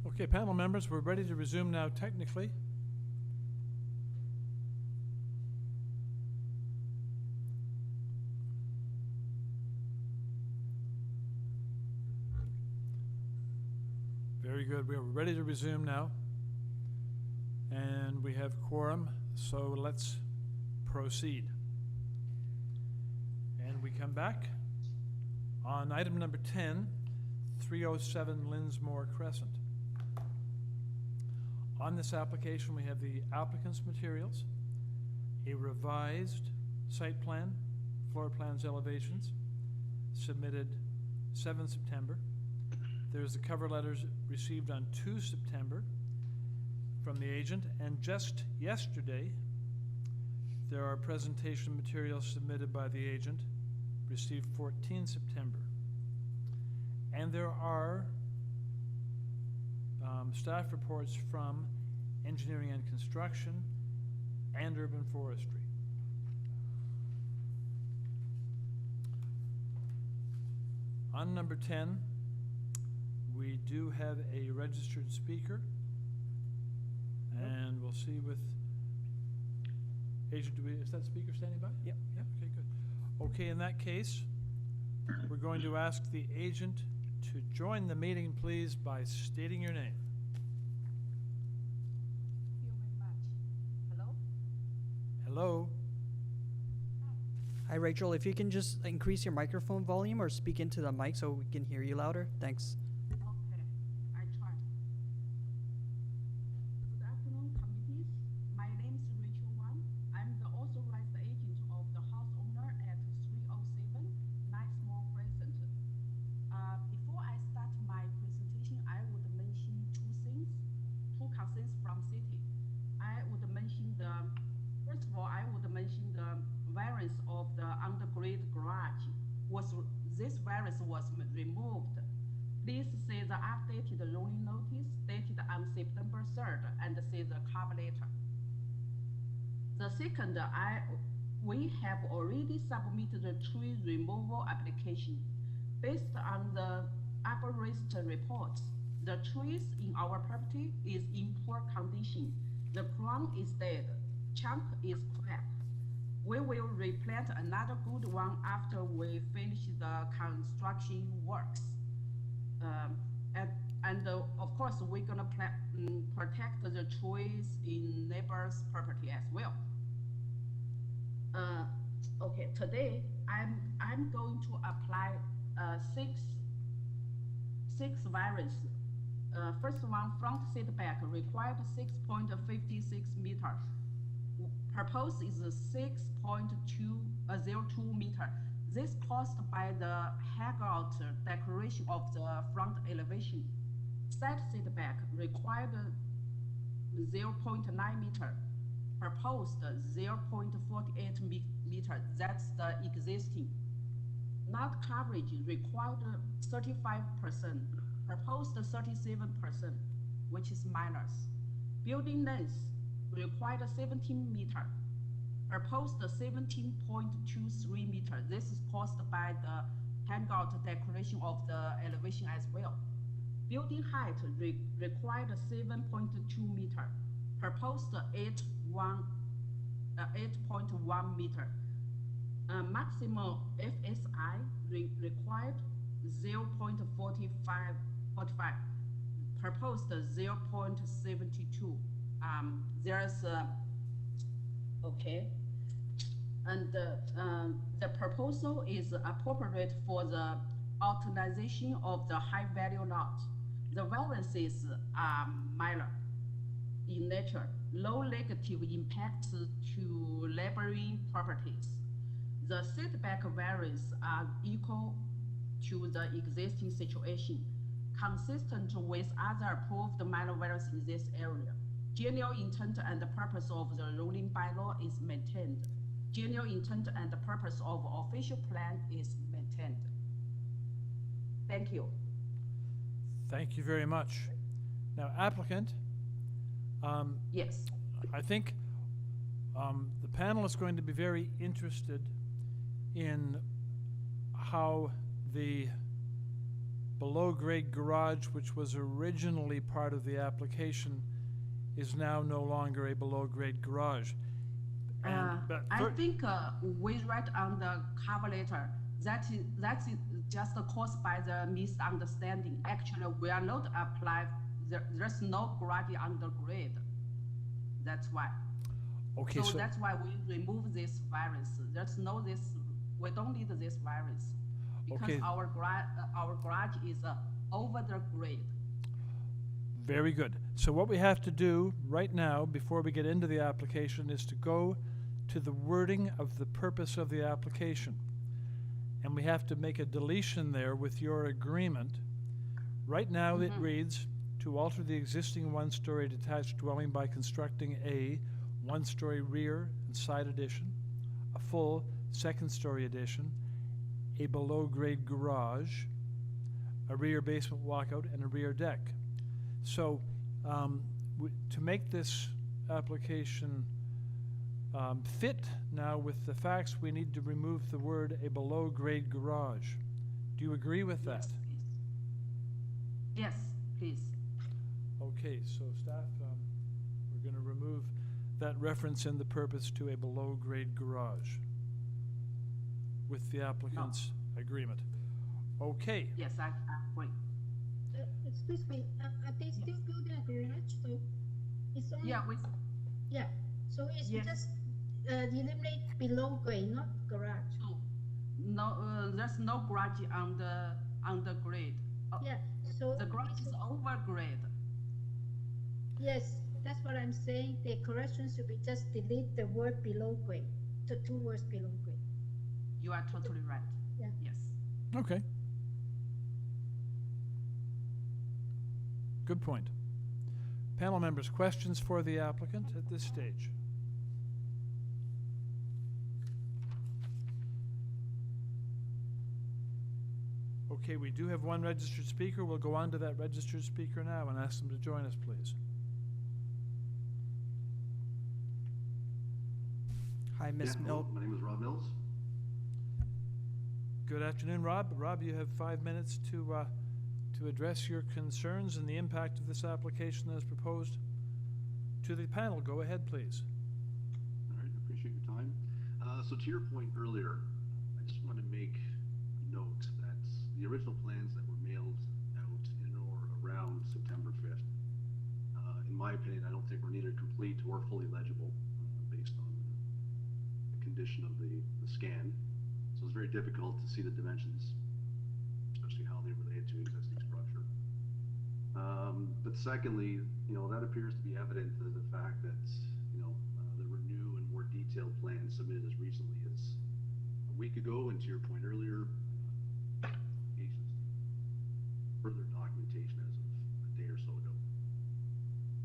Okay, panel members, we're ready to resume now technically. Very good. We're ready to resume now. And we have quorum, so let's proceed. And we come back on item number 10, 307 LINSMORE Crescent. On this application, we have the applicant's materials, a revised site plan, floor plans, elevations, submitted 7 September. There's the cover letters received on 2 September from the agent, and just yesterday, there are presentation materials submitted by the agent, received 14 September. And there are staff reports from engineering and construction and urban forestry. On number 10, we do have a registered speaker, and we'll see with agent, is that speaker standing by? Yep. Yeah, okay, good. Okay, in that case, we're going to ask the agent to join the meeting, please, by stating your name. Thank you very much. Hello? Hello? Hi, Rachel. If you can just increase your microphone volume or speak into the mic so we can hear you louder. Thanks. Okay, I try. Good afternoon, committees. My name is Rachel Wang. I'm the authorized agent of the house owner at 307 LINSMORE Crescent. Before I start my presentation, I would mention two concerns from city. First of all, I would mention the variance of the underground garage. This variance was removed. Please see the updated zoning notice dated on September 3rd and see the cover letter. The second, we have already submitted the tree removal application. Based on the arborist reports, the trees in our property is in poor condition. The crown is dead, trunk is cracked. We will replant another good one after we finish the construction works. Of course, we're gonna protect the trees in neighbors' property as well. Okay, today I'm going to apply six variants. First one, front setback required 6.56 meters. Proposed is 6.202 meter. This caused by the hangout decoration of the front elevation. Side setback required 0.9 meter. Proposed 0.48 meter. That's the existing. Lot coverage required 35%. Proposed 37%, which is minus. Building length required 17 meter. Proposed 17.23 meter. This is caused by the hangout decoration of the elevation as well. Building height required 7.2 meter. Proposed 8.1 meter. Maximum FSI required 0.45. Proposed 0.72. There's okay, and the proposal is appropriate for the utilization of the high value lot. The variances are minor in nature, low negative impact to neighboring properties. The setback variance are equal to the existing situation, consistent with other approved minor variance in this area. General intent and the purpose of the zoning bylaw is maintained. General intent and the purpose of official plan is maintained. Thank you. Thank you very much. Now, applicant, Yes. I think the panel is going to be very interested in how the below-grade garage, which was originally part of the application, is now no longer a below-grade garage. But I think we write on the cover letter that's just caused by the misunderstanding. Actually, we are not applied. There's no garage on the grade. That's why. Okay, So that's why we remove this variance. There's no this. We don't need this variance because Okay. our garage is over the grade. Very good. So what we have to do right now, before we get into the application, is to go to the wording of the purpose of the application. And we have to make a deletion there with your agreement. Right now it reads, to alter the existing one-story detached dwelling by constructing a one-story rear and side addition, a full second-story addition, a below-grade garage, a rear basement walkout, and a rear deck. So to make this application fit now with the facts, we need to remove the word a below-grade garage. Do you agree with that? Yes, please. Okay, so staff, we're going to remove that reference in the purpose to a below-grade garage with the applicant's agreement. Okay. Yes, I agree. Excuse me, are they still building a garage? So it's only, Yeah, yeah, so it's Yes. just eliminate below grade, not garage. no, there's no garage on the grade. Yeah, so The garage is over grade. yes, that's what I'm saying. The correction should be just delete the word below grade, the two words below grade. You are totally right. Yeah. Yes. Okay. Good point. Panel members, questions for the applicant at this stage? Okay, we do have one registered speaker. We'll go on to that registered speaker now and ask them to join us, please. Hi, Ms. Hello, Mill. my name is Rob Mills. Good afternoon, Rob. Rob, you have 5 minutes to address your concerns and the impact of this application as proposed to the panel. Go ahead, please. All right, appreciate your time. So to your point earlier, I just want to make note that the original plans that were mailed out in or around September 5th, in my opinion, I don't think were neither complete or fully legible based on the condition of the scan. So it's very difficult to see the dimensions, especially how they relate to existing structure. But secondly, that appears to be evident to the fact that, there were new and more detailed plans submitted as recently as a week ago, and to your point earlier, further documentation as of a day or so ago.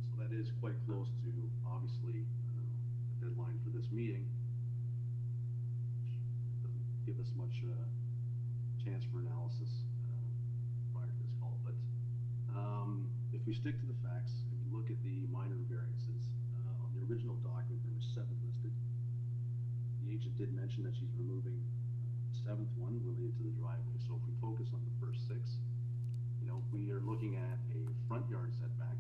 So that is quite close to, obviously, the deadline for this meeting. Doesn't give us much chance for analysis prior to this call. But if we stick to the facts and we look at the minor variances, on the original document there were 7 listed. The agent did mention that she's removing the 7th one related to the driveway. So if we focus on the first 6, we are looking at a front yard setback,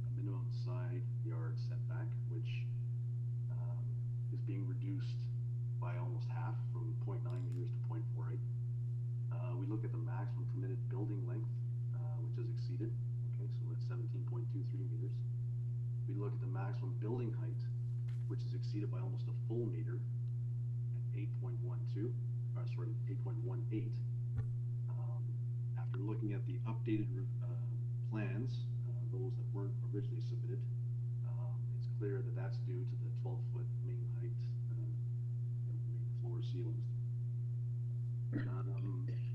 a minimum side yard setback, which is being reduced by almost half from 0.9 meters to 0.48. We look at the maximum permitted building length, which is exceeded. Okay, so that's 17.23 meters. We look at the maximum building height, which is exceeded by almost a full meter at 8.18. After looking at the updated plans, those that weren't originally submitted, it's clear that that's due to the 12-foot main height, main floor ceilings.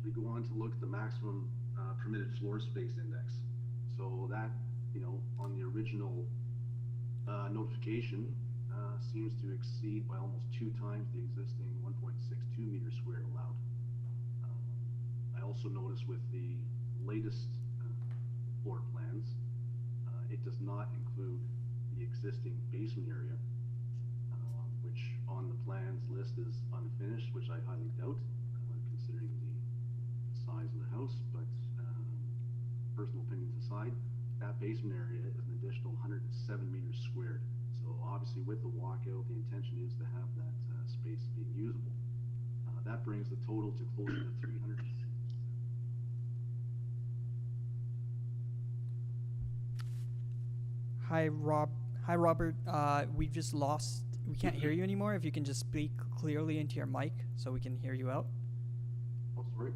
We go on to look at the maximum permitted floor space index. So that, on the original notification, seems to exceed by almost 2 times the existing 1.62 meters squared allowed. I also noticed with the latest floor plans, it does not include the existing basement area, which on the plans list is unfinished, which I highly doubt, considering the size of the house, but personal opinions aside, that basement area is an additional 107 meters squared. So obviously with the walkout, the intention is to have that space being usable. That brings the total to closer to 300. Hi, Robert. We just lost. We can't hear you anymore. If you can just speak clearly into your mic so we can hear you out. Oh, sorry.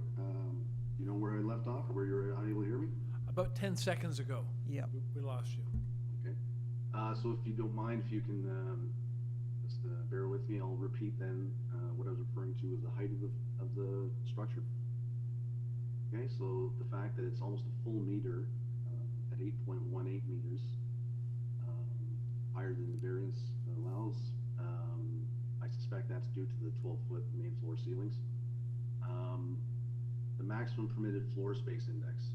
You know where I left off, or where you're unable to hear me? About 10 seconds ago. Yeah. We lost you. Okay. So if you don't mind, if you can just bear with me, I'll repeat then what I was referring to as the height of the structure. Okay, so the fact that it's almost a full meter at 8.18 meters, higher than the variance allows. I suspect that's due to the 12-foot main floor ceilings. The maximum permitted floor space index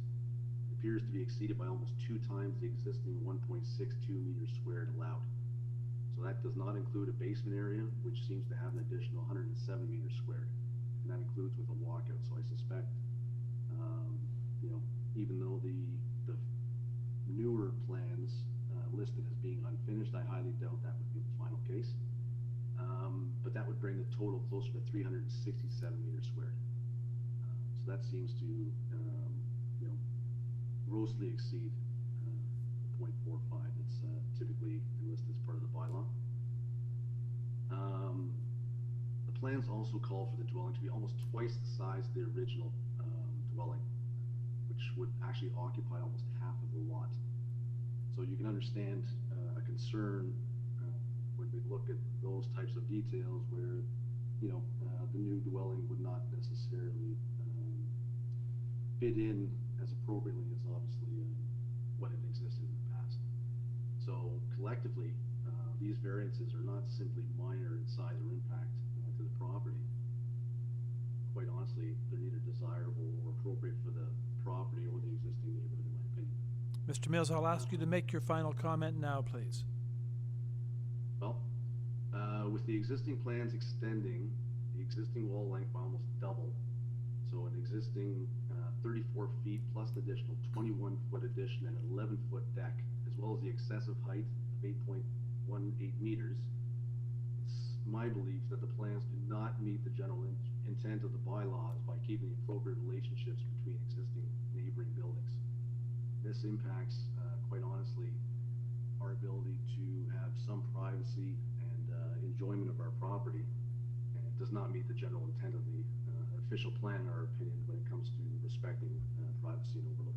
appears to be exceeded by almost 2 times the existing 1.62 meters squared allowed. So that does not include a basement area, which seems to have an additional 107 meters squared, and that includes with a walkout. So I suspect, you know, even though the newer plans listed as being unfinished, I highly doubt that would be the final case. But that would bring the total closer to 367 meters squared. So that seems to, you know, grossly exceed the 0.45 that's typically listed as part of the bylaw. The plans also call for the dwelling to be almost twice the size of the original dwelling, which would actually occupy almost half of the lot. So you can understand a concern when we look at those types of details where, you know, the new dwelling would not necessarily fit in as appropriately as obviously what had existed in the past. So collectively, these variances are not simply minor in size or impact to the property. Quite honestly, they're neither desirable or appropriate for the property or the existing neighborhood, in my opinion. Mr. Mills, I'll ask you to make your final comment now, please. Well, with the existing plans extending the existing wall length by almost double, so an existing 34 feet plus an additional 21-foot addition and an 11-foot deck, as well as the excessive height of 8.18 meters, it's my belief that the plans do not meet the general intent of the bylaws by keeping the appropriate relationships between existing neighboring buildings. This impacts, quite honestly, our ability to have some privacy and enjoyment of our property, and it does not meet the general intent of the official plan, in our opinion, when it comes to respecting privacy and overlook.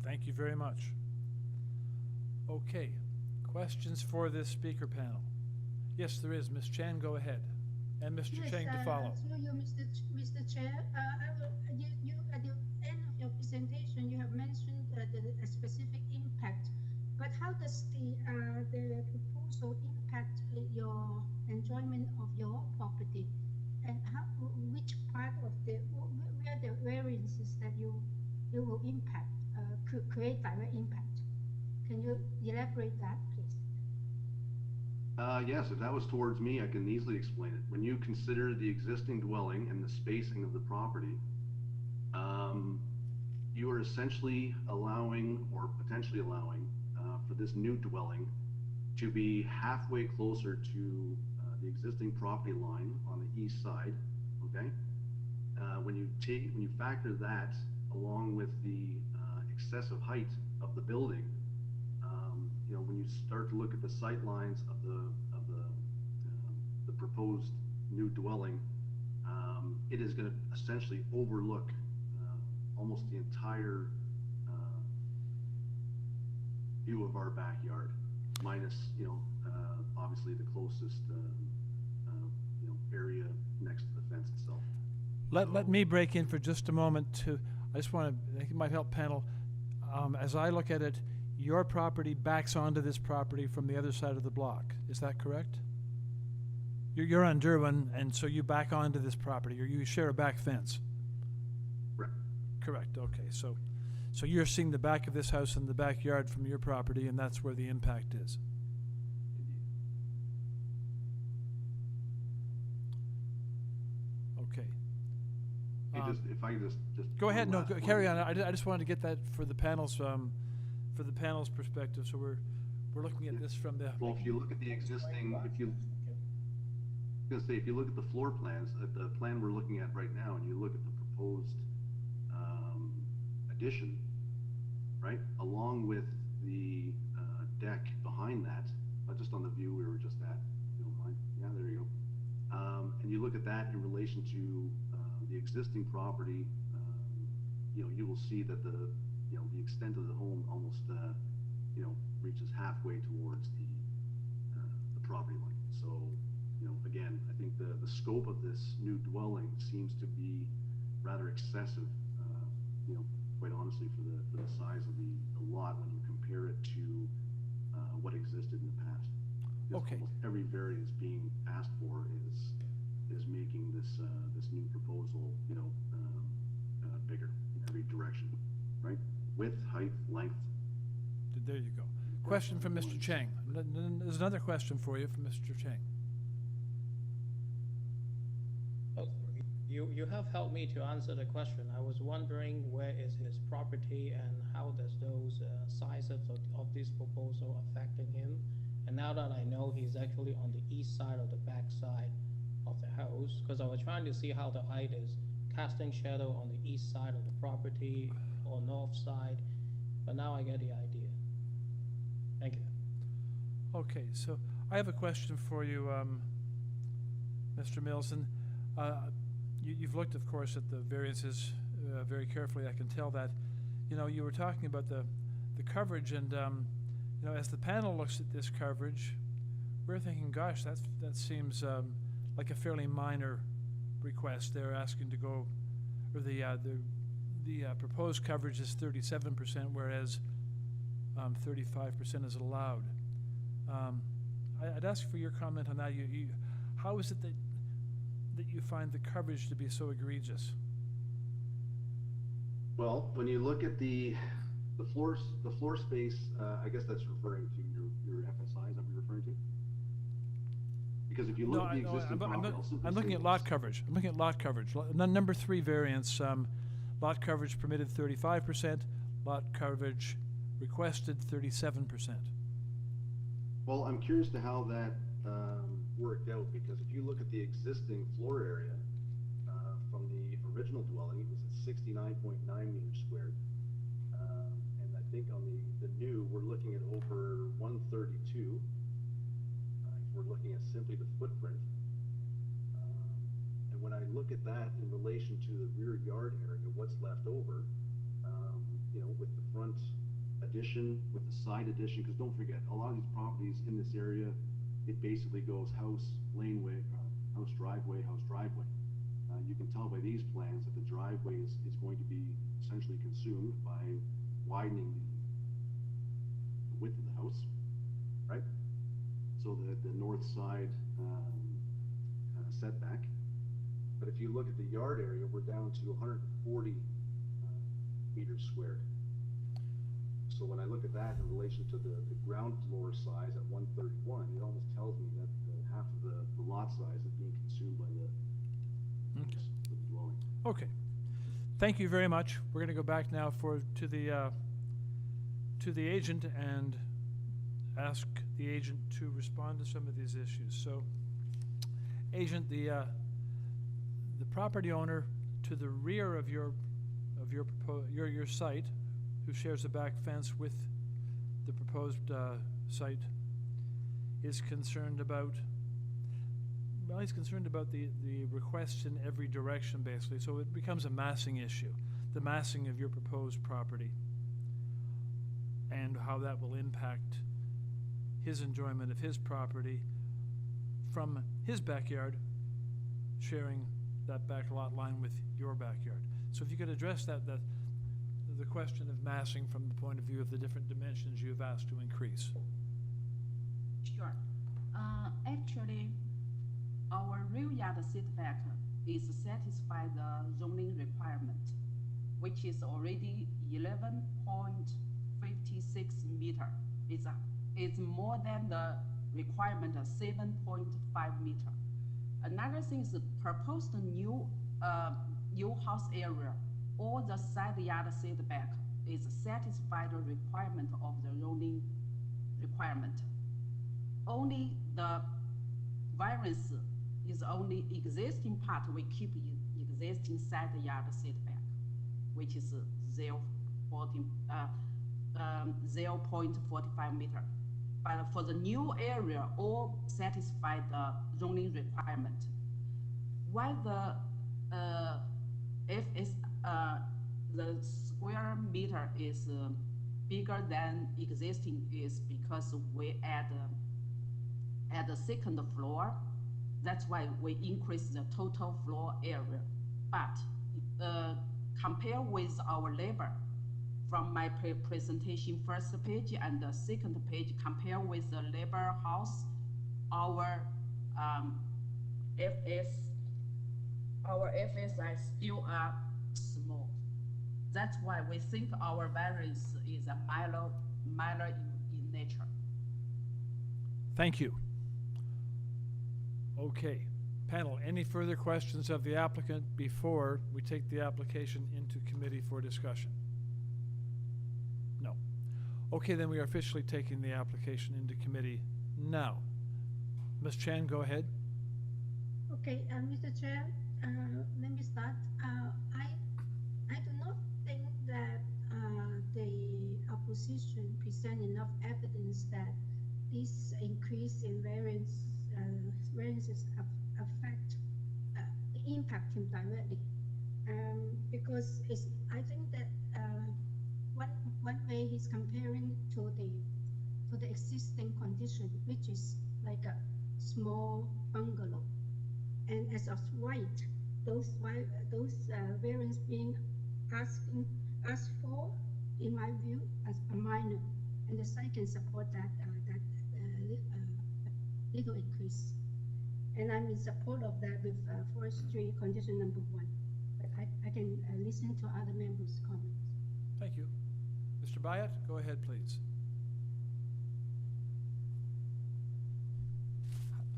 Thank you very much. Okay, questions for this speaker panel? Yes, there is. Ms. Chan, go ahead. And Mr. Yes, Cheng to follow. through you, Mr. Chair, you at the end of your presentation, you have mentioned a specific impact, but how does the proposal impact your enjoyment of your property, and which part of where the variances that you will impact could create direct impact? Can you elaborate that, please? Yes, if that was towards me, I can easily explain it. When you consider the existing dwelling and the spacing of the property, you are essentially allowing, or potentially allowing, for this new dwelling to be halfway closer to the existing property line on the east side. Okay, when you factor that along with the excessive height of the building, you know, when you start to look at the sight lines of the proposed new dwelling, it is going to essentially overlook almost the entire view of our backyard, minus, you know, obviously the closest you know, area next to the fence itself. Let me break in for just a moment I just want to, I think it might help panel. As I look at it, your property backs onto this property from the other side of the block. Is that correct? You're on Derwin, and so you back onto this property, or you share a back fence? Correct. Correct, okay. So you're seeing the back of this house in the backyard from your property, and that's where the impact is. Indeed. Okay. It if I could just. Go one ahead, no, last point. carry on. I just wanted to get that for the panel's perspective, so we're looking at this from the, Well, if you look at the existing, if you, I was gonna say, if you look at the floor plans, at the plan we're looking at right now, and you look at the proposed addition, right, along with the deck behind that, just on the view we were just at, if you don't mind. Yeah, there you go. And you look at that in relation to the existing property, you know, you will see that the extent of the home almost, reaches halfway towards the property line. So, again, I think the scope of this new dwelling seems to be rather excessive, quite honestly, for the size of the lot when you compare it to what existed in the past. Because Okay. almost every variance being asked for is making this new proposal, bigger in every direction, right? Width, height, length. there you go. Question from Mr. Chang. There's another question for you from Mr. Chang. Oh, you have helped me to answer the question. I was wondering where is his property and how does those sizes of this proposal affecting him? And now that I know he's actually on the east side of the back side of the house, because I was trying to see how the height is casting shadow on the east side of the property or north side, but now I get the idea. Thank you. Okay, so I have a question for you, Mr. Mills, and you've looked, of course, at the variances very carefully. I can tell that. You were talking about the coverage, and as the panel looks at this coverage, we're thinking, gosh, that seems like a fairly minor request. They're asking to go, or the proposed coverage is 37%, whereas 35% is allowed. I'd ask for your comment on that. How is it that you find the coverage to be so egregious? Well, when you look at the floor space, I guess that's referring to your FSI, is that what you're referring to? Because if you look at the existing property, I'm looking at lot coverage. I'm looking at lot coverage. Number 3 variance, lot coverage permitted 35%, lot coverage requested 37%. Well, I'm curious to how that worked out, because if you look at the existing floor area from the original dwelling, it was at 69.9 meters squared. And I think on the new, we're looking at over 132. If we're looking at simply the footprint. And when I look at that in relation to the rear yard area, what's left over, with the front addition, with the side addition, because don't forget, a lot of these properties in this area, it basically goes house, laneway, house driveway, house driveway. You can tell by these plans that the driveway is going to be essentially consumed by widening the width of the house, right? So the north side setback. But if you look at the yard area, we're down to 140 meters squared. So when I look at that in relation to the ground floor size at 131, it almost tells me that half of the lot size is being consumed by the dwelling. Okay. Thank you very much. We're going to go back now to the agent and ask the agent to respond to some of these issues. So, agent, the property owner to the rear of your site, who shares the back fence with the proposed site, is concerned about. Well, he's concerned about the requests in every direction, basically. So it becomes a massing issue, the massing of your proposed property, and how that will impact his enjoyment of his property from his backyard, sharing that back lot line with your backyard. So if you could address the question of massing from the point of view of the different dimensions you've asked to increase. Sure. Actually, our rear yard setback is satisfy the zoning requirement, which is already 11.56 meter. It's more than the requirement of 7.5 meter. Another thing is the proposed new new house area or the side yard setback is satisfied the requirement of the zoning requirement. Only the variance is only existing part we keep existing side yard setback, which is 0.45 meter. But for the new area, all satisfy the zoning requirement. Why the the square meter is bigger than existing is because we add the second floor. That's why we increase the total floor area. But compare with our labor, from my presentation first page and the second page, compare with the labor house, our FSI still are small. That's why we think our variance is a minor in nature. Thank you. Okay, panel, any further questions of the applicant before we take the application into committee for discussion? No. Okay, then we are officially taking the application into committee now. Ms. Chan, go ahead. Okay, Mr. Chair, let me start. I do not think that the opposition present enough evidence that this increase in variances affect impact him directly, because I think that one way he's comparing to the existing condition, which is like a small bungalow, and as of right, those variants being asked for, in my view, as a minor, and the site can support that little increase. And I'm in support of that with forestry condition number 1. But I can listen to other members' comments. Thank you. Mr. Bayat, go ahead, please.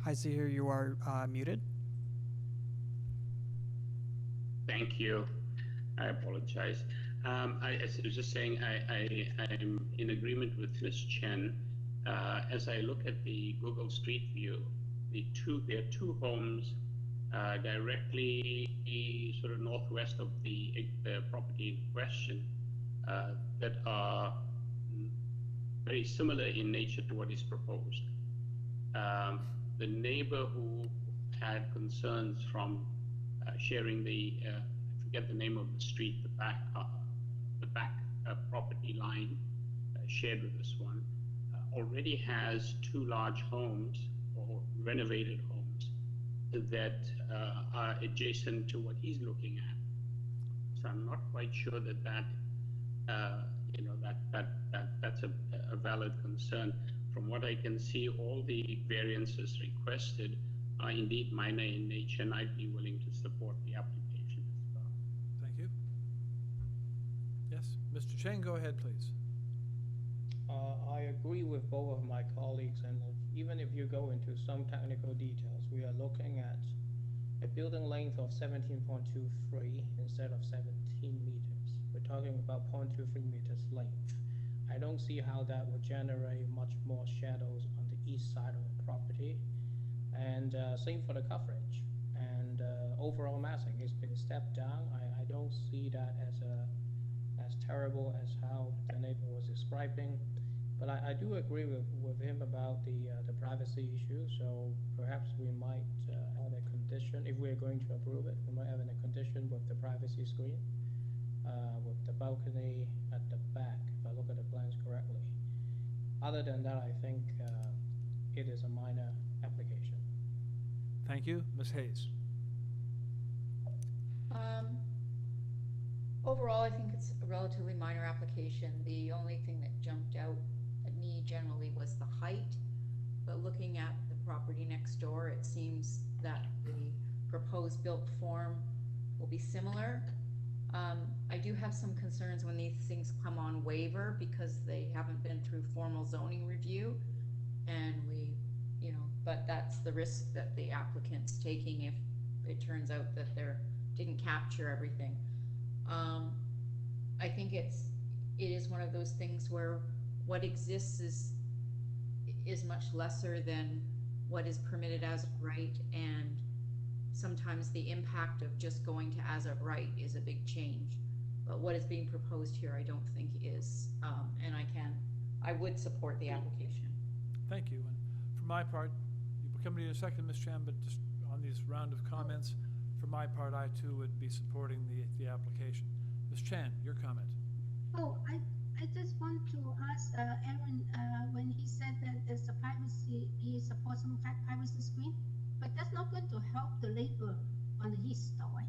Hi, Zahir, you are muted. Thank you. I apologize. I was just saying I'm in agreement with Ms. Chen. As I look at the Google Street View, there are two homes directly sort of northwest of the property in question that are very similar in nature to what is proposed. The neighbor who had concerns from sharing I forget the name of the street, the back property line shared with this one, already has 2 large homes or renovated homes that are adjacent to what he's looking at. So I'm not quite sure that's a valid concern. From what I can see, all the variances requested are indeed minor in nature, and I'd be willing to support the application as well. Thank you. Yes, Mr. Chen, go ahead, please. I agree with both of my colleagues, and even if you go into some technical details, we are looking at a building length of 17.23 instead of 17 meters. We're talking about 0.23 meters length. I don't see how that would generate much more shadows on the east side of the property. And same for the coverage and overall massing. It's been stepped down. I don't see that as terrible as how the neighbor was describing. But I do agree with him about the privacy issue. So perhaps we might add a condition, if we're going to approve it, we might add a condition with the privacy screen, with the balcony at the back, if I look at the plans correctly. Other than that, I think it is a minor application. Thank you. Ms. Hayes. Overall, I think it's a relatively minor application. The only thing that jumped out at me generally was the height, but looking at the property next door, it seems that the proposed built form will be similar. I do have some concerns when these things come on waiver because they haven't been through formal zoning review, and but that's the risk that the applicant's taking if it turns out that they're didn't capture everything. I think it is one of those things where what exists is much lesser than what is permitted as of right, and sometimes the impact of just going to as of right is a big change. But what is being proposed here, I don't think is, and I would support the application. Thank you. And for my part, you will come to you in a second, Ms. Chan, but just on these round of comments, for my part, I too would be supporting the application. Ms. Chan, your comment. Oh, I just want to ask Aaron, when he said that there's a privacy, he supports some privacy screen, but that's not going to help the neighbor on the east side.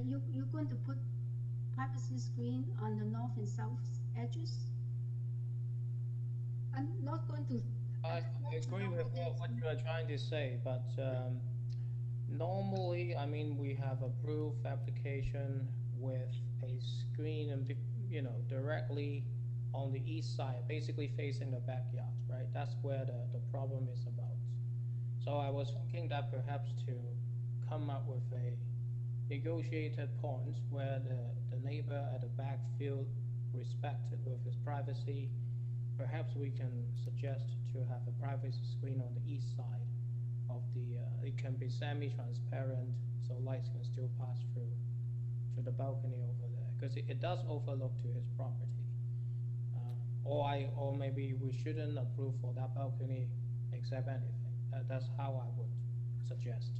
You're going to put privacy screen on the north and south edges? I'm not going to. I agree with what you are trying to say, but normally, I mean, we have approved application with a screen and, directly on the east side, basically facing the backyard, right? That's where the problem is about. So I was thinking that perhaps to come up with a negotiated point where the neighbor at the back feel respected with his privacy. Perhaps we can suggest to have a privacy screen on the east side of the, it can be semi-transparent, so lights can still pass through the balcony over there, because it does overlook to his property. Or maybe we shouldn't approve for that balcony except anything. That's how I would suggest.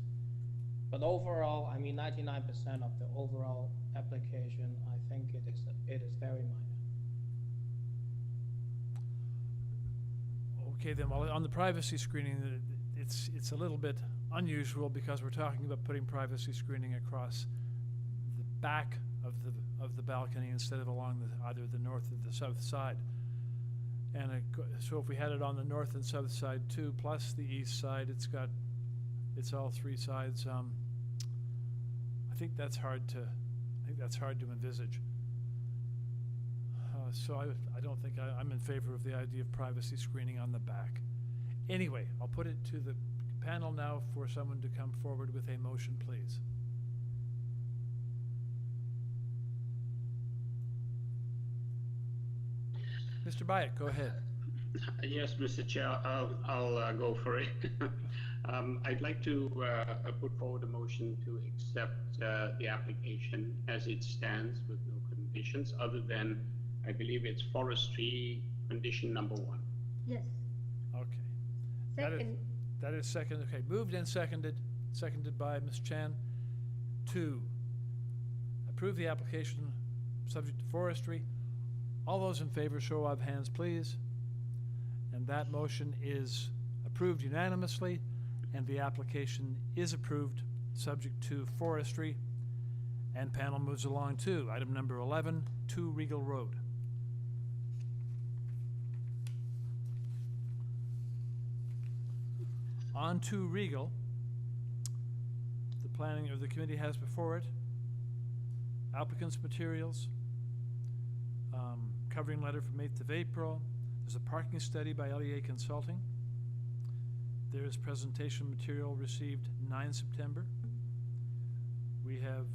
But overall, I mean, 99% of the overall application, I think it is very minor. Okay, then, well, on the privacy screening, it's a little bit unusual because we're talking about putting privacy screening across the back of the balcony instead of along either the north or the south side. And so if we had it on the north and south side too, plus the east side, it's all three sides. I think that's hard to envisage. So I don't think I'm in favor of the idea of privacy screening on the back. Anyway, I'll put it to the panel now for someone to come forward with a motion, please. Mr. Byatt, go ahead. Yes, Mr. Chair, I'll go for it. I'd like to put forward a motion to accept the application as it stands with no conditions other than, I believe it's forestry condition number 1. Yes. Okay. That is second. Okay, moved and seconded by Ms. Chan to approve the application subject to forestry. All those in favor, show of hands, please. And that motion is approved unanimously, and the application is approved subject to forestry. And panel moves along to item number 11, 2 Regal Road. On 2 Regal, the planning or the committee has before it applicant's materials, covering letter from 8th of April. There's a parking study by LEA Consulting. There is presentation material received 9 September. We have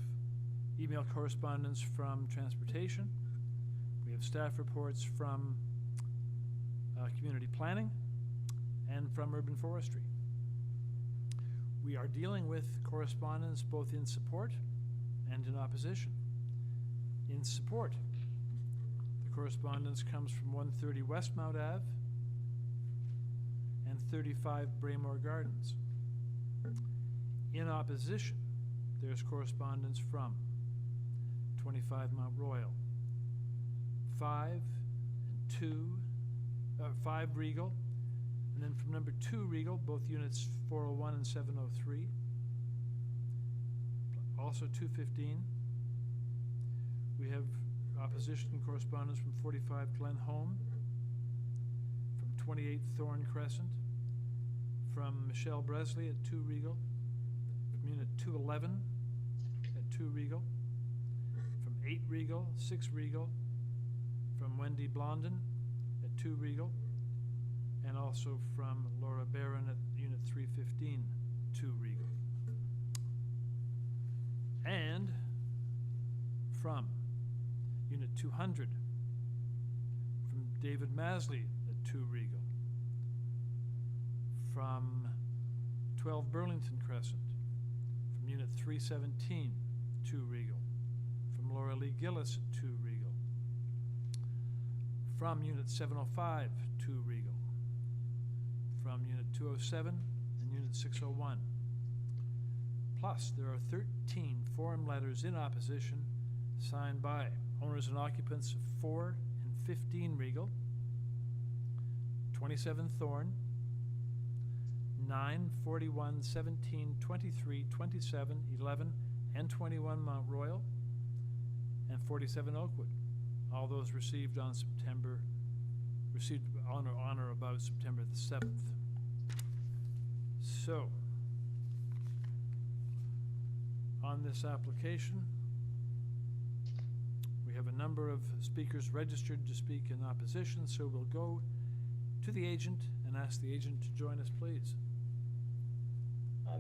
email correspondence from transportation. We have staff reports from community planning and from urban forestry. We are dealing with correspondence both in support and in opposition. In support, the correspondence comes from 130 Westmount Ave and 35 Braemore Gardens. In opposition, there's correspondence from 25 Mount Royal, 5 Regal, and then from number 2 Regal, both units 401 and 703, also 215. We have opposition correspondence from 45 Glen Home, from 28 Thorn Crescent, from Michelle Bresley at 2 Regal, from unit 211 at 2 Regal, from 8 Regal, 6 Regal, from Wendy Blondin at 2 Regal, and also from Laura Barron at unit 315, 2 Regal. And from Unit 200, from David Masley at 2 Regal. From 12 Burlington Crescent, from Unit 317, 2 Regal. From Laura Lee Gillis at 2 Regal. From Unit 705, 2 Regal. From Unit 207 and Unit 601. Plus, there are 13 form letters in opposition signed by owners and occupants of 4 and 15 Regal, 27 Thorn, 9, 41, 17, 23, 27, 11, and 21 Mount Royal, and 47 Oakwood. All those received on or about September the 7th. So, on this application, we have a number of speakers registered to speak in opposition, so we'll go to the agent and ask the agent to join us, please.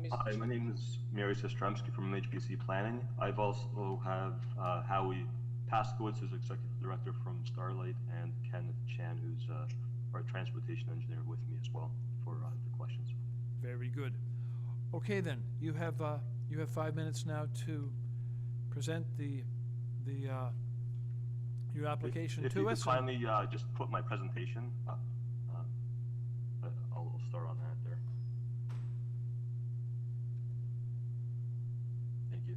Mr. Hi, my name is Mary Sestremski from HPC Planning. I've also have Howie Paskowitz, who's Executive Director from Starlight, and Kenneth Chan, who's our transportation engineer, with me as well for the questions. Very good. Okay, then, you have 5 minutes now to present your application if to you us. could kindly just put my presentation up. I'll start on that there. Thank you.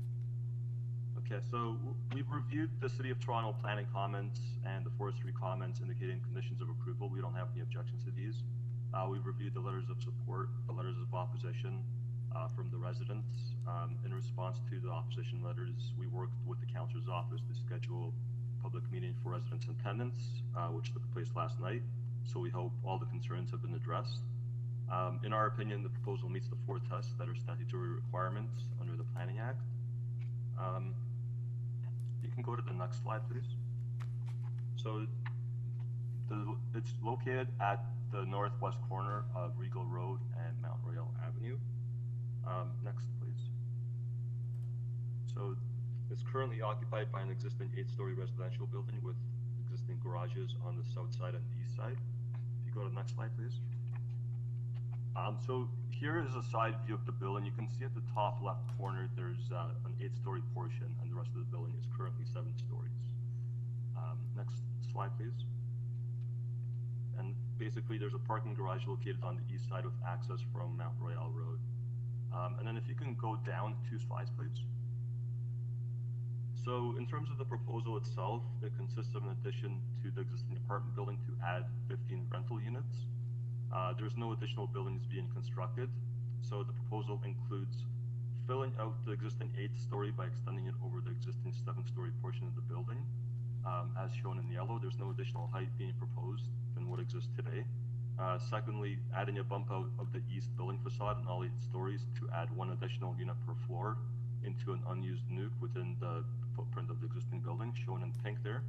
Okay, so we've reviewed the City of Toronto planning comments and the forestry comments indicating conditions of approval. We don't have any objections to these. We've reviewed the letters of support, the letters of opposition from the residents. In response to the opposition letters, we worked with the councillor's office to schedule a public meeting for residents and tenants, which took place last night. So we hope all the concerns have been addressed. In our opinion, the proposal meets the 4 tests that are statutory requirements under the Planning Act. You can go to the next slide, please. So it's located at the northwest corner of Regal Road and Mount Royal Avenue. Next, please. So it's currently occupied by an existing 8-story residential building with existing garages on the south side and the east side. If you go to the next slide, please. So here is a side view of the building. You can see at the top left corner, there's an 8-story portion, and the rest of the building is currently 7 stories. Next slide, please. And basically, there's a parking garage located on the east side with access from Mount Royal Road. And then if you can go down 2 slides, please. So in terms of the proposal itself, it consists of an addition to the existing apartment building to add 15 rental units. There's no additional buildings being constructed, so the proposal includes filling out the existing 8-story by extending it over the existing 7-story portion of the building. As shown in yellow, there's no additional height being proposed than what exists today. Secondly, adding a bump out of the east building facade in all 8 stories to add 1 additional unit per floor into an unused nuke within the footprint of the existing building, shown in pink there.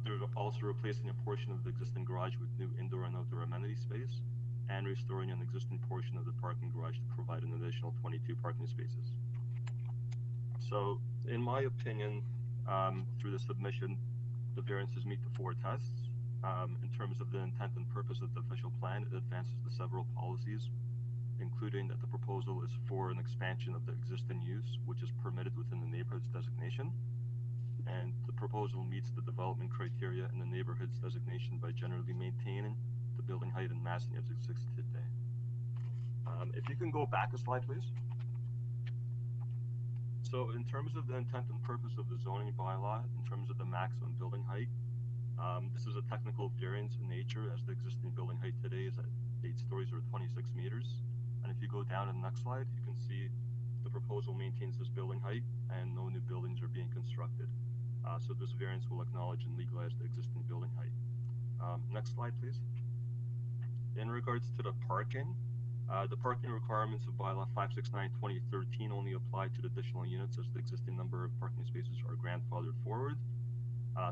They're also replacing a portion of the existing garage with new indoor and outdoor amenity space, and restoring an existing portion of the parking garage to provide an additional 22 parking spaces. So, in my opinion, through the submission, the variances meet the 4 tests. In terms of the intent and purpose of the official plan, it advances the several policies, including that the proposal is for an expansion of the existing use, which is permitted within the neighborhood's designation. And the proposal meets the development criteria in the neighborhood's designation by generally maintaining the building height and massing as exists today. If you can go back a slide, please. So in terms of the intent and purpose of the zoning bylaw, in terms of the maximum building height, this is a technical variance in nature, as the existing building height today is at 8 stories or 26 meters. And if you go down to the next slide, you can see the proposal maintains this building height and no new buildings are being constructed. So this variance will acknowledge and legalize the existing building height. Next slide, please. In regards to the parking requirements of bylaw 569/2013 only apply to the additional units, as the existing number of parking spaces are grandfathered forward.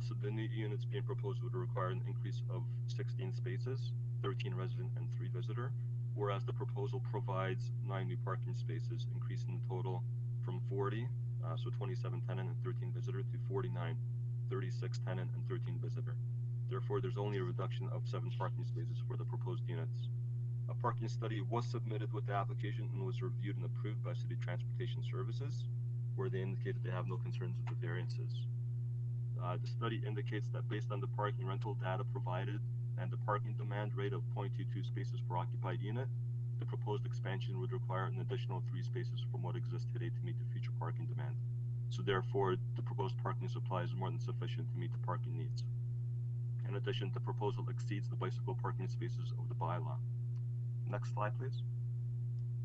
So the new units being proposed would require an increase of 16 spaces, 13 resident and 3 visitor, whereas the proposal provides 9 new parking spaces, increasing the total from 40 So 27 tenant and 13 visitor, to 49, 36 tenant and 13 visitor. Therefore, there's only a reduction of 7 parking spaces for the proposed units. A parking study was submitted with the application and was reviewed and approved by City Transportation Services, where they indicated they have no concerns with the variances. The study indicates that based on the parking rental data provided and the parking demand rate of 0.22 spaces per occupied unit, the proposed expansion would require an additional 3 spaces from what exists today to meet the future parking demand. So therefore, the proposed parking supply is more than sufficient to meet the parking needs. In addition, the proposal exceeds the bicycle parking spaces of the bylaw. Next slide, please.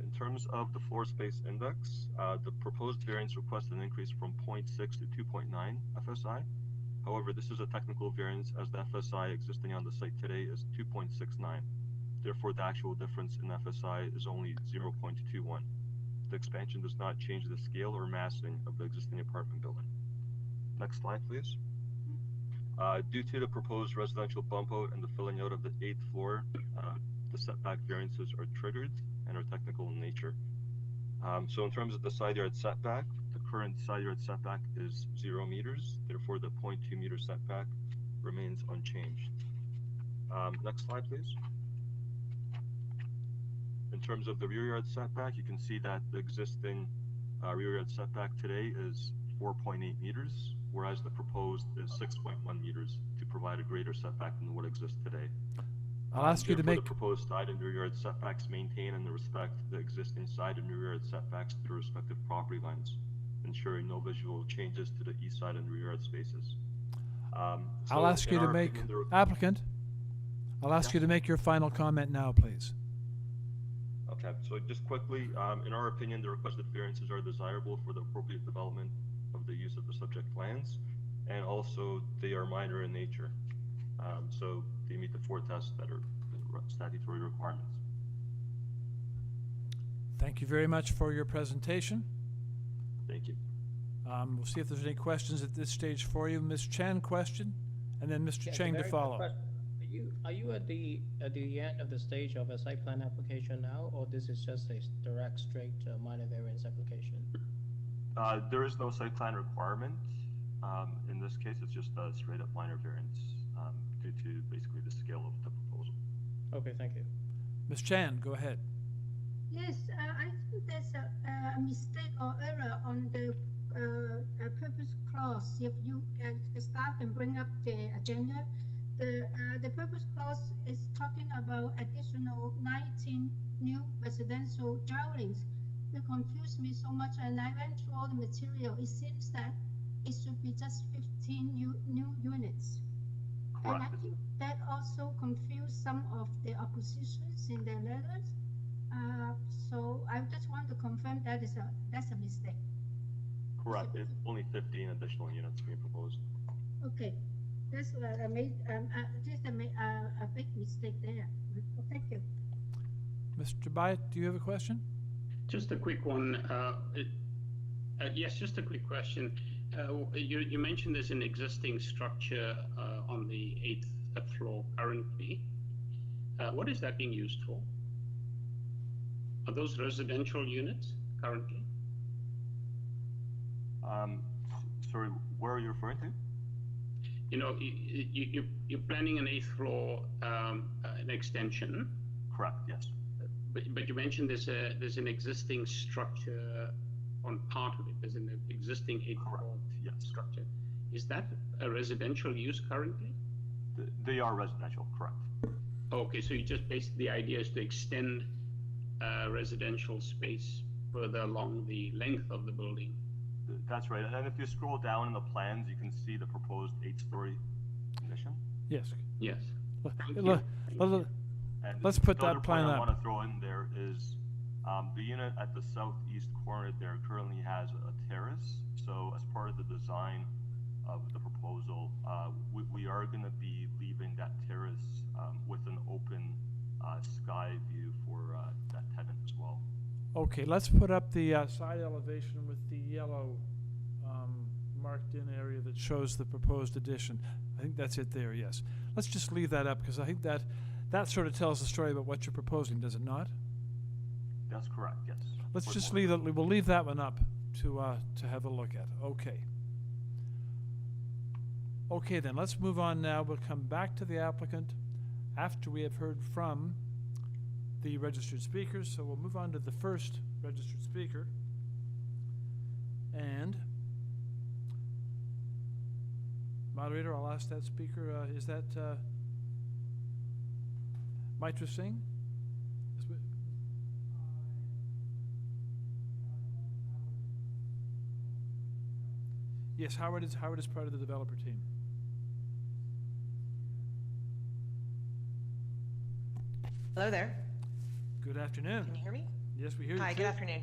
In terms of the floor space index, the proposed variance requests an increase from 0.6 to 2.9 FSI. However, this is a technical variance as the FSI existing on the site today is 2.69. Therefore, the actual difference in FSI is only 0.21. The expansion does not change the scale or massing of the existing apartment building. Next slide, please. Due to the proposed residential bump out and the filling out of the 8th floor, the setback variances are triggered and are technical in nature. So in terms of the side yard setback, the current side yard setback is 0 meters. Therefore, the 0.2 meter setback remains unchanged. Next slide, please. In terms of the rear yard setback, you can see that the existing rear yard setback today is 4.8 meters, whereas the proposed is 6.1 meters to provide a greater setback than what exists today. I'll ask you to Therefore, make... the proposed side and rear yard setbacks maintain and respect the existing side and rear yard setbacks to the respective property lines, ensuring no visual changes to the east side and rear yard spaces. I'll ask you to make... Applicant, I'll ask you to make your final comment now, please. Okay, so just quickly, in our opinion, the requested variances are desirable for the appropriate development of the use of the subject lands, and also they are minor in nature. So they meet the 4 tests that are the statutory requirements. Thank you very much for your presentation. Thank you. We'll see if there's any questions at this stage for you. Ms. Chen, question, and then Mr. Yes, Cheng to very quick follow. question. Are you at the end of the stage of a site plan application now, or this is just a direct, straight minor variance application? There is no site plan requirement. In this case, it's just a straight up minor variance due to basically the scale of the proposal. Okay, thank you. Ms. Chan, go ahead. Yes, I think there's a mistake or error on the purpose clause. If you staff can bring up the agenda, the purpose clause is talking about additional 19 new residential dwellings. It confused me so much, and I went through all the material. It seems that it should be just 15 new units. Correct. And I think that also confused some of the oppositions in their letters. So I just want to confirm that's a mistake. Correct. It's only 15 additional units being proposed. Okay, that's what I made. Just a big mistake there. Thank you. Mr. Byatt, do you have a question? Just a quick one. Yes, just a quick question. You mentioned there's an existing structure on the 8th floor currently. What is that being used for? Are those residential units currently? Sorry, where are you referring to? You know, you're planning an 8th floor an extension. Correct. Yes. But you mentioned there's an existing structure on part of it. There's an existing 8th floor structure. Is that a residential use currently? They are residential. Correct. Okay, so you just basically the idea is to extend residential space further along the length of the building. That's right. And if you scroll down in the plans, you can see the proposed 8-story addition. Yes. Yes. Let's put the other that plan point I up. want to throw in there is the unit at the southeast corner there currently has a terrace. So as part of the design of the proposal, we are going to be leaving that terrace with an open sky view for that tenant as well. Okay, let's put up the side elevation with the yellow marked in area that shows the proposed addition. I think that's it there, yes. Let's just leave that up because I think that sort of tells the story about what you're proposing, does it not? That's correct, yes. Let's just leave that, we'll leave that one up to have a look at. Okay. Okay, then let's move on now. We'll come back to the applicant after we have heard from the registered speakers. So we'll move on to the first registered speaker. And moderator, I'll ask that speaker, is that Maitra Singh? Yes, Howard is part of the developer team. Hello there. Good afternoon. Can you hear me? Yes, we hear you. Hi, good afternoon.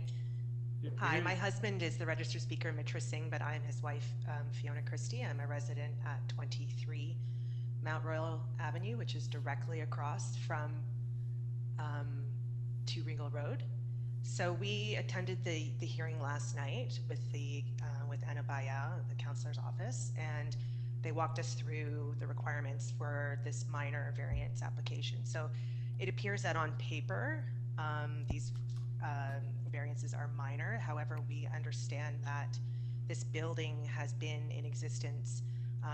We Hi, hear my you. husband is the registered speaker, Mitra Singh, but I'm his wife, Fiona Christie. I'm a resident at 23 Mount Royal Avenue, which is directly across from 2 Regal Road. So we attended the hearing last night with Anna Baya, the counselor's office, and they walked us through the requirements for this minor variance application. So it appears that on paper, these variances are minor. However, we understand that this building has been in existence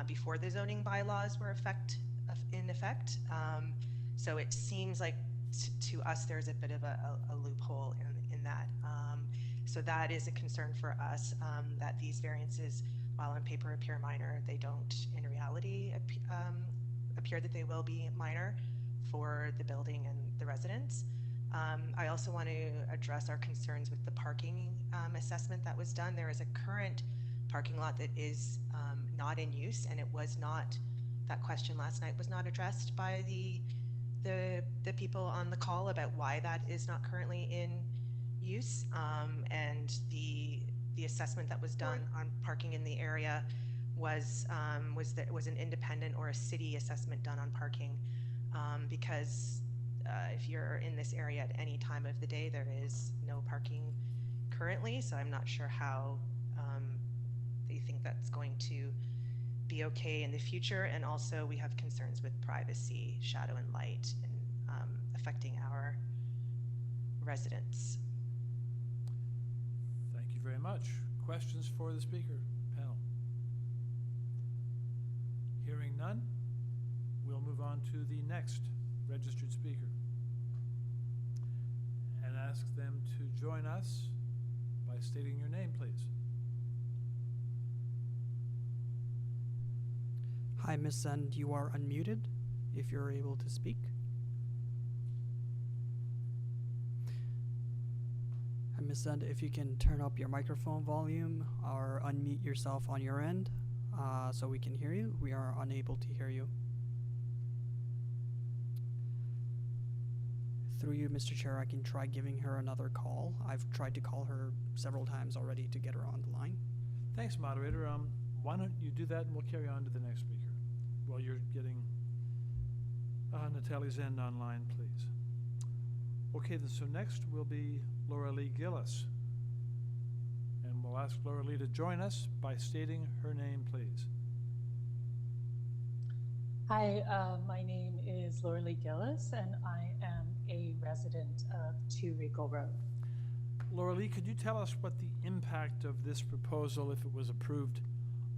before the zoning bylaws were in effect. So it seems like to us there's a bit of a loophole in that. So that is a concern for us, that these variances, while on paper appear minor, they don't in reality appear that they will be minor for the building and the residents. I also want to address our concerns with the parking assessment that was done. There is a current parking lot that is not in use, and it was not, that question last night was not addressed by the people on the call about why that is not currently in use. And the assessment that was done on parking in the area was an independent or a city assessment done on parking, because if you're in this area at any time of the day, there is no parking currently. So I'm not sure how they think that's going to be okay in the future. And also we have concerns with privacy, shadow and light, and affecting our residents. Thank you very much. Questions for the speaker panel? Hearing none, we'll move on to the next registered speaker and ask them to join us by stating your name, please. Hi, Ms. Sund, you are unmuted if you're able to speak. Hi, Ms. Sund, if you can turn up your microphone volume or unmute yourself on your end so we can hear you. We are unable to hear you. Through you, Mr. Chair, I can try giving her another call. I've tried to call her several times already to get her on the line. Thanks, moderator. Why don't you do that and we'll carry on to the next speaker while you're getting Natalie Zend online, please. Okay, then, so next will be Laura Lee Gillis. And we'll ask Laura Lee to join us by stating her name, please. Hi, my name is Laura Lee Gillis, and I am a resident of 2 Regal Road. Laura Lee, could you tell us what the impact of this proposal, if it was approved,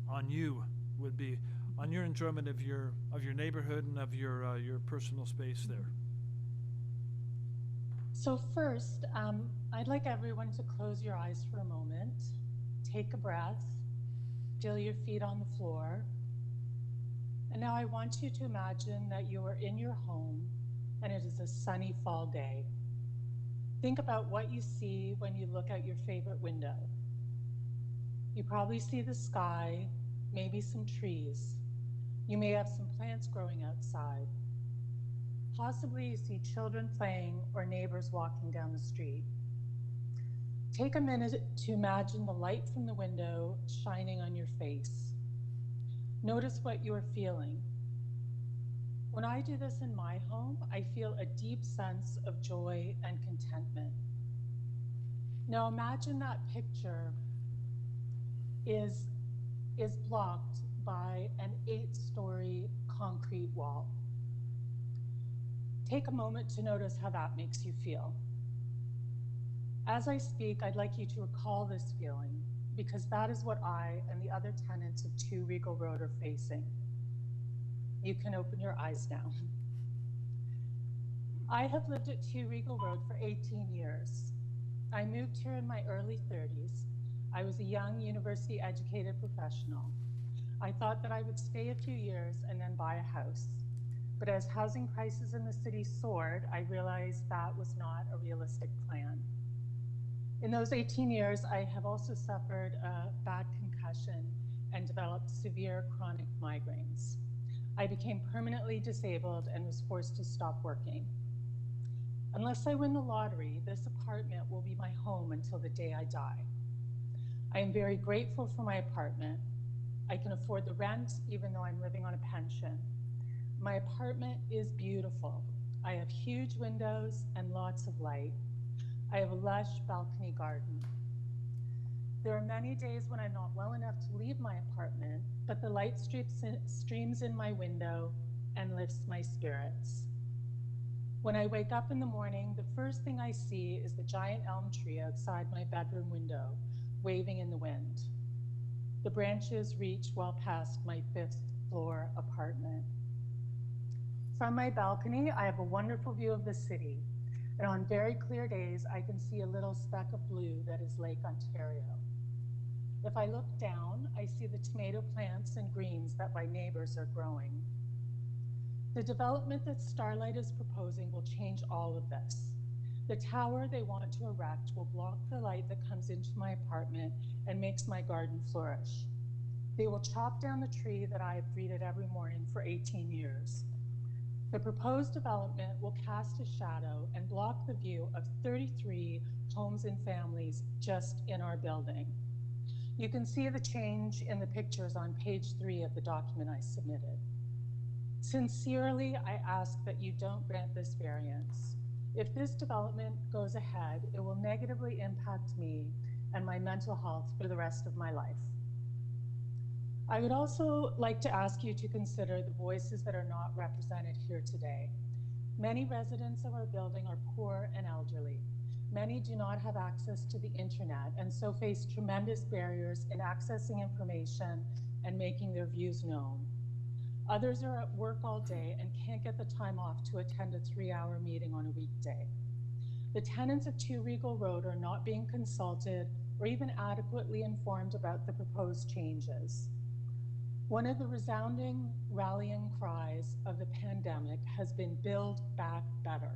on you would be, on your enjoyment of your neighborhood and of your personal space there? So first, I'd like everyone to close your eyes for a moment, take a breath, feel your feet on the floor. And now I want you to imagine that you are in your home and it is a sunny fall day. Think about what you see when you look out your favorite window. You probably see the sky, maybe some trees. You may have some plants growing outside. Possibly you see children playing or neighbors walking down the street. Take a minute to imagine the light from the window shining on your face. Notice what you are feeling. When I do this in my home, I feel a deep sense of joy and contentment. Now imagine that picture is blocked by an 8-story concrete wall. Take a moment to notice how that makes you feel. As I speak, I'd like you to recall this feeling, because that is what I and the other tenants of 2 Regal Road are facing. You can open your eyes now. I have lived at 2 Regal Road for 18 years. I moved here in my early 30s. I was a young university-educated professional. I thought that I would stay a few years and then buy a house. But as housing prices in the city soared, I realized that was not a realistic plan. In those 18 years, I have also suffered a bad concussion and developed severe chronic migraines. I became permanently disabled and was forced to stop working. Unless I win the lottery, this apartment will be my home until the day I die. I am very grateful for my apartment. I can afford the rent even though I'm living on a pension. My apartment is beautiful. I have huge windows and lots of light. I have a lush balcony garden. There are many days when I'm not well enough to leave my apartment, but the light streams in my window and lifts my spirits. When I wake up in the morning, the first thing I see is the giant elm tree outside my bedroom window, waving in the wind. The branches reach well past my 5th floor apartment. From my balcony, I have a wonderful view of the city, and on very clear days, I can see a little speck of blue that is Lake Ontario. If I look down, I see the tomato plants and greens that my neighbors are growing. The development that Starlight is proposing will change all of this. The tower they want to erect will block the light that comes into my apartment and makes my garden flourish. They will chop down the tree that I have greeted every morning for 18 years. The proposed development will cast a shadow and block the view of 33 homes and families just in our building. You can see the change in the pictures on page 3 of the document I submitted. Sincerely, I ask that you don't grant this variance. If this development goes ahead, it will negatively impact me and my mental health for the rest of my life. I would also like to ask you to consider the voices that are not represented here today. Many residents of our building are poor and elderly. Many do not have access to the internet and so face tremendous barriers in accessing information and making their views known. Others are at work all day and can't get the time off to attend a 3-hour meeting on a weekday. The tenants of 2 Regal Road are not being consulted or even adequately informed about the proposed changes. One of the resounding rallying cries of the pandemic has been build back better.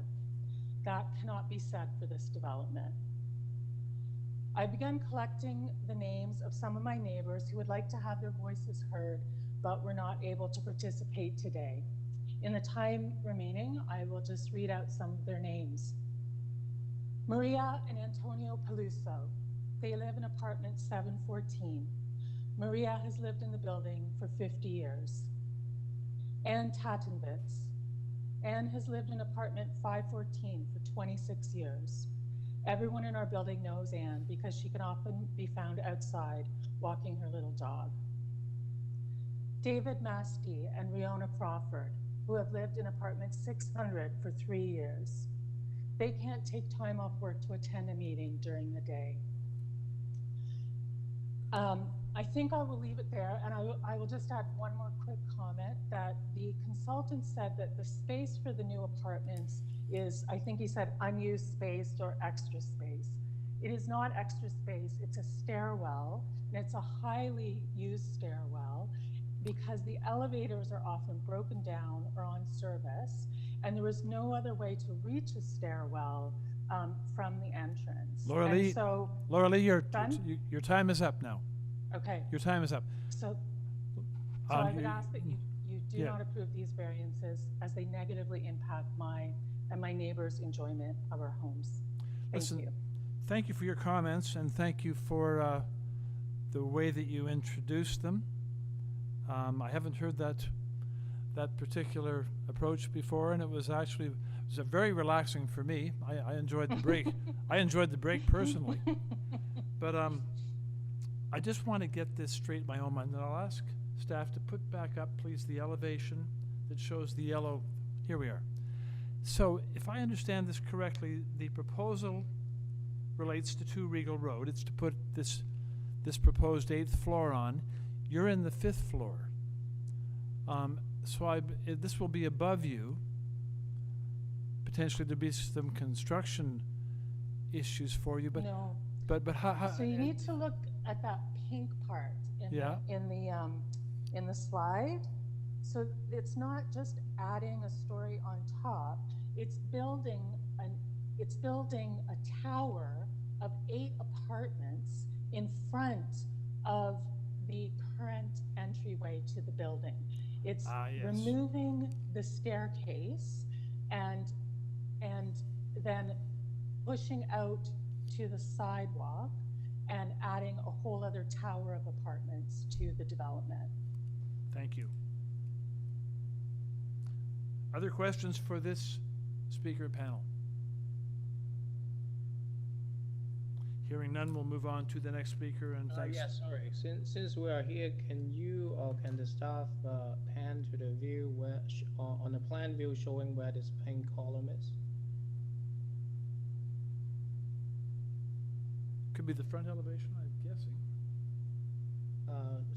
That cannot be said for this development. I began collecting the names of some of my neighbors who would like to have their voices heard, but were not able to participate today. In the time remaining, I will just read out some of their names. Maria and Antonio Peluso. They live in apartment 714. Maria has lived in the building for 50 years. Ann Tatenbitz. Ann has lived in apartment 514 for 26 years. Everyone in our building knows Ann because she can often be found outside walking her little dog. David Masti and Riona Crawford, who have lived in apartment 600 for 3 years. They can't take time off work to attend a meeting during the day. I think I will leave it there, and I will just add one more quick comment that the consultant said that the space for the new apartments is, I think he said, unused space or extra space. It is not extra space, it's a stairwell, and it's a highly used stairwell because the elevators are often broken down or on service, and there is no other way to reach a stairwell from the entrance. Laura And Lee, so, Laura Lee, your Done? time is up now. Okay. Your time is up. So I would you- ask that you do yeah. not approve these variances as they negatively impact my and my neighbors' enjoyment of our homes. Thank Listen, you. Thank you for your comments, and thank you for the way that you introduced them. I haven't heard that particular approach before, and it was very relaxing for me. I enjoyed the break. I enjoyed the break personally. But I just want to get this straight in my own mind, and I'll ask staff to put back up, please, the elevation that shows the yellow. Here we are. So if I understand this correctly, the proposal relates to 2 Regal Road. It's to put this proposed 8th floor on. You're in the 5th floor. So this will be above you. Potentially there'll be some construction issues for you, but No. but how So you need to look at that pink part Yeah. in the slide. So it's not just adding a story on top. It's building a tower of 8 apartments in front of the current entryway to the building. It's yes. removing the staircase and then pushing out to the sidewalk and adding a whole other tower of apartments to the development. Thank you. Other questions for this speaker panel? Hearing none, we'll move on to the next speaker, and thanks. Yeah, sorry. Since we are here, can you or can the staff pan to the view where on the plan view showing where this pink column is? Could be the front elevation, I'm guessing.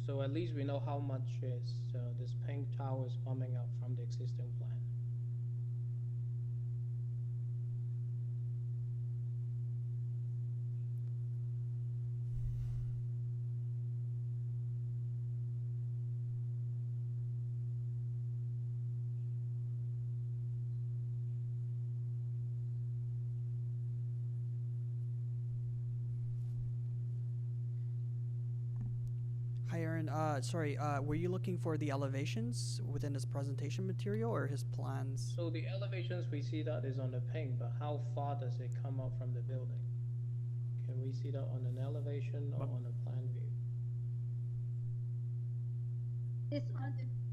So at least we know how much is this pink tower is coming up from the existing plan. Hi, Aaron. Sorry, were you looking for the elevations within his presentation material or his plans? So the elevations, we see that is on the pink, but how far does it come up from the building? Can we see that on an elevation or on a plan view?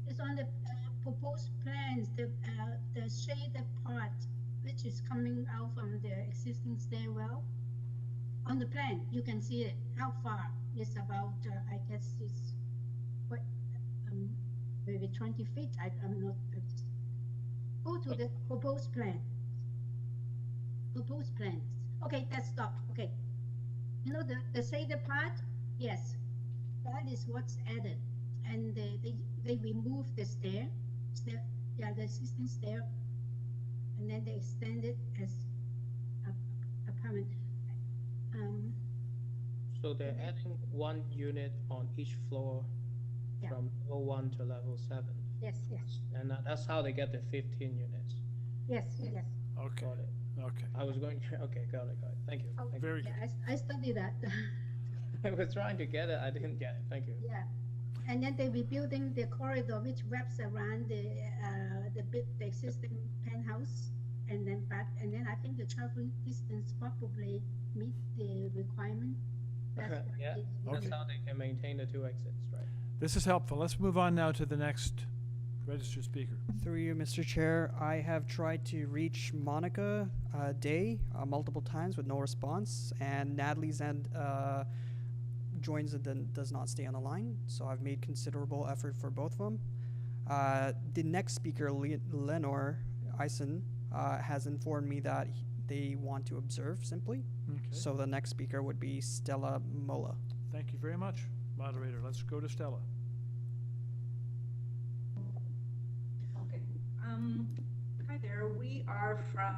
It's on the proposed plans, the shaded part, which is coming out from the existing stairwell. On the plan, you can see it, how far. It's about, I guess it's what, maybe 20 feet. I'm not. Go to the proposed plan. Proposed plans. Okay, let's stop. Okay. You know the shaded part? Yes, that is what's added, and they remove the stair, yeah, the existing stair, and then they extend it as a permanent. So they're adding 1 unit on each floor from level 1 to level 7. Yes, yes. And that's how they get the 15 units. Yes, yes. Okay. Got it. Okay. I was going to, okay, got it. Thank you. Oh, Thank Very you. good. I studied that. I was trying to get it, I didn't get it. Thank you. Yeah, and then they rebuilding the corridor which wraps around the existing penthouse, and then back, and then I think the traveling distance probably meet the requirement. That's what Yeah, it- that's how they can maintain the 2 exits, right? This is helpful. Let's move on now to the next registered speaker. Through you, Mr. Chair, I have tried to reach Monica Day multiple times with no response, and Natalie's end joins and then does not stay on the line, so I've made considerable effort for both of them. The next speaker, Lenore Eisen, has informed me that they want to observe simply. Okay. So the next speaker would be Stella Mola. Thank you very much, moderator. Let's go to Stella. Okay. Hi there. We are from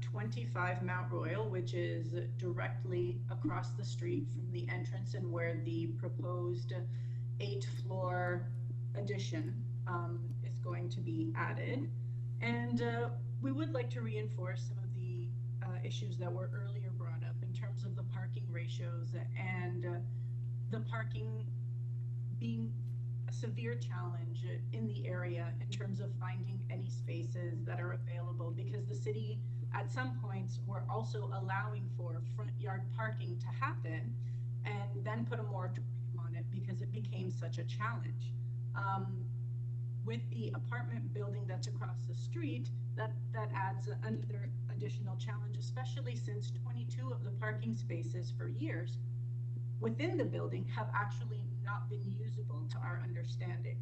25 Mount Royal, which is directly across the street from the entrance and where the proposed 8th-floor addition is going to be added. And we would like to reinforce some of the issues that were earlier brought up in terms of the parking ratios and the parking being a severe challenge in the area in terms of finding any spaces that are available, because the city at some points were also allowing for front yard parking to happen and then put a moratorium on it because it became such a challenge. With the apartment building that's across the street, that adds another additional challenge, especially since 22 of the parking spaces for years within the building have actually not been usable to our understanding.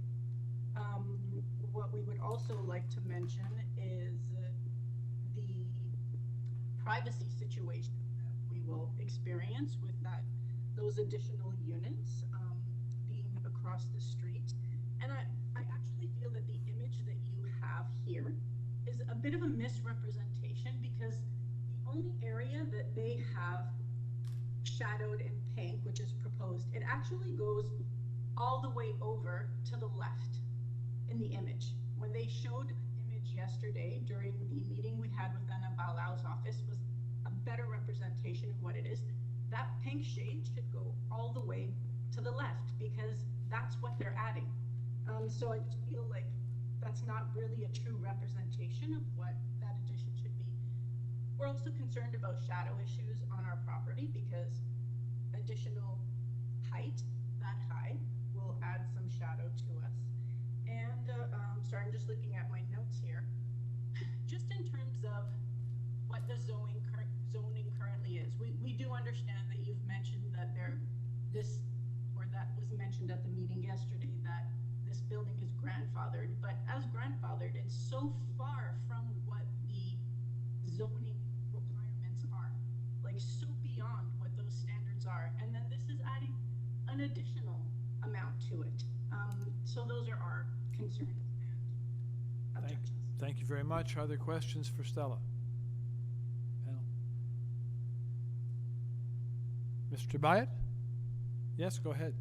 What we would also like to mention is the privacy situation that we will experience with those additional units being across the street. And I actually feel that the image that you have here is a bit of a misrepresentation, because the only area that they have shadowed in pink, which is proposed, it actually goes all the way over to the left in the image. When they showed the image yesterday during the meeting we had with Anna Balau's office, was a better representation of what it is. That pink shade should go all the way to the left, because that's what they're adding. So I just feel like that's not really a true representation of what that addition should be. We're also concerned about shadow issues on our property, because additional height that high will add some shadow to us. And sorry, I'm just looking at my notes here. Just in terms of what the zoning currently is, we do understand that you've mentioned that that was mentioned at the meeting yesterday, that this building is grandfathered, but as grandfathered, it's so far from what the zoning requirements are, like so beyond what those standards are. And then this is adding an additional amount to it. So those are our concerns and objections. Thank you very much. Are there questions for Stella? Panel. Mr. Byatt? Yes, go ahead.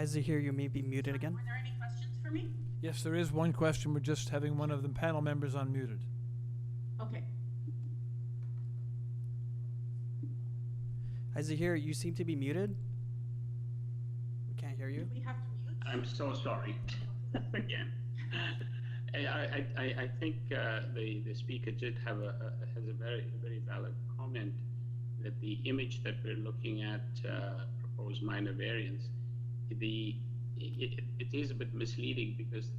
Zahir, you may be muted again. Were there any questions for me? Yes, there is one question. We're just having one of the panel members unmuted. Okay. Zahir, you seem to be muted. We can't hear you. Do we have to mute? I'm so sorry. Again. I think the speaker did have has a very, very valid comment that the image that we're looking at, proposed minor variance, it is a bit misleading, because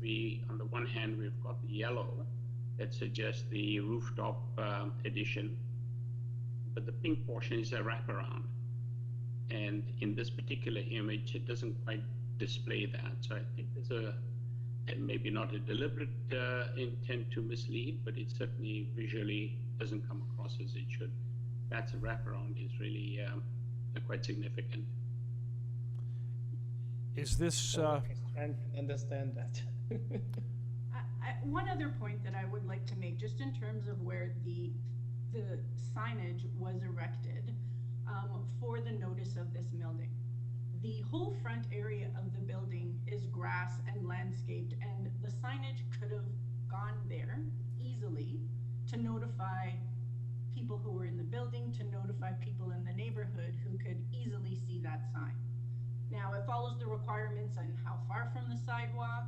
on the one hand, we've got the yellow that suggests the rooftop addition, but the pink portion is a wraparound. And in this particular image, it doesn't quite display that. So I think there's maybe not a deliberate intent to mislead, but it certainly visually doesn't come across as it should. That's a wraparound is really quite significant. Is this... I can understand that. One other point that I would like to make, just in terms of where the signage was erected for the notice of this building. The whole front area of the building is grass and landscaped, and the signage could have gone there easily to notify people who were in the building, to notify people in the neighborhood who could easily see that sign. Now, it follows the requirements on how far from the sidewalk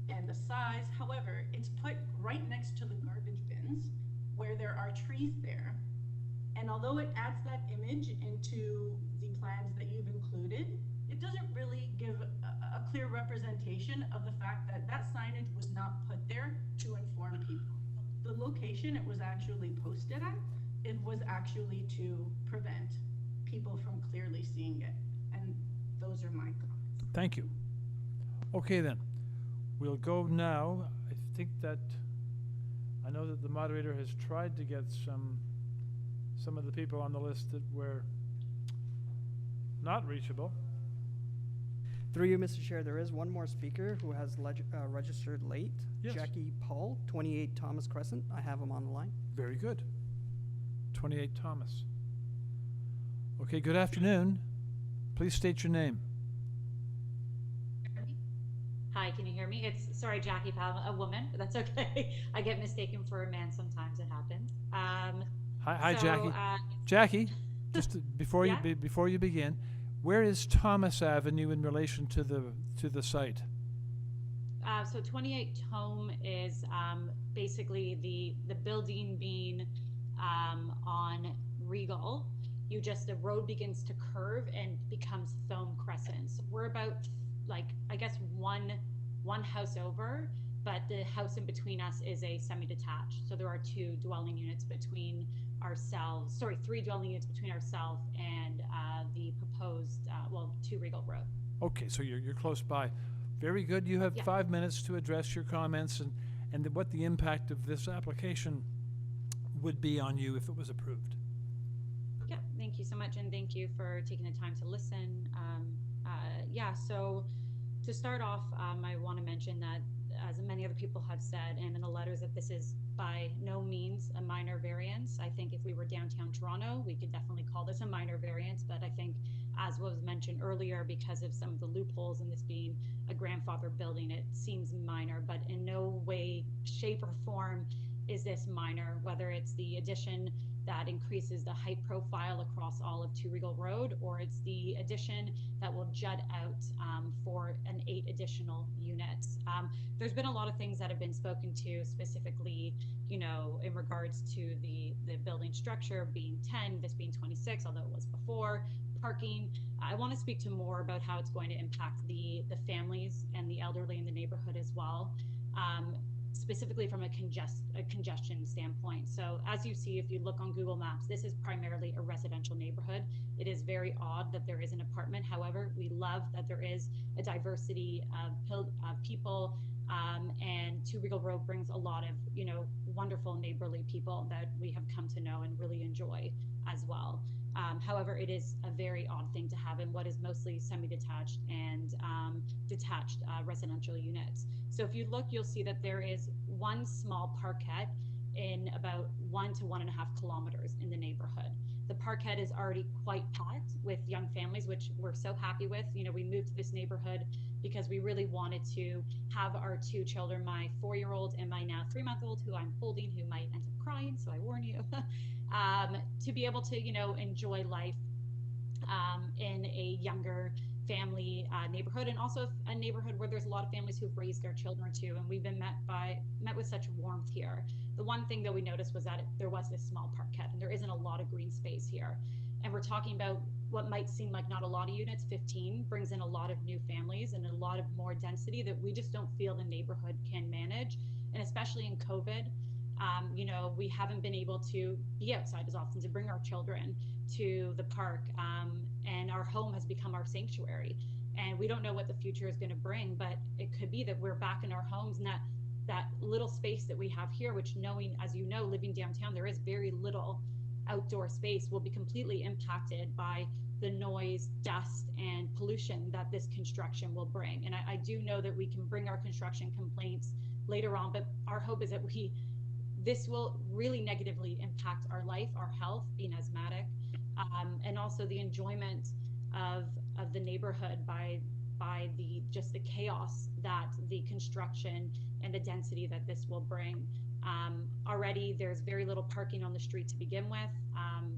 and the size. However, it's put right next to the garbage bins where there are trees there. And although it adds that image into the plans that you've included, it doesn't really give a clear representation of the fact that that signage was not put there to inform people. The location it was actually posted at, it was actually to prevent people from clearly seeing it. And those are my comments. Thank you. Okay then, we'll go now. I think that, I know that the moderator has tried to get some of the people on the list that were not reachable. Through you, Mr. Chair, there is one more speaker who has registered late. Yes. Jackie Paul, 28 Thomas Crescent. I have him on the line. Very good. 28 Thomas. Okay, good afternoon. Please state your name. Hi, can you hear me? Sorry, Jackie Powell, a woman, but that's okay. I get mistaken for a man sometimes, it happens. Hi, Jackie. Jackie, just before you begin, where is Thomas Avenue in relation to the site? So 28 Tome is basically the building being on Regal. The road begins to curve and becomes Thome Crescent. So we're about, I guess one house over, but the house in between us is a semi-detached. So there are three dwelling units between ourselves and the proposed, 2 Regal Road. Okay, so you're close by. Very good. You have 5 minutes to address your comments, and what the impact of this application would be on you if it was approved. Yeah, thank you so much, and thank you for taking the time to listen. Yeah, so to start off, I want to mention that, as many other people have said, and in the letters, that this is by no means a minor variance. I think if we were downtown Toronto, we could definitely call this a minor variance, but I think, as was mentioned earlier, because of some of the loopholes in this being a grandfather building, it seems minor, but in no way, shape, or form is this minor, whether it's the addition that increases the height profile across all of 2 Regal Road, or it's the addition that will jut out for an 8 additional units. There's been a lot of things that have been spoken to, specifically, you know, in regards to the building structure being 10, this being 26, although it was before, parking. I want to speak to more about how it's going to impact the families and the elderly in the neighborhood as well. Specifically from a congestion standpoint. So as you see, if you look on Google Maps, this is primarily a residential neighborhood. It is very odd that there is an apartment. However, we love that there is a diversity of people, and 2 Regal Road brings a lot of, you know, wonderful neighborly people that we have come to know and really enjoy as well. However, it is a very odd thing to have in what is mostly semi-detached and detached residential units. So if you look, you'll see that there is one small parkette in about 1 to 1.5 kilometers in the neighborhood. The parkette is already quite packed with young families, which we're so happy with. You know, we moved to this neighborhood because we really wanted to have our 2 children, my 4-year-old and my now 3-month-old, who I'm holding, who might end up crying, so I warn you, to be able to, you know, enjoy life in a younger family neighborhood, and also a neighborhood where there's a lot of families who've raised their children too, and we've been met with such warmth here. The one thing that we noticed was that there was this small parkette, and there isn't a lot of green space here. And we're talking about what might seem like not a lot of units. 15 brings in a lot of new families and a lot of more density that we just don't feel the neighborhood can manage. And especially in COVID, you know, we haven't been able to be outside as often, to bring our children to the park, and our home has become our sanctuary. And we don't know what the future is going to bring, but it could be that we're back in our homes, and that little space that we have here, which, knowing, as you know, living downtown, there is very little outdoor space, will be completely impacted by the noise, dust, and pollution that this construction will bring. And I do know that we can bring our construction complaints later on, but our hope is that this will really negatively impact our life, our health, being asthmatic, and also the enjoyment of the neighborhood by just the chaos that the construction and the density that this will bring. Already there's very little parking on the street to begin with.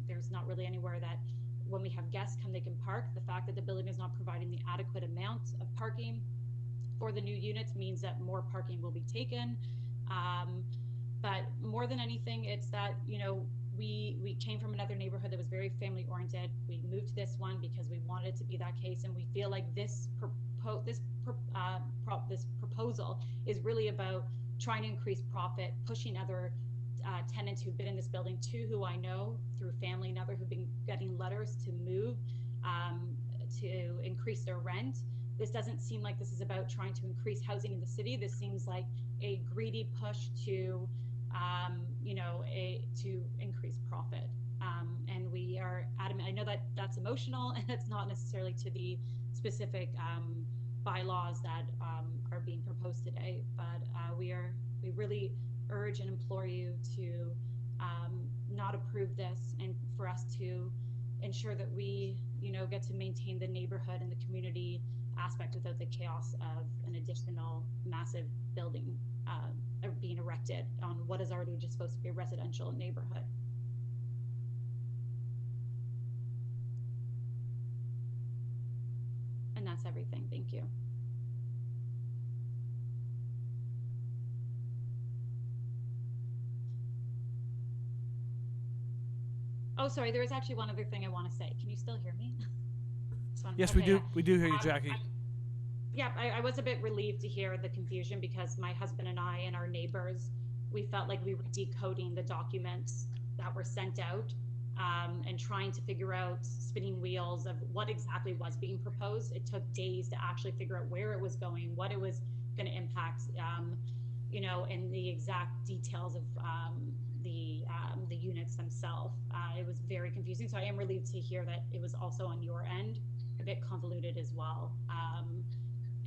There's not really anywhere that when we have guests come, they can park. The fact that the building is not providing the adequate amount of parking for the new units means that more parking will be taken. But more than anything, it's that, you know, we came from another neighborhood that was very family oriented. We moved to this one because we wanted it to be that case, and we feel like this proposal is really about trying to increase profit, pushing other tenants who've been in this building too, who I know through family and other who've been getting letters to move, to increase their rent. This doesn't seem like this is about trying to increase housing in the city. This seems like a greedy push to, you know, to increase profit. And we are adamant. I know that that's emotional, and it's not necessarily to the specific bylaws that are being proposed today, but we really urge and implore you to not approve this, and for us to ensure that we, you know, get to maintain the neighborhood and the community aspect without the chaos of an additional massive building being erected on what is already just supposed to be a residential neighborhood. And that's everything. Thank you. Oh, sorry, there is actually one other thing I want to say. Can you still hear me? Yes, okay, we do. We do hear you, Jackie. I was a bit relieved to hear the confusion, because my husband and I and our neighbors, we felt like we were decoding the documents that were sent out, and trying to figure out, spinning wheels of what exactly was being proposed. It took days to actually figure out where it was going, what it was going to impact. you know, and the exact details of the units themselves. It was very confusing. So I am relieved to hear that it was also on your end a bit convoluted as well.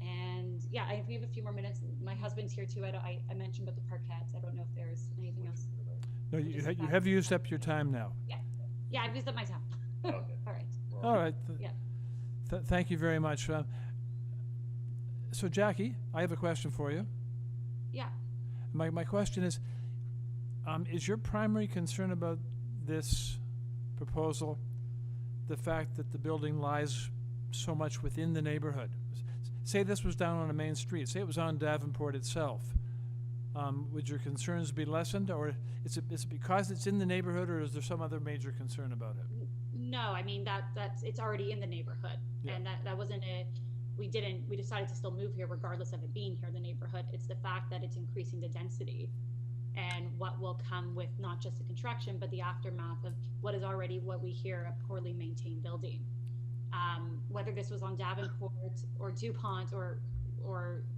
And yeah, we have a few more minutes. My husband's here too. I mentioned about the parquets. I don't know if there's anything else. No, you have used up your time now. Yeah. Yeah, I've used up my time. Okay. All right. All right. Yeah. Thank you very much. So Jackie, I have a question for you. Yeah. My question is your primary concern about this proposal the fact that the building lies so much within the neighborhood? Say this was down on a main street. Say it was on Davenport itself. Would your concerns be lessened, or is it because it's in the neighborhood, or is there some other major concern about it? No, I mean that's it's already in the neighborhood, Yeah. and that wasn't we decided to still move here regardless of it being here in the neighborhood. It's the fact that it's increasing the density, and what will come with not just the construction but the aftermath of what is already what we hear a poorly maintained building. Whether this was on Davenport or DuPont or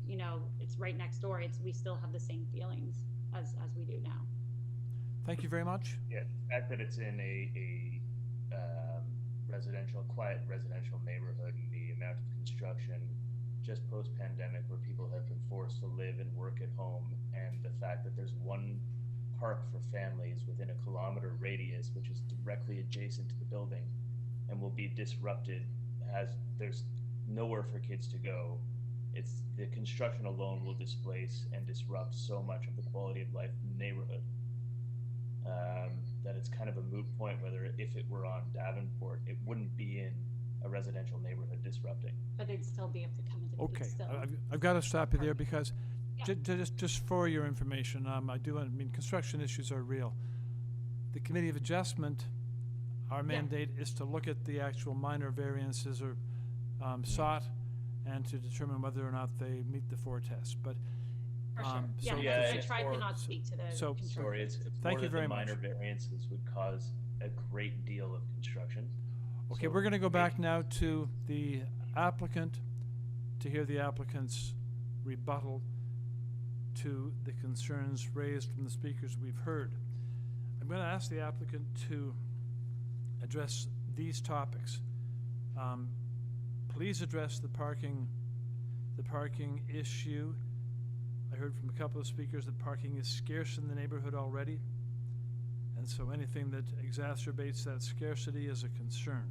you know, it's right next door, we still have the same feelings as we do now. Thank you very much. Yeah, the fact that it's in a quiet residential neighborhood, and the amount of construction just post-pandemic where people have been forced to live and work at home, and the fact that there's one park for families within a kilometer radius, which is directly adjacent to the building and will be disrupted, there's nowhere for kids to go. It's the construction alone will displace and disrupt so much of the quality of life in the neighborhood, that it's kind of a moot point whether if it were on Davenport, it wouldn't be in a residential neighborhood disrupting. But they'd still be able to come into the Okay, still. I've got to stop you there because Yeah. just for your information, I mean construction issues are real. The Committee of Adjustment, our mandate is to look at the actual minor variances or sought and to determine whether or not they meet the 4 tests. But For sure. so Yeah, I it's tried to more- not speak to the so- construction. Sorry, it's Thank more you that very the much. minor variances would cause a great deal of construction. Okay, So we're going to go back now to the applicant to hear the applicant's rebuttal to the concerns raised from the speakers we've heard. I'm going to ask the applicant to address these topics. Please address the parking issue. I heard from a couple of speakers that parking is scarce in the neighborhood already, and so anything that exacerbates that scarcity is a concern.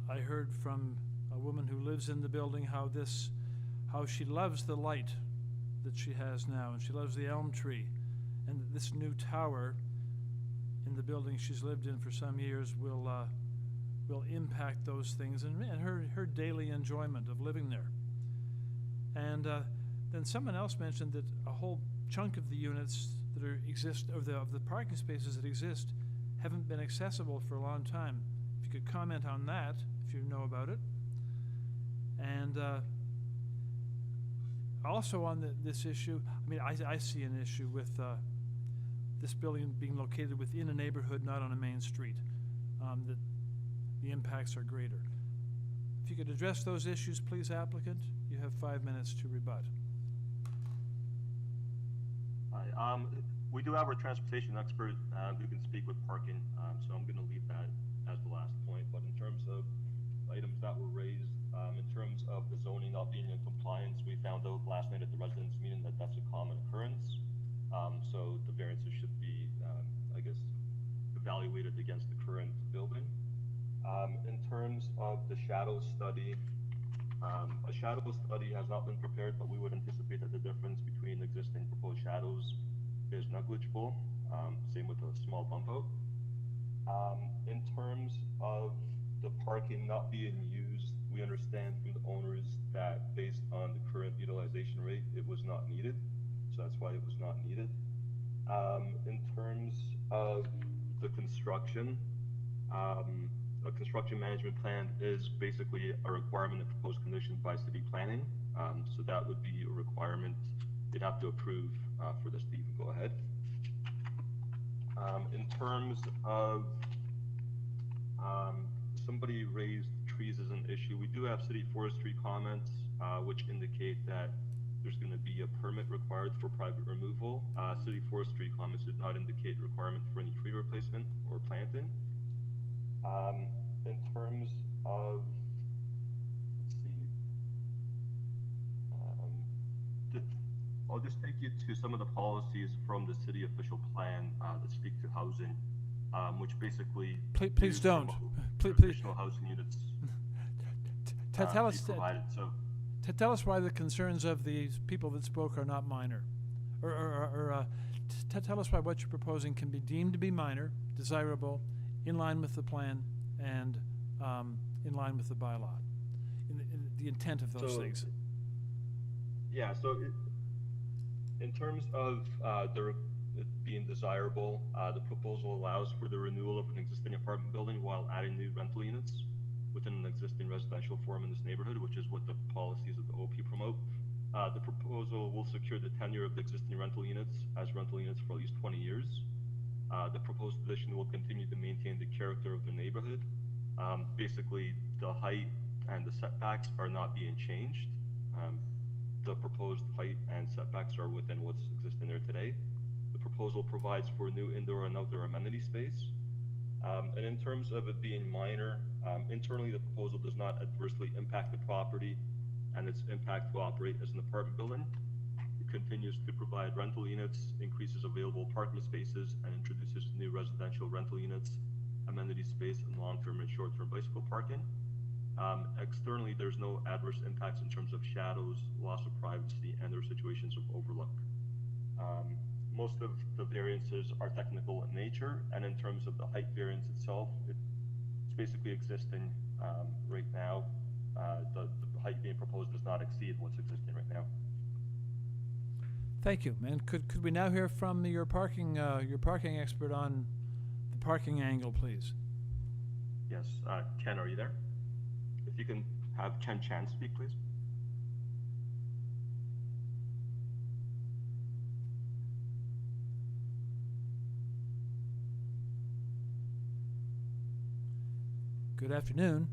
I heard from a woman who lives in the building how she loves the light that she has now, and she loves the elm tree, and that this new tower in the building she's lived in for some years will impact those things and her daily enjoyment of living there. And then someone else mentioned that a whole chunk of the units that exist, of the parking spaces that exist, haven't been accessible for a long time. If you could comment on that, if you know about it. And also on this issue, I mean, I see an issue with this building being located within a neighborhood, not on a main street, that the impacts are greater. If you could address those issues, please, applicant. You have 5 minutes to rebut. Hi, we do have our transportation expert who can speak with parking, so I'm going to leave that as the last point. But in terms of items that were raised, in terms of the zoning not being in compliance, we found out last night at the residents' meeting that that's a common occurrence. So the variances should be, I guess, evaluated against the current building. In terms of the shadow study, a shadow study has not been prepared, but we would anticipate that the difference between existing proposed shadows is negligible. Same with a small bump out. In terms of the parking not being used, we understand from the owners that based on the current utilization rate, it was not needed. So that's why it was not needed. In terms of the construction, a construction management plan is basically a requirement of proposed conditions by city planning. So that would be a requirement they'd have to approve for this to even go ahead. In terms of somebody raised trees as an issue, we do have city forestry comments which indicate that there's going to be a permit required for private removal. City forestry comments did not indicate requirement for any tree replacement or planting. In terms of, let's see, I'll just take you to some of the policies from the city official plan that speak to housing, which basically Please don't. Please. Additional housing units. Tell us. Provided. So, Tell us why the concerns of these people that spoke are not minor, or tell us why what you're proposing can be deemed to be minor, desirable, in line with the plan, and in line with the bylaw, in the intent of those things. Yeah. So, in terms of it being desirable, the proposal allows for the renewal of an existing apartment building while adding new rental units within an existing residential form in this neighborhood, which is what the policies of the OP promote. The proposal will secure the tenure of the existing rental units as rental units for at least 20 years. The proposed addition will continue to maintain the character of the neighborhood. Basically, the height and the setbacks are not being changed. The proposed height and setbacks are within what's existing there today. The proposal provides for new indoor and outdoor amenity space. And in terms of it being minor, internally the proposal does not adversely impact the property and its impact to operate as an apartment building. It continues to provide rental units, increases available parking spaces, and introduces new residential rental units, amenity space, and long-term and short-term bicycle parking. Externally, there's no adverse impacts in terms of shadows, loss of privacy, and or situations of overlook. Most of the variances are technical in nature, and in terms of the height variance itself, it's basically existing right now. The height being proposed does not exceed what's existing right now. Thank you, man. Could we now hear from your parking expert on the parking angle, please? Yes, Ken, are you there? If you can have Ken Chan speak, please. Good afternoon.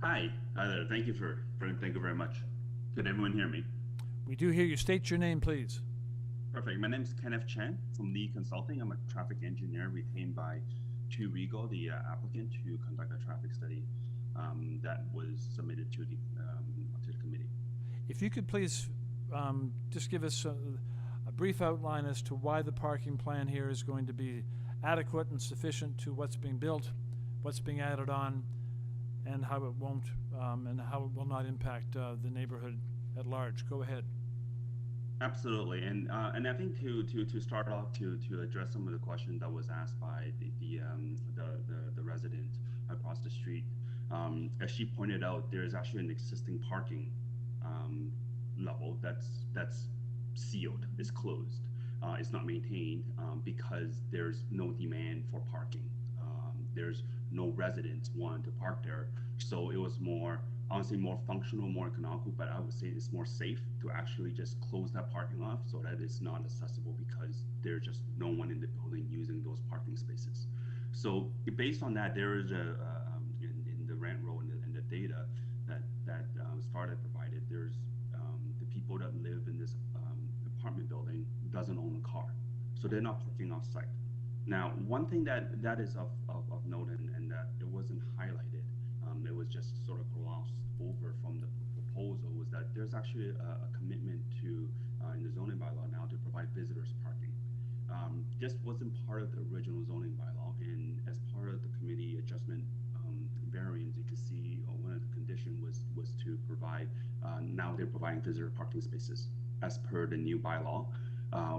Hi there. Thank you thank you very much. Can everyone hear me? We do hear you. State your name, please. Perfect. My name is Kenneth Chan from Lee Consulting. I'm a traffic engineer retained by REGAL, the applicant, to conduct a traffic study that was submitted to the committee. If you could please just give us a brief outline as to why the parking plan here is going to be adequate and sufficient to what's being built, what's being added on, and how it won't and how it will not impact the neighborhood at large. Go ahead. Absolutely, and I think to start off to address some of the questions that was asked by the resident across the street, as she pointed out, there is actually an existing parking level that's sealed, is closed, it's not maintained because there's no demand for parking. There's no residents wanting to park there, so it was more, honestly, more functional, more economical, but I would say it's more safe to actually just close that parking off so that it's not accessible because there's just no one in the building using those parking spaces. So based on that, there is in the rent roll and the data that Startup provided, there's the people that live in this apartment building doesn't own a car, so they're not parking off site. Now, one thing that is of note and that it wasn't highlighted, it was just sort of glossed over from the proposal, was that there's actually a commitment to, in the zoning bylaw now, to provide visitors parking. This wasn't part of the original zoning bylaw, and as part of the committee adjustment variance, you can see one of the conditions was to provide, now they're providing visitor parking spaces as per the new bylaw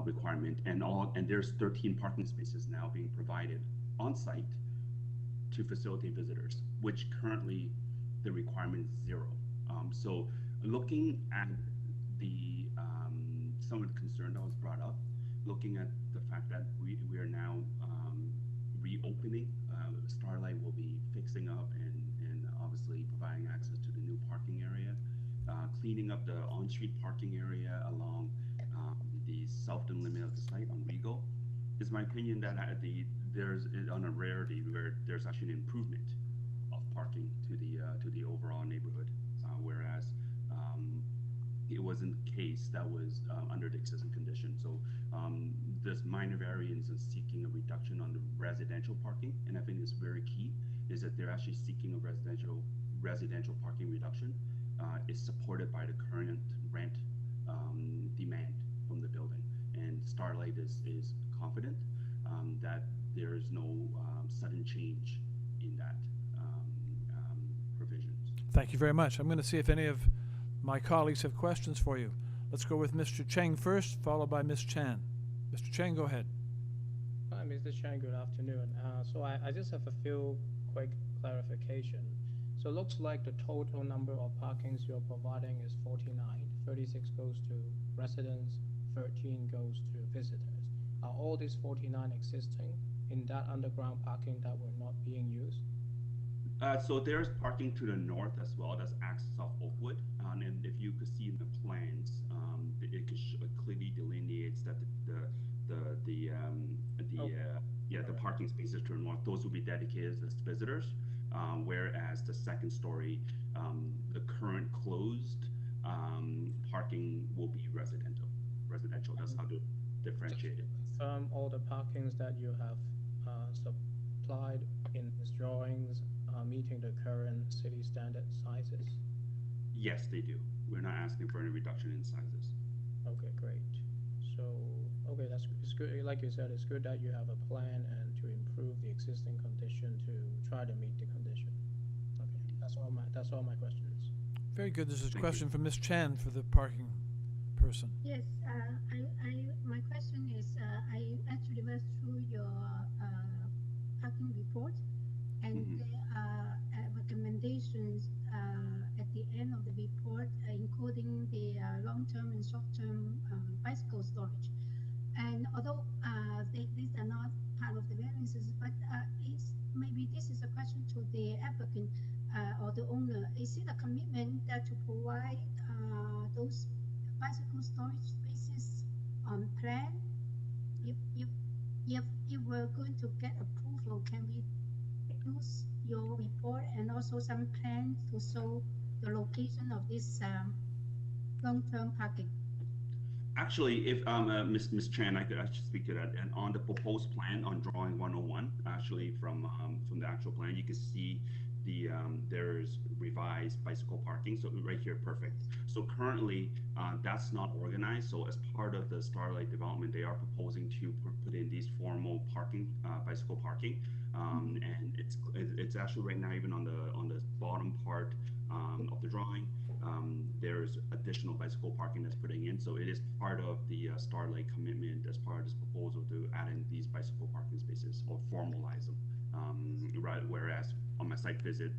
requirement, and there's 13 parking spaces now being provided on site to facilitate visitors, which currently the requirement is 0. So looking at the some of the concern that was brought up, looking at the fact that we are now reopening, Starlight will be fixing up and obviously providing access to the new parking area, cleaning up the on-street parking area along the southern limit of the site on REGAL. It's my opinion that there's on a rarity where there's actually an improvement of parking to the overall neighborhood. it wasn't the case that was under the existing condition. So this minor variance is seeking a reduction on the residential parking, and I think it's very key is that they're actually seeking a residential parking reduction. Is supported by the current rent demand from the building, and Starlight is confident that there is no sudden change in that provisions. Thank you very much. I'm going to see if any of my colleagues have questions for you. Let's go with Mr. Cheng first, followed by Ms. Chan. Mr. Cheng, go ahead. Hi, Mr. Chan, good afternoon. So I just have a few quick clarification. So it looks like the total number of parkings you're providing is 49. 36 goes to residents, 13 goes to visitors. Are all these 49 existing in that underground parking that were not being used? So there's parking to the north as well. That's access off Oakwood, and if you could see in the plans, it clearly delineates that the parking spaces to the north, those will be dedicated as visitors, whereas the second story, the current closed parking will be residential. That's how to differentiate it. All the parkings that you have supplied in these drawings are meeting the current city standard sizes? Yes, they do. We're not asking for any reduction in sizes. Okay, great. So, okay, it's good. Like you said, it's good that you have a plan and to improve the existing condition to try to meet the condition. Okay, that's all my questions. Very good. This is a Thank question you. from Ms. Chan for the parking person. Yes, my question is, I actually went through your parking report, and there are recommendations at the end of the report, including the long-term and short-term bicycle storage. And although these are not part of the variances, but maybe this is a question to the applicant or the owner. Is it a commitment that to provide those bicycle storage spaces on plan? If we're going to get approval, can we use your report and also some plans to show the location of this long-term parking? Actually, if Ms. Chan, I could actually speak to that. And on the proposed plan on drawing 101, actually from the actual plan, you can see there's revised bicycle parking. So right here, perfect. So currently, that's not organized. So as part of the Starlight development, they are proposing to put in these formal parking, bicycle parking, and it's actually right now even on the bottom part of the drawing. There's additional bicycle parking that's putting in, so it is part of the Starlight commitment as part of this proposal to add in these bicycle parking spaces or formalize them. Right, whereas on my site visit,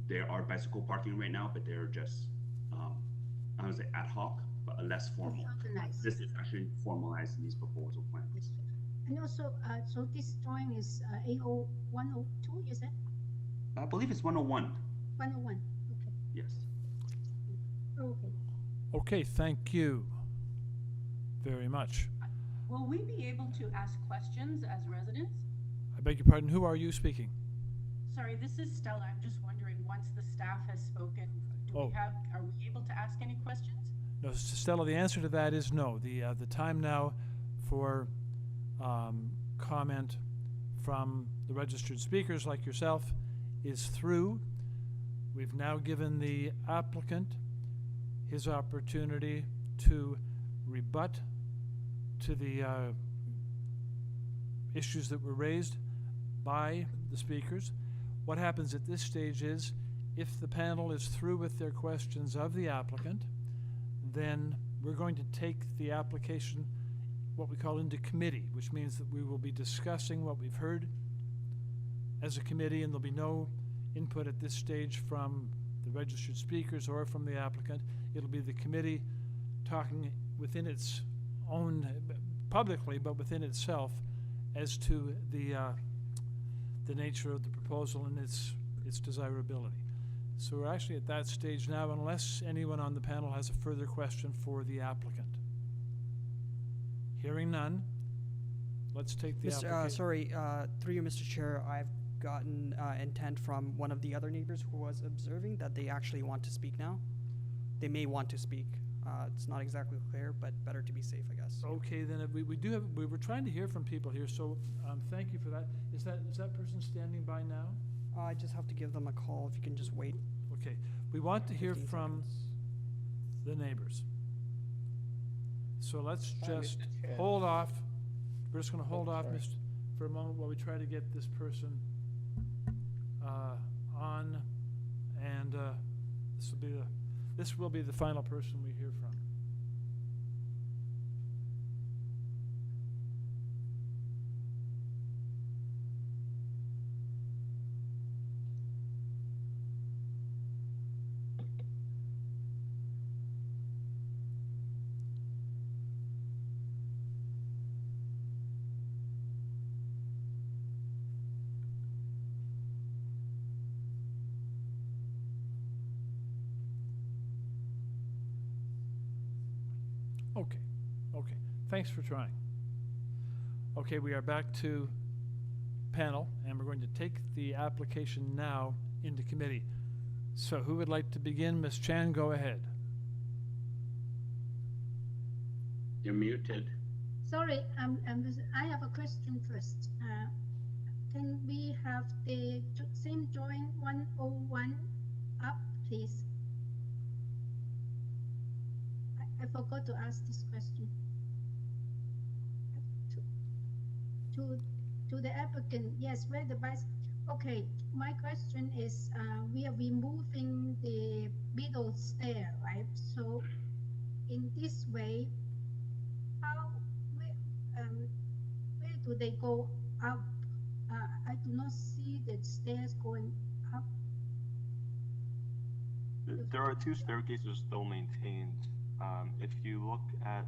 there are bicycle parking right now, but they're just I would say ad hoc, but less formal. This is actually formalized in these proposal plans. And also, so this drawing is AO 102, is it? I believe it's 101. 101. Okay. Yes. Okay. Okay, thank you very much. Will we be able to ask questions as residents? I beg your pardon, who are you speaking? Sorry, this is Stella. I'm just wondering, once the staff has spoken, are we able to ask any questions? No, Stella, the answer to that is no. The time now for comment from the registered speakers like yourself is through. We've now given the applicant his opportunity to rebut to the issues that were raised by the speakers. What happens at this stage is, if the panel is through with their questions of the applicant, then we're going to take the application, what we call, into committee, which means that we will be discussing what we've heard as a committee, and there'll be no input at this stage from the registered speakers or from the applicant. It'll be the committee talking within its own, publicly, but within itself, as to the nature of the proposal and its desirability. So we're actually at that stage now, unless anyone on the panel has a further question for the applicant. Hearing none, let's take the application. Sorry, through you, Mr. Chair, I've gotten intent from one of the other neighbors who was observing that they actually want to speak now. They may want to speak. It's not exactly clear, but better to be safe, I guess. Okay, then we were trying to hear from people here, so thank you for that. Is that person standing by now? I just have to give them a call. If you can just wait. Okay, we want to hear 15 from seconds. the neighbors. So let's just Mr. Chair. hold off. We're just gonna hold off sorry. for a moment while we try to get this person on, and this will be the final person we hear from. Okay, thanks for trying. Okay, we are back to panel, and we're going to take the application now into committee. So who would like to begin? Ms. Chan, go ahead. You're muted. Sorry, I have a question first. Can we have the same drawing 101 up, please? I forgot to ask this question. To the applicant, yes, where the bicycle. Okay, my question is, we are removing the middle stair, right? So, in this way, where do they go up? I do not see the stairs going up. There are two staircases still maintained. If you look at,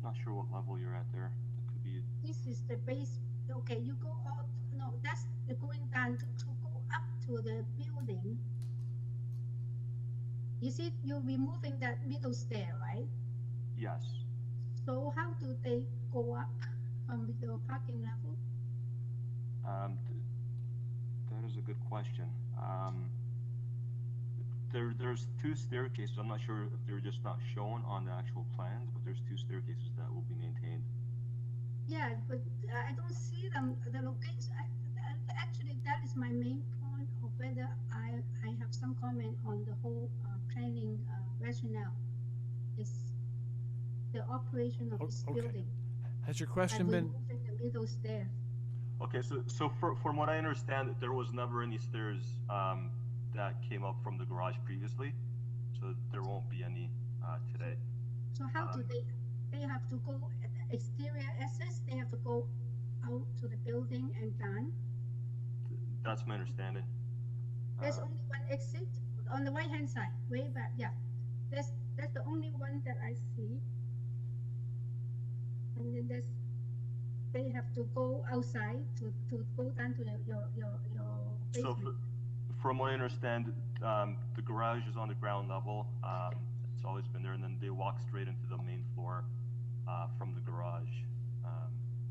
not sure what level you're at there. That could be. This is the base. Okay, you go out. No, that's the going down to go up to the building. You see, you're removing that middle stair, right? Yes. So how do they go up from the parking level? That is a good question. There's two staircases. I'm not sure if they're just not shown on the actual plans, but there's two staircases that will be maintained. Yeah, but I don't see them. The location. Actually, that is my main point of whether I have some comment on the whole planning rationale. Is the operation of this Okay. building. Has your question been? Removing the middle stair. Okay, so from what I understand, there was never any stairs that came up from the garage previously, so there won't be any today. So how do they have to go exterior access? They have to go out to the building and down. That's my understanding. There's only one exit on the right hand side, way back. Yeah, that's the only one that I see. And then they have to go outside to go down to your basement. So from what I understand, the garage is on the ground level. It's always been there, and then they walk straight into the main floor from the garage.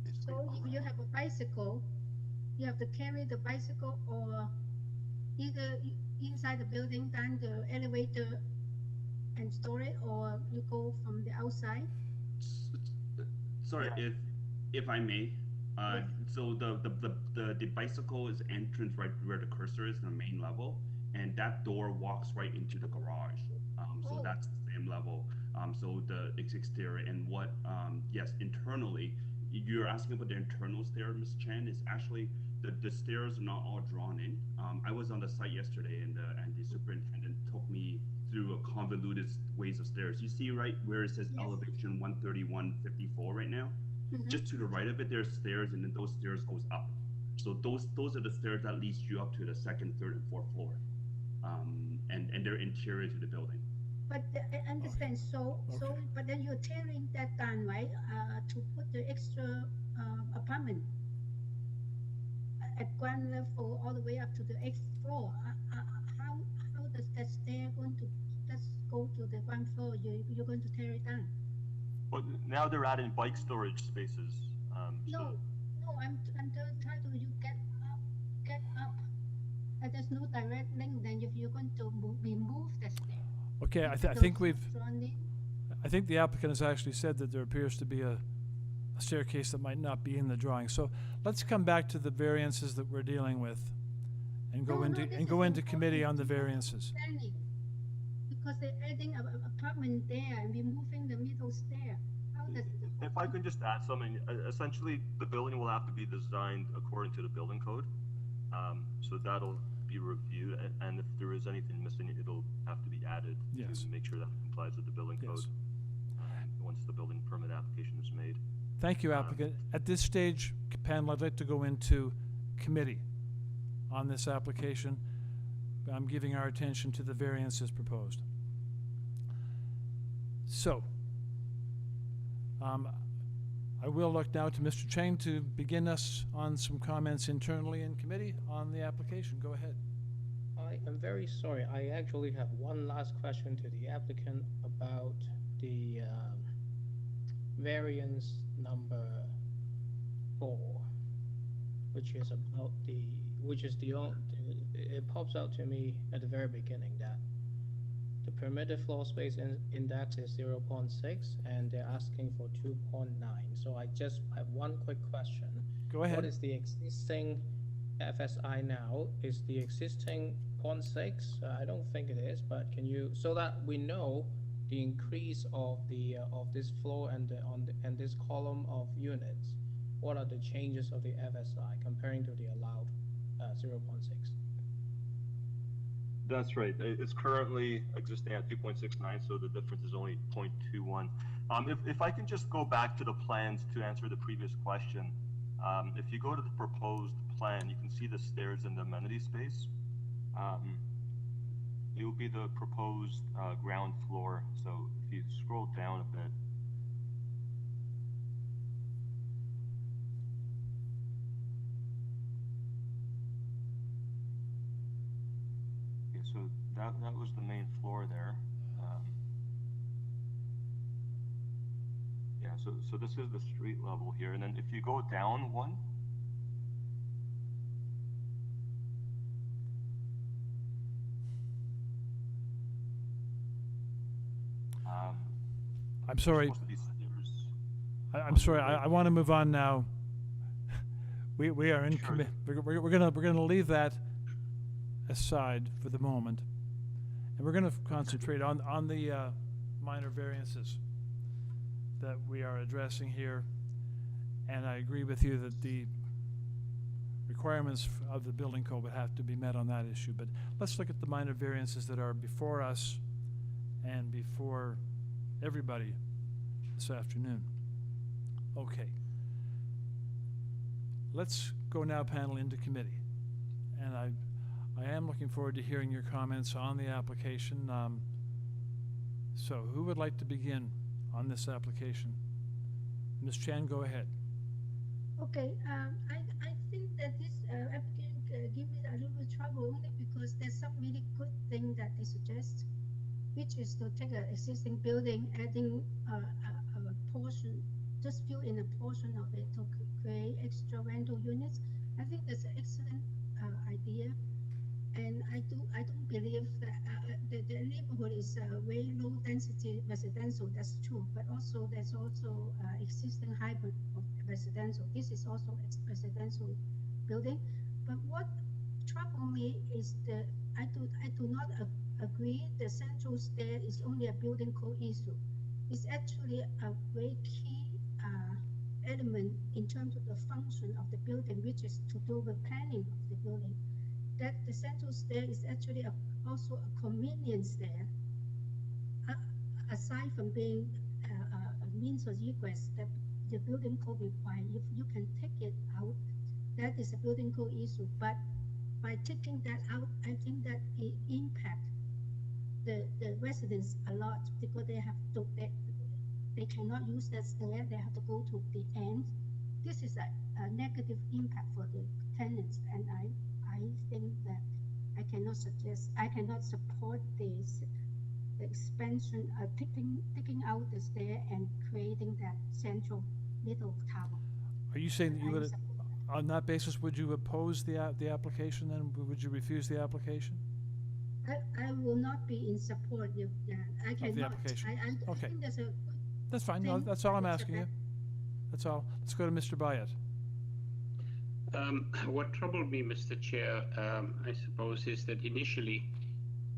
Basically. So if you have a bicycle, you have to carry the bicycle or either inside the building, down the elevator and store it, or you go from the outside. Sorry, if I may. So the bicycle is entrance right where the cursor is, the main level, and that door walks right into the garage. So that's the same level. So the exterior and what? Yes, internally, you're asking about the internal stairs, Ms. Chen. Is actually the stairs are not all drawn in. I was on the site yesterday, and the superintendent took me through a convoluted ways of stairs. You see right where it says elevation 13154 right now? Mm-hmm. Just to the right of it, there's stairs, and then those stairs goes up. So those are the stairs that leads you up to the second, third, and fourth floor. And they're interior to the building. But I understand. So but then you're tearing that down, right? To put the extra apartment at ground level all the way up to the 8th floor. How does that stair going to just go to the ground floor? You're going to tear it down. But now they're adding bike storage spaces. No, I'm trying to you get up. There's no direct link. Then if you're going to remove the stair. Okay, I think we've. I think the applicant has actually said that there appears to be a staircase that might not be in the drawing. So let's come back to the variances that we're dealing with and go into committee on the variances. Planning, because they're adding an apartment there and removing the middle stair. How does it? If I can just add something, essentially, the building will have to be designed according to the building code. So that'll be reviewed, and if there is anything missing, it'll have to be added to make sure that it complies with the building code once the building permit application is made. Thank you, applicant. At this stage, panel, I'd like to go into committee on this application. I'm giving our attention to the variances proposed. So, I will look now to Mr. Chang to begin us on some comments internally in committee on the application. Go ahead. I am very sorry. I actually have one last question to the applicant about the variance number 4, which is about it pops out to me at the very beginning that the permitted floor space index is 0.6 and they're asking for 2.9. So I just have one quick question. Go ahead. What is the existing FSI now? Is the existing 0.6? I don't think it is, but can you, so that we know the increase of the of this floor and this column of units, what are the changes of the FSI comparing to the allowed 0.6? That's right. It's currently existing at 2.69, so the difference is only 0.21. If I can just go back to the plans to answer the previous question, if you go to the proposed plan, you can see the stairs in the amenity space. It will be the proposed ground floor. So if you scroll down a bit, so that was the main floor there. Yeah, so this is the street level here, and then if you go down one, I'm sorry. I'm sorry. I want to move on now. We are in committee. We're gonna leave that aside for the moment, and we're going to concentrate on the minor variances that we are addressing here. And I agree with you that the requirements of the building code would have to be met on that issue. But let's look at the minor variances that are before us and before everybody this afternoon. Okay. Let's go now, panel, into committee. And I am looking forward to hearing your comments on the application. So who would like to begin on this application? Ms. Chan, go ahead. Okay, I think that this applicant give me a little bit trouble only because there's some really good thing that they suggest, which is to take an existing building, adding a portion, just fill in a portion of it to create extra rental units. I think that's an excellent idea. And I don't believe that the neighborhood is very low density residential. That's true, but also there's also existing hybrid of residential. This is also residential building. But what troubles me is I do not agree the central stair is only a building code issue. It's actually a very key element in terms of the function of the building, which is to do with planning of the building. That the central stair is actually also a convenience stair, aside from being a means of egress that the building code requires. If you can take it out, that is a building code issue. But by taking that out, I think that it impacts the residents a lot because they have to they cannot use that stair. They have to go to the end. This is a negative impact for the tenants, and I think that I cannot support this, the expansion, taking out the stair and creating that central little tower. Are you saying that you would, on that basis, would you oppose the application then? Would you refuse the application? I will not be in support of that. I cannot. application. I Okay. think that's a good That's fine. No, thing, that's all I'm but it's a asking you. bad- That's all. Let's go to Mr. Bayet. What troubled me, Mr. Chair, I suppose, is that initially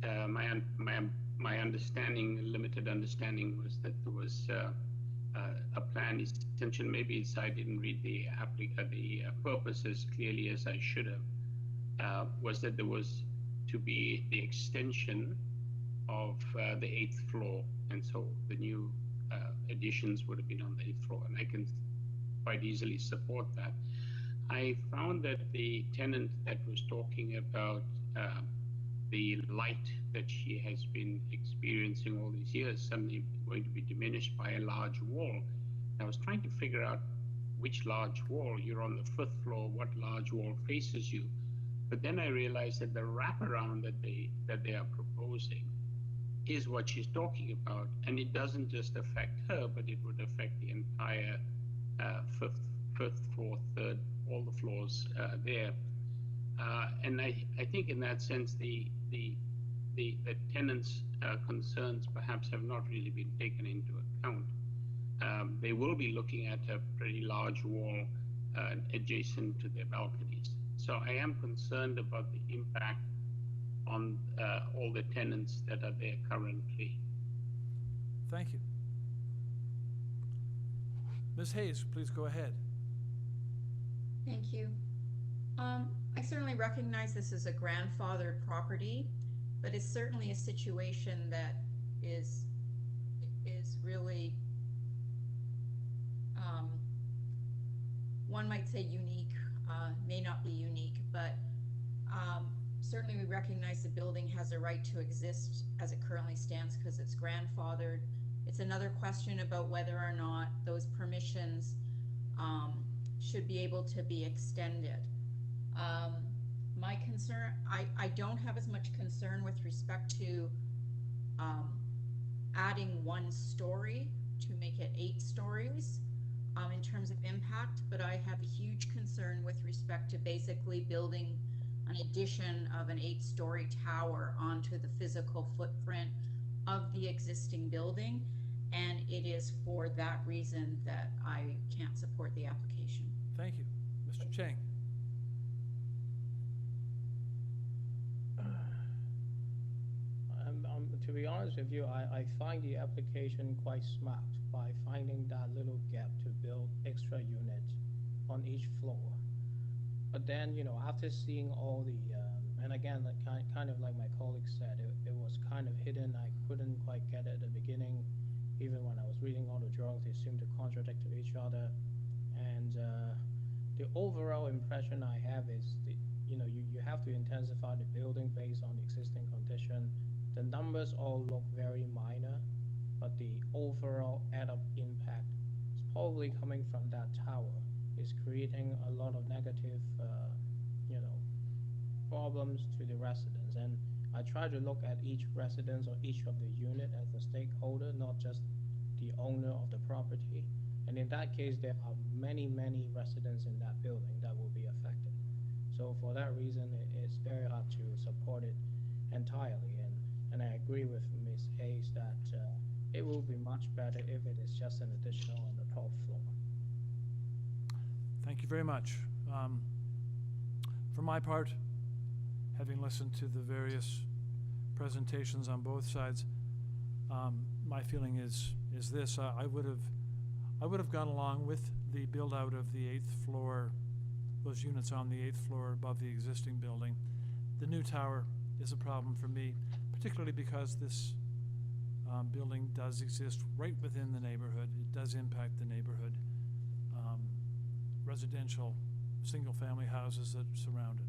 my understanding, limited understanding, was that there was a plan extension. Maybe it's I didn't read the purpose as clearly as I should have. Was that there was to be the extension of the 8th floor, and so the new additions would have been on the 8th floor, and I can quite easily support that. I found that the tenant that was talking about the light that she has been experiencing all these years suddenly going to be diminished by a large wall. And I was trying to figure out which large wall. You're on the 5th floor, what large wall faces you? But then I realized that the wraparound that they are proposing is what she's talking about, and it doesn't just affect her, but it would affect the entire 5th, 4th, 3rd, all the floors there. And I think in that sense, the tenants' concerns perhaps have not really been taken into account. They will be looking at a pretty large wall adjacent to their balconies. So I am concerned about the impact on all the tenants that are there currently. Thank you. Ms. Hayes, please go ahead. Thank you. I certainly recognize this is a grandfathered property, but it's certainly a situation that is really, one might say unique, may not be unique, but certainly we recognize the building has a right to exist as it currently stands because it's grandfathered. It's another question about whether or not those permissions should be able to be extended. My concern, I don't have as much concern with respect to adding 1 story to make it 8 stories in terms of impact, but I have a huge concern with respect to basically building an addition of an 8-story tower onto the physical footprint of the existing building, and it is for that reason that I can't support the application. Thank you. Mr. Chang. To be honest with you, I find the application quite smart by finding that little gap to build extra units on each floor. But then, after seeing all the, and again, like, kind of like my colleague said, it was kind of hidden. I couldn't quite get it at the beginning. Even when I was reading all the drawings, they seemed to contradict to each other. And the overall impression I have is, you have to intensify the building based on the existing condition. The numbers all look very minor, but the overall add-up impact is probably coming from that tower. It's creating a lot of negative, problems to the residents. And I try to look at each residence or each of the unit as a stakeholder, not just the owner of the property. And in that case, there are many, many residents in that building that will be affected. So for that reason, it's very hard to support it entirely. And I agree with Ms. Hayes that it will be much better if it is just an additional on the 12th floor. Thank you very much. For my part, having listened to the various presentations on both sides, my feeling is this: I would have gone along with the build out of the 8th floor, those units on the 8th floor above the existing building. The new tower is a problem for me, particularly because this building does exist right within the neighborhood. It does impact the neighborhood. Residential, single-family houses that surround it.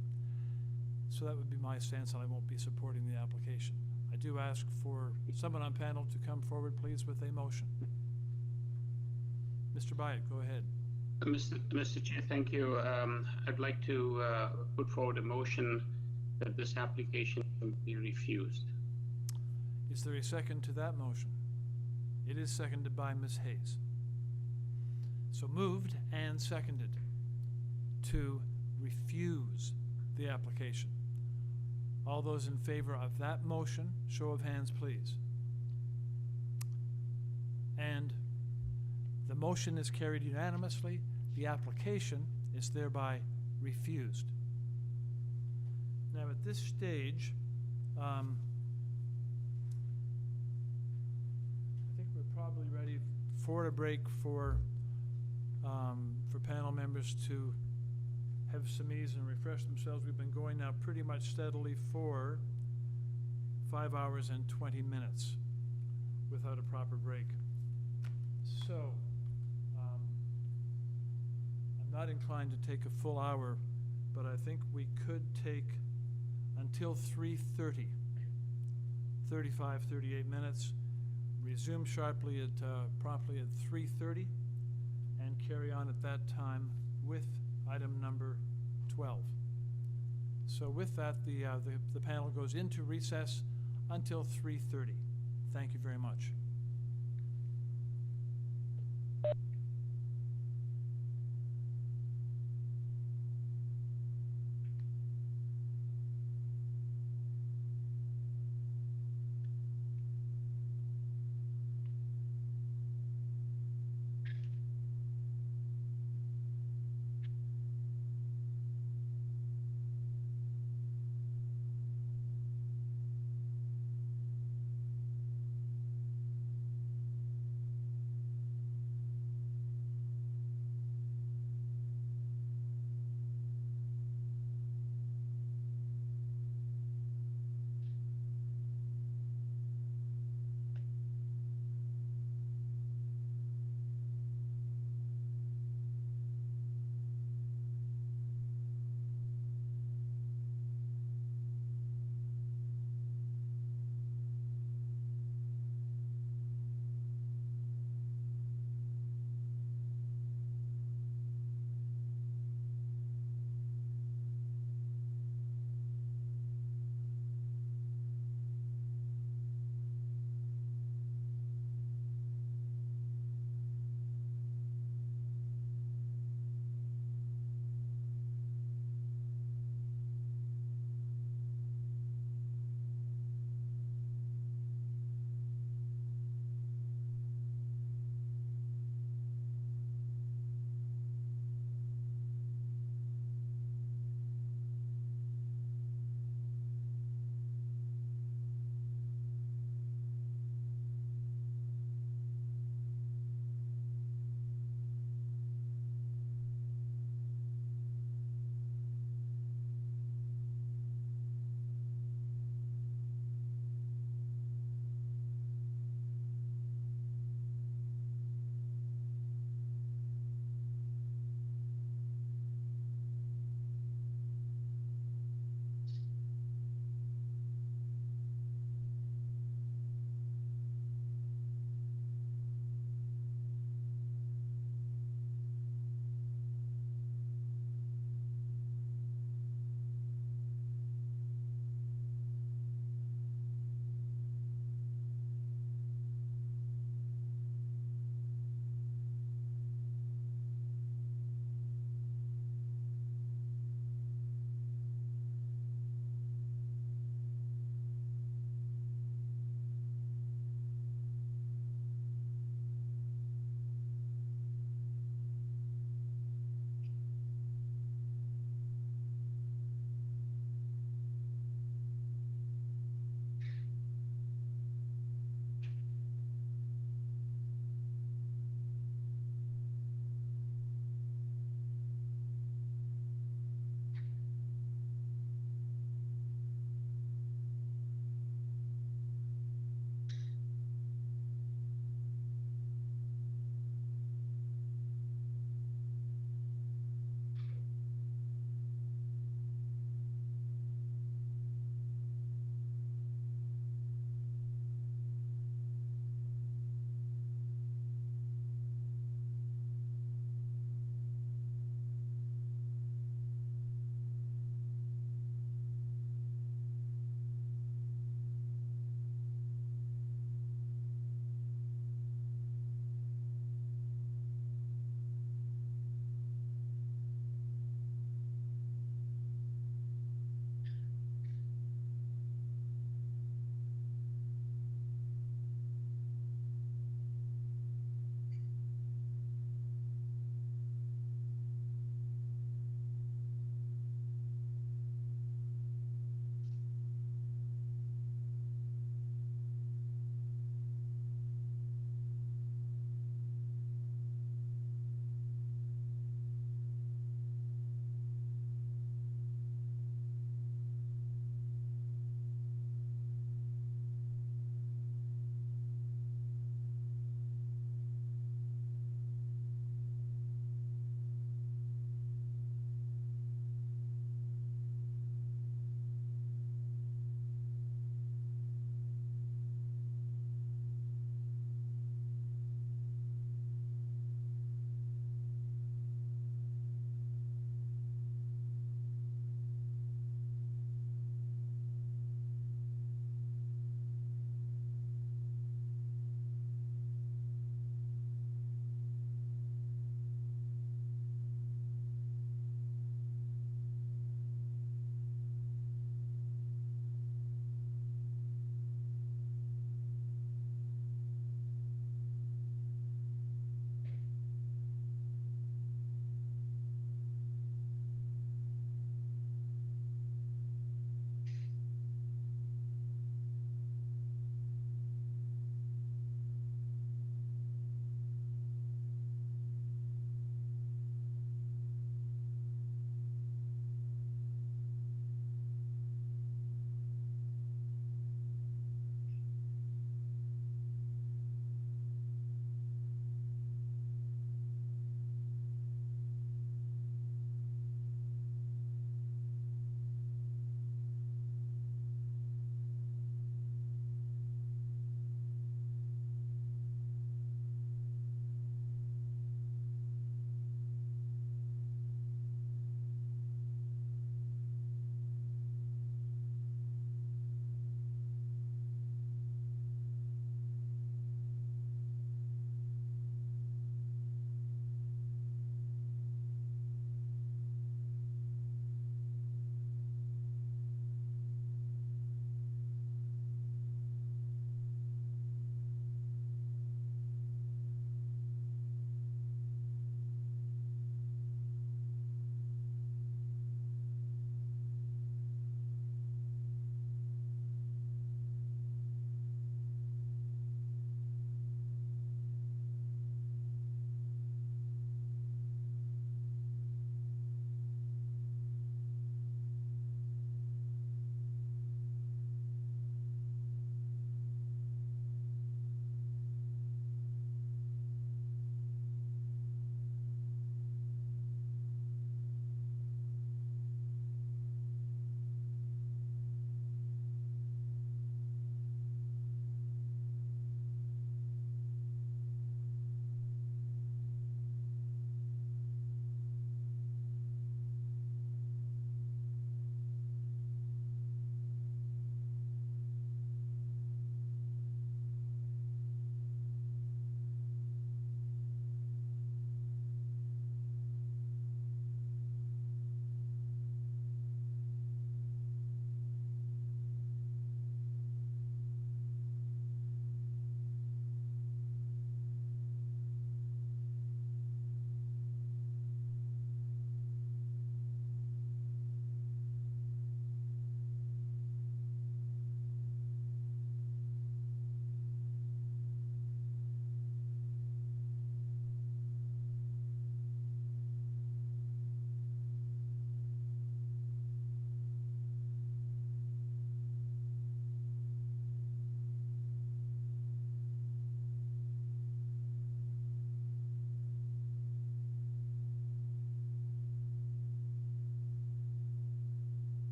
So that would be my stance, and I won't be supporting the application. I do ask for someone on panel to come forward, please, with a motion. Mr. Bayet, go ahead. Mr. Chair, thank you. I'd like to put forward a motion that this application be refused. Is there a second to that motion? It is seconded by Ms. Hayes. So moved and seconded to refuse the application. All those in favor of that motion, show of hands, please. And the motion is carried unanimously. The application is thereby refused. Now, at this stage, I think we're probably ready for a break for panel members to have some ease and refresh themselves. We've been going now pretty much steadily for 5 hours and 20 minutes without a proper break. So, I'm not inclined to take a full hour, but I think we could take until 3:30, 35, 38 minutes, resume sharply at, promptly at 3:30, and carry on at that time with item number 12. So with that, the panel goes into recess until 3:30. Thank you very much.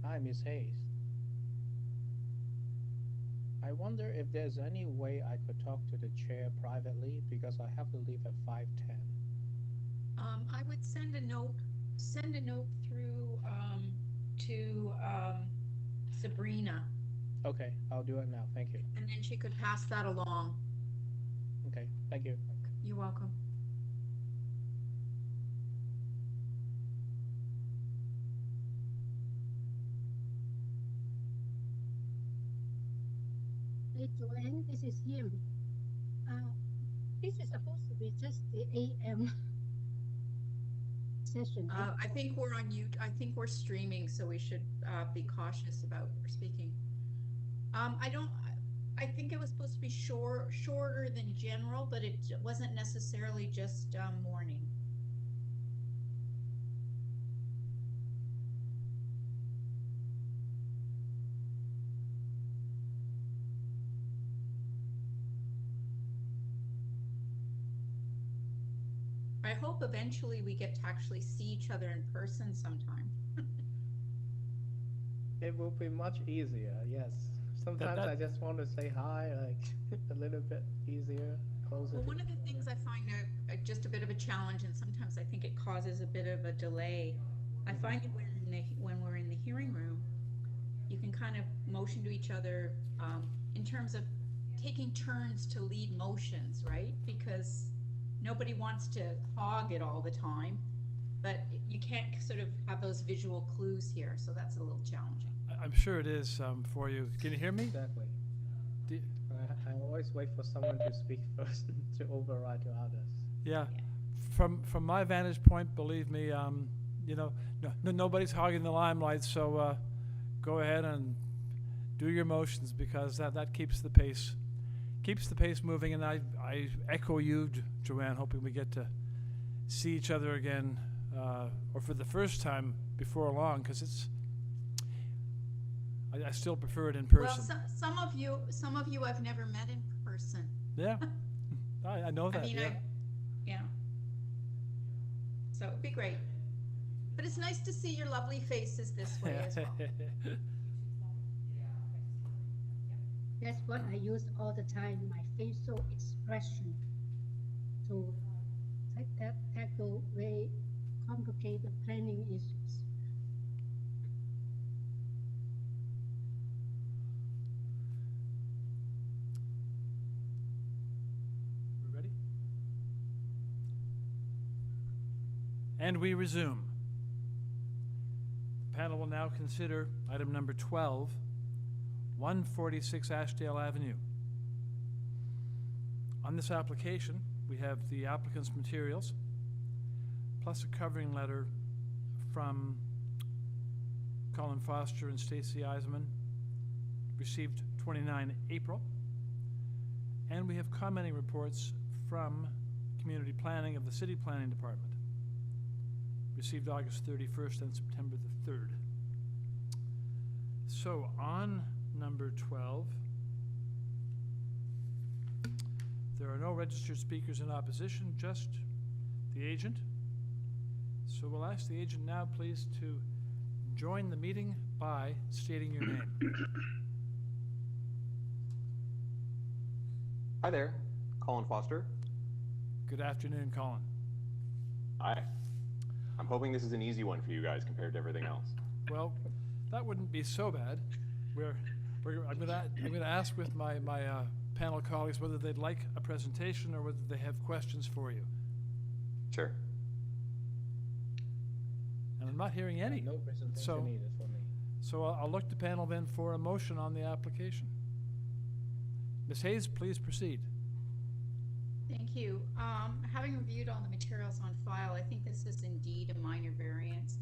Hi, Miss Hayes. I wonder if there's any way I could talk to the chair privately because I have to leave at 5:10. I would send a note through, to, Sabrina, Okay, I'll do it now. Thank you. and then she could pass that along. Okay, thank you. You're welcome. Hey, Joanne, this is him. This is supposed to be just the AM session, right? I think we're on I think we're streaming, so we should, be cautious about speaking. I think it was supposed to be shorter than general, but it wasn't necessarily just, morning. I hope eventually we get to actually see each other in person sometime. It will be much easier, yes. Sometimes I just want to say hi, like a little bit easier, closer. Well, one of the things I find just a bit of a challenge, and sometimes I think it causes a bit of a delay. I find that when we're in the hearing room, you can kind of motion to each other in terms of taking turns to lead motions, right? Because nobody wants to hog it all the time, but you can't sort of have those visual clues here, so that's a little challenging. I'm sure it is for you. Can you hear me? Exactly. I always wait for someone to speak first to override to others. Yeah. From my vantage point, believe me, you know, nobody's hogging the limelight, so go ahead and do your motions because that keeps the pace moving. And I echo you, Joanne, hoping we get to see each other again, or for the first time before long, because I still prefer it in person. Well, some of you I've never met in person. Yeah, I know that. I mean, yeah. So it'd be great. But it's nice to see your lovely faces this way as well. That's what I use all the time, my facial expression, to tackle very complicated planning issues. We ready? And we resume. now consider item number 12, 146 Ashdale Avenue. On this application, we have the applicant's materials, plus a covering letter from Colin Foster and Stacy Eisman, received 29 April. And we have commenting reports from Community Planning of the City Planning Department, received August 31st and September the 3rd. So on number 12, there are no registered speakers in opposition, just the agent. So we'll ask the agent now, please, to join the meeting by stating your name. Hi there, Colin Foster. Good afternoon, Colin. Hi. I'm hoping this is an easy one for you guys compared to everything else. Well, that wouldn't be so bad. I'm gonna ask with my panel colleagues whether they'd like a presentation or whether they have questions for you. Sure. And I'm not hearing any. No presentation needed for me. So I'll look to panel then for a motion on the application. Ms. Hayes, please proceed. Thank you. Having reviewed all the materials on file, I think this is indeed a minor variance.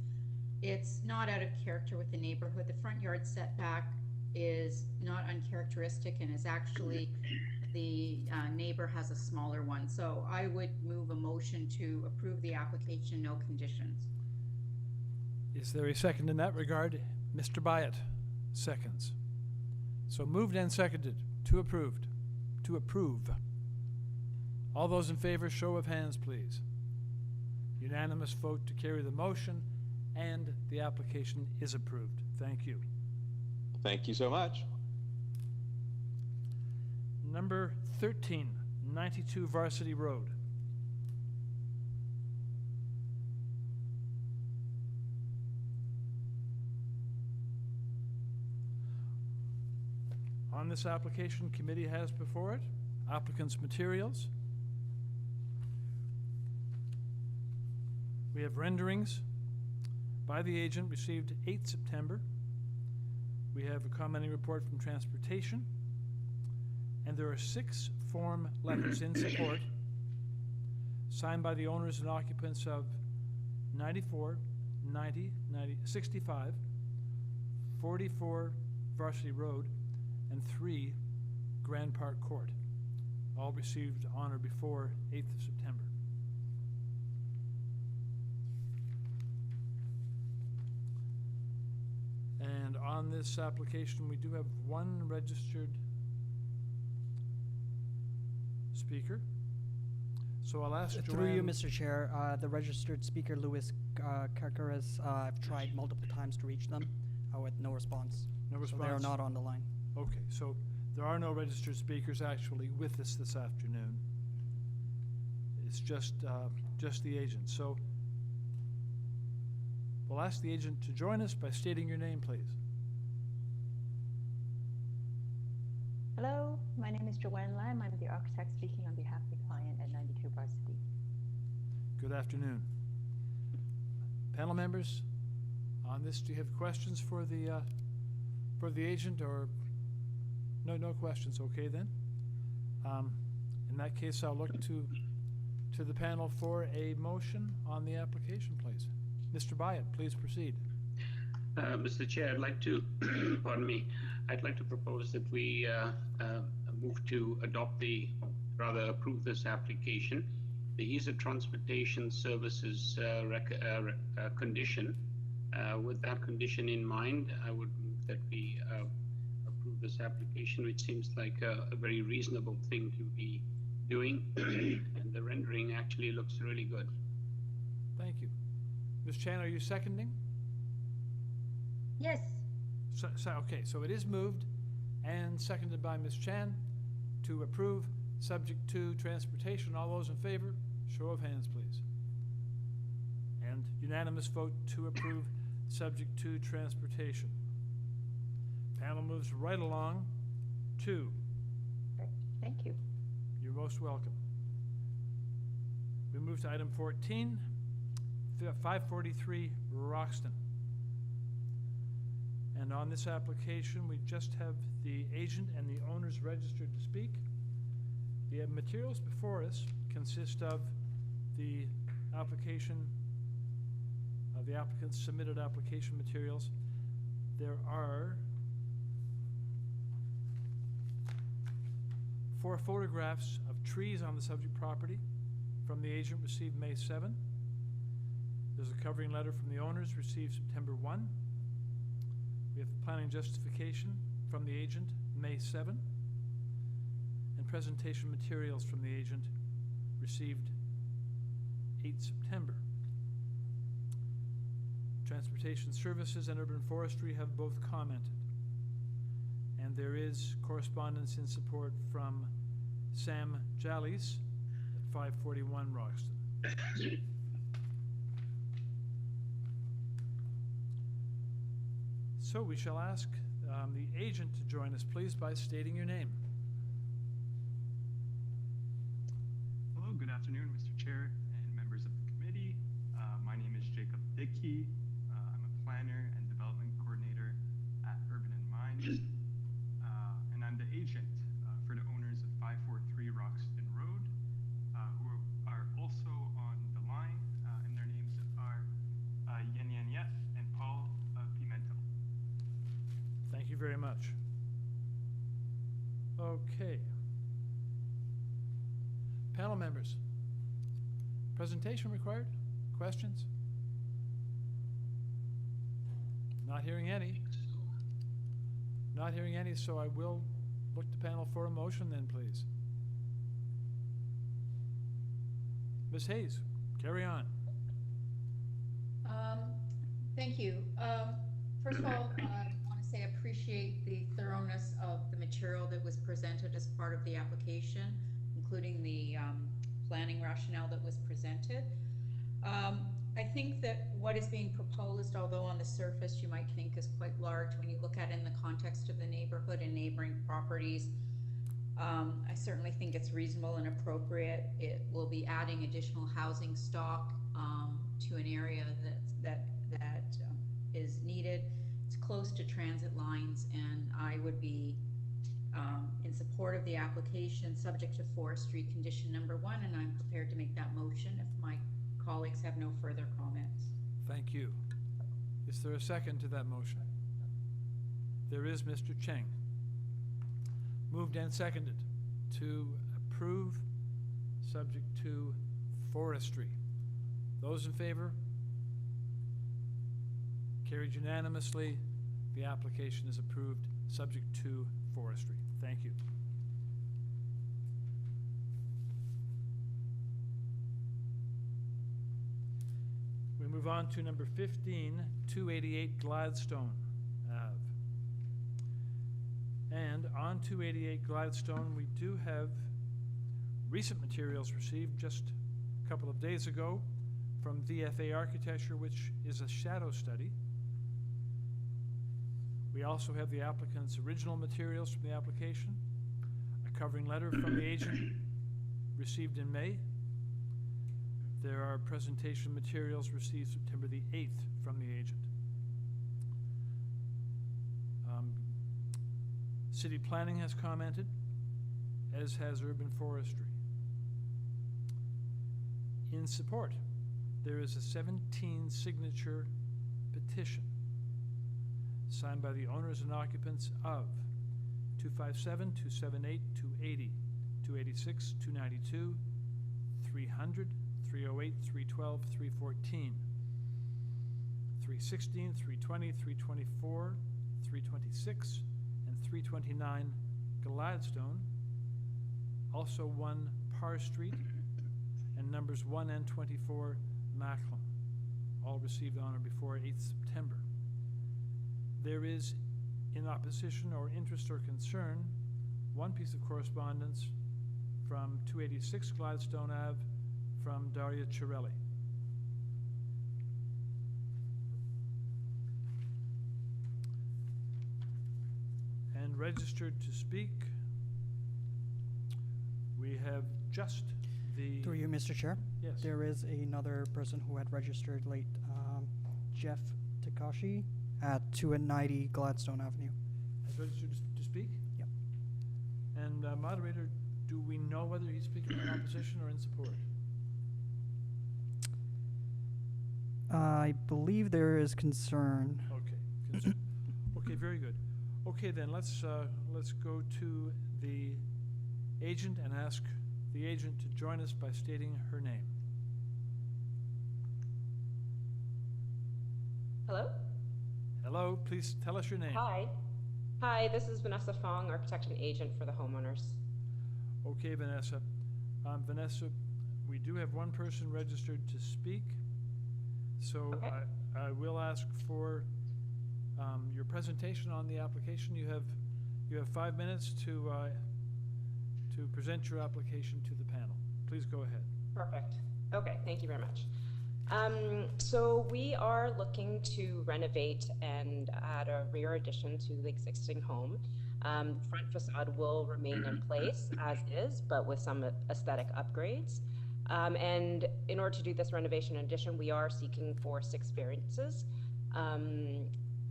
It's not out of character with the neighborhood. The front yard setback is not uncharacteristic and is actually, the neighbor has a smaller one. So I would move a motion to approve the application, no conditions. Is there a second in that regard? Mr. Byatt seconds. So moved and seconded to approve. All those in favor, show of hands, please. Unanimous vote to carry the motion, and the application is approved. Thank you. Thank you so much. Number 13, 92 Varsity Road. On this application, committee has before it applicant's materials. We have renderings by the agent received 8 September. We have a commenting report from transportation, and there are 6 form letters in support signed by the owners and occupants of 94, 90, 65, 44 Varsity Road, and 3 Grand Park Court, all received on or before 8th of September. And on this application, we do have 1 registered speaker. So I'll ask Through you, Joanne- Mr. Chair, the registered speaker, Louis Carcaras, I've tried multiple times to reach them with no response. No So response? they are not on the line. Okay, so there are no registered speakers actually with us this afternoon. It's just the agent. So we'll ask the agent to join us by stating your name, please. Hello, my name is Joanne Lam. I'm the architect speaking on behalf of the client at 92 Varsity. Good afternoon. Panel members, on this, do you have questions for the agent, or no questions? Okay then. In that case, I'll look to the panel for a motion on the application, please. Mr. Byatt, please proceed. Mr. Chair, I'd like to, pardon me, I'd like to propose that we move to approve this application. The ease of transportation services condition. With that condition in mind, I would move that we approve this application, which seems like a very reasonable thing to be doing, and the rendering actually looks really good. Thank you. Ms. Chan, are you seconding? Yes. Okay, so it is moved and seconded by Ms. Chan to approve, subject to transportation. All those in favor, show of hands, please. And unanimous vote to approve, subject to transportation. Panel moves right along to. Thank you. You're most welcome. We move to item 14, 543 Roxton. And on this application, we just have the agent and the owners registered to speak. The materials before us consist of the application, the applicant's submitted application materials. There are 4 photographs of trees on the subject property from the agent received May 7. There's a covering letter from the owners received September 1. We have the planning justification from the agent May 7. And presentation materials from the agent received 8 September. Transportation Services and Urban Forestry have both commented. And there is correspondence in support from Sam Jallis at 541 Roxton. So we shall ask the agent to join us, please, by stating your name. Hello, good afternoon, Mr. Chair and members of the committee. My name is Jacob Dickey. I'm a planner and development coordinator at Urban and Mines. And I'm the agent for the owners of 543 Roxton Road, who are also on the line, and their names are Yen Yen Yet and Paul Pimentel. Thank you very much. Okay. Panel members, presentation required? Questions? Not hearing any. Not hearing any, so I will look to panel for a motion then, please. Ms. Hayes, carry on. Thank you. First of all, I want to say I appreciate the thoroughness of the material that was presented as part of the application, including the planning rationale that was presented. I think that what is being proposed, although on the surface you might think is quite large, when you look at it in the context of the neighborhood and neighboring properties, I certainly think it's reasonable and appropriate. It will be adding additional housing stock to an area that is needed. It's close to transit lines, and I would be in support of the application, subject to forestry condition number 1, and I'm prepared to make that motion if my colleagues have no further comments. Thank you. Is there a second to that motion? There is, Mr. Cheng. Moved and seconded to approve, subject to forestry. Those in favor? Carried unanimously. The application is approved, subject to forestry. Thank you. We move on to number 15, 288 Gladstone Ave. And on 288 Gladstone, we do have recent materials received just a couple of days ago from VFA Architecture, which is a shadow study. We also have the applicant's original materials from the application, a covering letter from the agent received in May. There are presentation materials received September the 8th from the agent. City Planning has commented, as has Urban Forestry. In support, there is a 17-signature petition signed by the owners and occupants of 257, 278, 280, 286, 292, 300, 308, 312, 314, 316, 320, 324, 326, and 329 Gladstone, also 1 Parr Street, and numbers 1 and 24 Macklin, all received on or before 8th September. There is, in opposition or interest or concern, 1 piece of correspondence from 286 Gladstone Ave from Daria Chirelli. And registered to speak, we have just the... Through you, Mr. Chair. Yes. There is another person who had registered late, Jeff Takashi, at 2 and 90 Gladstone Avenue. Has registered to speak? Yep. And moderator, do we know whether he's speaking in opposition or in support? I believe there is concern. Okay, okay, very good. Okay, then let's go to the agent and ask the agent to join us by stating her name. Hello? Hello, please tell us your name. Hi. Hi, this is Vanessa Fong, architect and agent for the homeowners. Okay, Vanessa. Vanessa, we do have one person registered to speak, so Okay. I will ask for your presentation on the application. You have 5 minutes to present your application to the panel. Please go ahead. Perfect. Okay, thank you very much. So we are looking to renovate and add a rear addition to the existing home. Front facade will remain in place as is, but with some aesthetic upgrades. And in order to do this renovation and addition, we are seeking for 6 variances.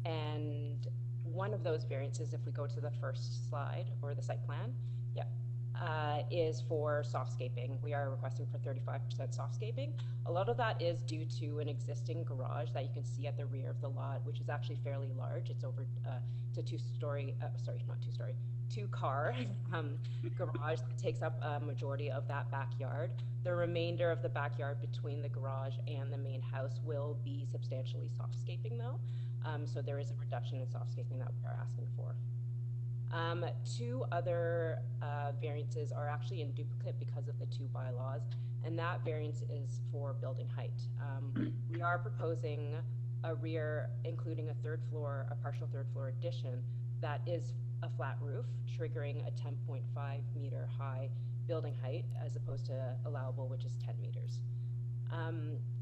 And one of those variances, if we go to the first slide, or the site plan, is for softscaping. We are requesting for 35% softscaping. A lot of that is due to an existing garage that you can see at the rear of the lot, which is actually fairly large. It's over, it's a 2-story, sorry, not 2-story, 2-car garage that takes up a majority of that backyard. The remainder of the backyard between the garage and the main house will be substantially softscaping though. So there is a reduction in softscaping that we're asking for. 2 other variances are actually in duplicate because of the 2 bylaws, and that variance is for building height. We are proposing a rear, including a partial 3rd floor addition that is a flat roof, triggering a 10.5 meter high building height as opposed to allowable, which is 10 meters.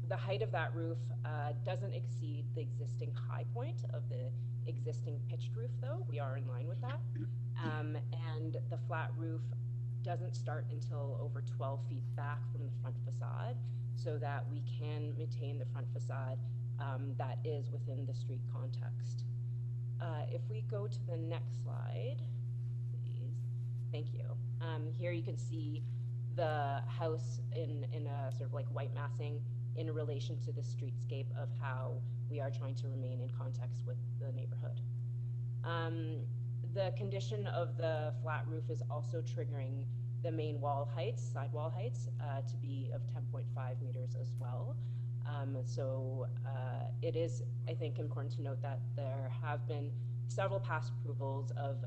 The height of that roof doesn't exceed the existing high point of the existing pitched roof though. We are in line with that. And the flat roof doesn't start until over 12 feet back from the front facade so that we can maintain the front facade that is within the street context. If we go to the next slide, please. Thank you. Here you can see the house in a sort of like white massing in relation to the streetscape of how we are trying to remain in context with the neighborhood. The condition of the flat roof is also triggering the main wall heights, side wall heights, to be of 10.5 meters as well. It is, I think, important to note that there have been several past approvals of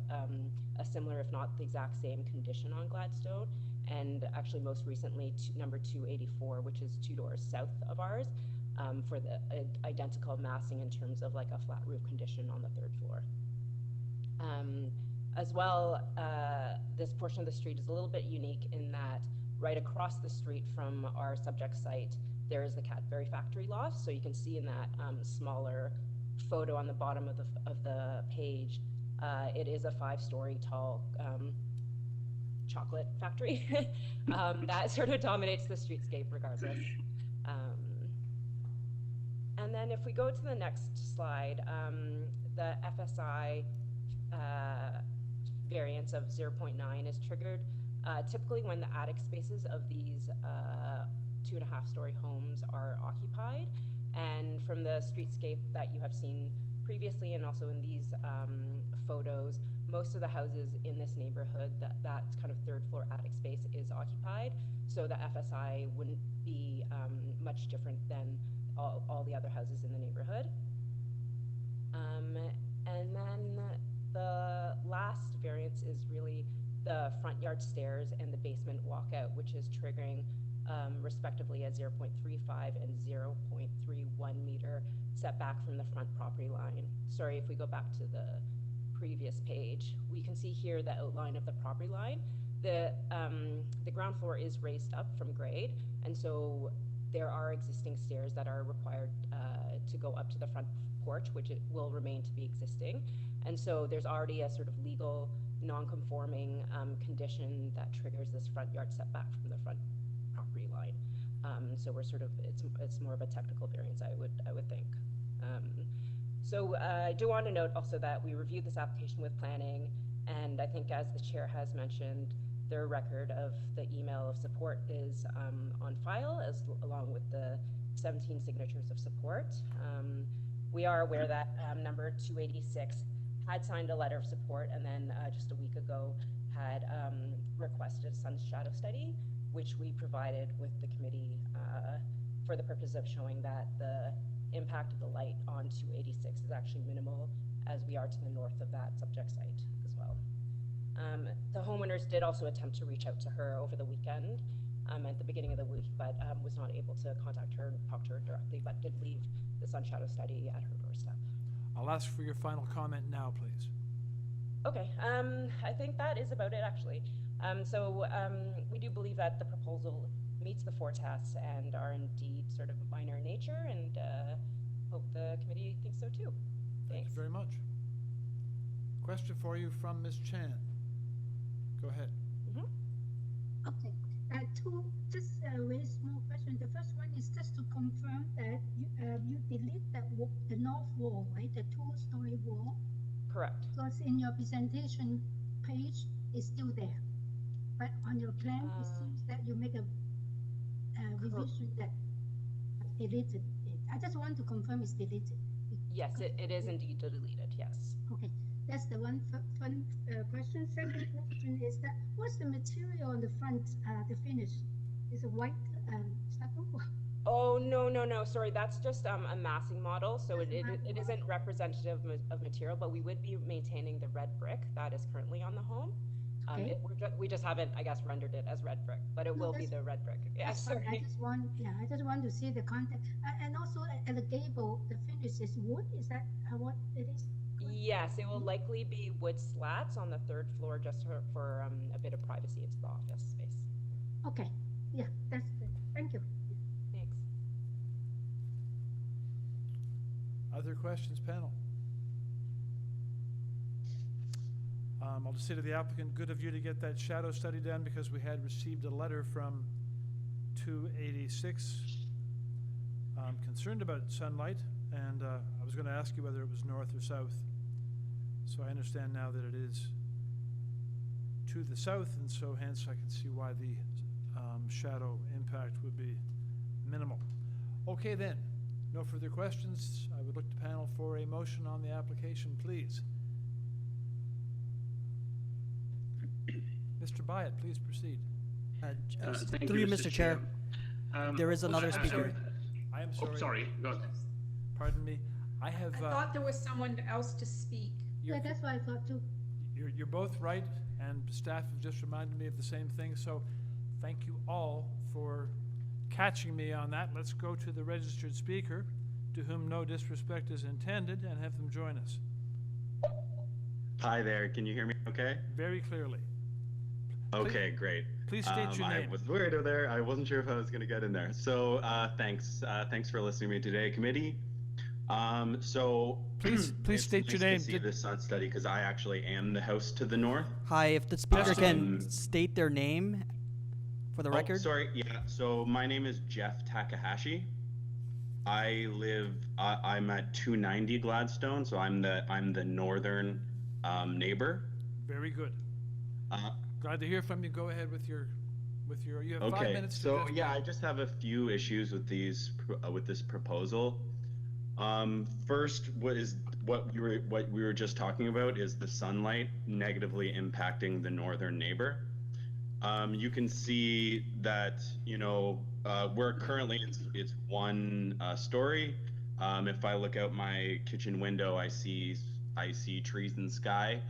a similar, if not the exact same condition on Gladstone, and actually most recently number 284, which is 2 doors south of ours, for the identical massing in terms of like a flat roof condition on the 3rd floor. As well, this portion of the street is a little bit unique in that right across the street from our subject site, there is the Cadbury factory loft. So you can see in that smaller photo on the bottom of the page, it is a 5-story tall chocolate factory that sort of dominates the streetscape regardless. And then if we go to the next slide, the FSI variance of 0.9 is triggered typically when the attic spaces of these 2.5-story homes are occupied. And from the streetscape that you have seen previously and also in these photos, most of the houses in this neighborhood, that kind of 3rd floor attic space is occupied. So the FSI wouldn't be much different than all the other houses in the neighborhood. And then the last variance is really the front yard stairs and the basement walkout, which is triggering respectively a 0.35 and 0.31 meter setback from the front property line. Sorry, if we go back to the previous page, we can see here the outline of the property line. The ground floor is raised up from grade, and so there are existing stairs that are required to go up to the front porch, which it will remain to be existing. And so there's already a sort of legal non-conforming condition that triggers this front yard setback from the front property line. So we're sort of, it's more of a technical variance, I would think. So I do want to note also that we reviewed this application with planning, and I think as the chair has mentioned, their record of the email of support is on file, along with the 17 signatures of support. We are aware that number 286 had signed a letter of support, and then just a week ago had requested a sun shadow study, which we provided with the committee for the purpose of showing that the impact of the light on 286 is actually minimal, as we are to the north of that subject site as well. The homeowners did also attempt to reach out to her over the weekend at the beginning of the week, but was not able to contact her and talk to her directly, but did leave the sun shadow study at her doorstep. I'll ask for your final comment now, please. Okay, I think that is about it actually. We do believe that the proposal meets the four tests and are indeed sort of minor in nature, and hope the committee thinks so too. Thank you very much. Question for you from Ms. Chan. Go ahead. Okay. Two just very small questions. The first one is just to confirm that you delete the north wall, right? The two-story wall. Correct. Because in your presentation page, it's still there. But on your plan, it seems that you make a revision that deleted it. I just want to confirm it's deleted. Yes, it is indeed deleted, yes. Okay, that's the one fun question. Second question is that what's the material on the front, the finish? Is it white stucco? Oh, no, sorry, that's just a massing model, so it isn't representative of material, but we would be maintaining the red brick that is currently on the home. Okay. We just haven't, I guess, rendered it as red brick, but it will be the red brick. Yeah, sorry. I just want to see the content. And also at the gable, the finish is wood. Is that what it is? Yes, it will likely be wood slats on the third floor, just for a bit of privacy into the office space. Okay. Yeah, that's good. Thank you. Thanks. Other questions, panel? I'll just say to the applicant, good of you to get that shadow study done, because we had received a letter from 286 concerned about sunlight, and I was going to ask you whether it was north or south. So I understand now that it is to the south, and so hence I can see why the shadow impact would be minimal. Okay then, no further questions. I would look to panel for a motion on the application, please. Mr. Byatt, please proceed. Through you, Mr. Chair. There is another speaker. I am sorry. Oh, sorry, go ahead. Pardon me. I have. I thought there was someone else to speak. Yeah, that's what I thought too. You're both right, and staff have just reminded me of the same thing, so thank you all for catching me on that. Let's go to the registered speaker, to whom no disrespect is intended, and have them join us. Hi there, can you hear me okay? Very clearly. Okay, great. Please state your name. I was worried over there. I wasn't sure if I was going to get in there. So thanks. Thanks for listening to me today, committee. Please state your name. To see the sun study, because I actually am the house to the north. Hi, if the speaker can state their name for the record. Sorry. Yeah. So my name is Jeff Takahashi. I'm at 290 Gladstone, so I'm the northern neighbor. Very good. Glad to hear from you. Go ahead with your. You have 5 minutes. So yeah, I just have a few issues with this proposal. First, what we were just talking about is the sunlight negatively impacting the northern neighbor. You can see that we're currently it's one story. If I look out my kitchen window, I see trees and sky.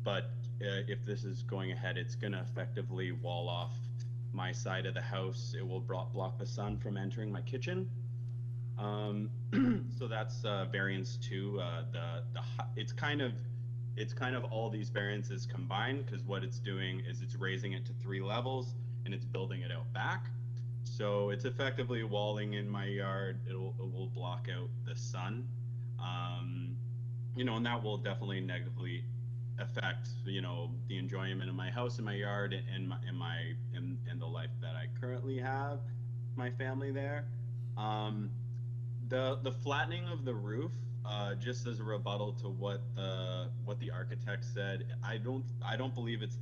But if this is going ahead, it's going to effectively wall off my side of the house. It will block the sun from entering my kitchen. So that's variance 2. It's kind of all these variances combined, because what it's doing is it's raising it to 3 levels and it's building it out back. So it's effectively walling in my yard. It will block out the sun, and that will definitely negatively affect the enjoyment of my house and my yard and the life that I currently have, my family there. The flattening of the roof just as a rebuttal to what the architect said, I don't believe it's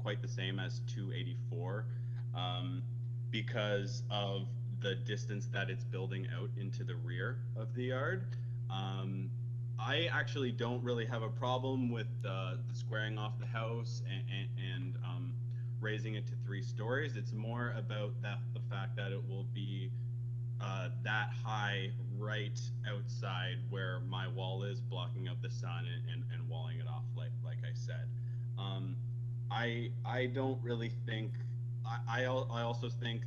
quite the same as 284, because of the distance that it's building out into the rear of the yard. I actually don't really have a problem with the squaring off the house and raising it to 3 stories. It's more about the fact that it will be that high right outside where my wall is, blocking out the sun and walling it off, like I said. I don't really think. I also think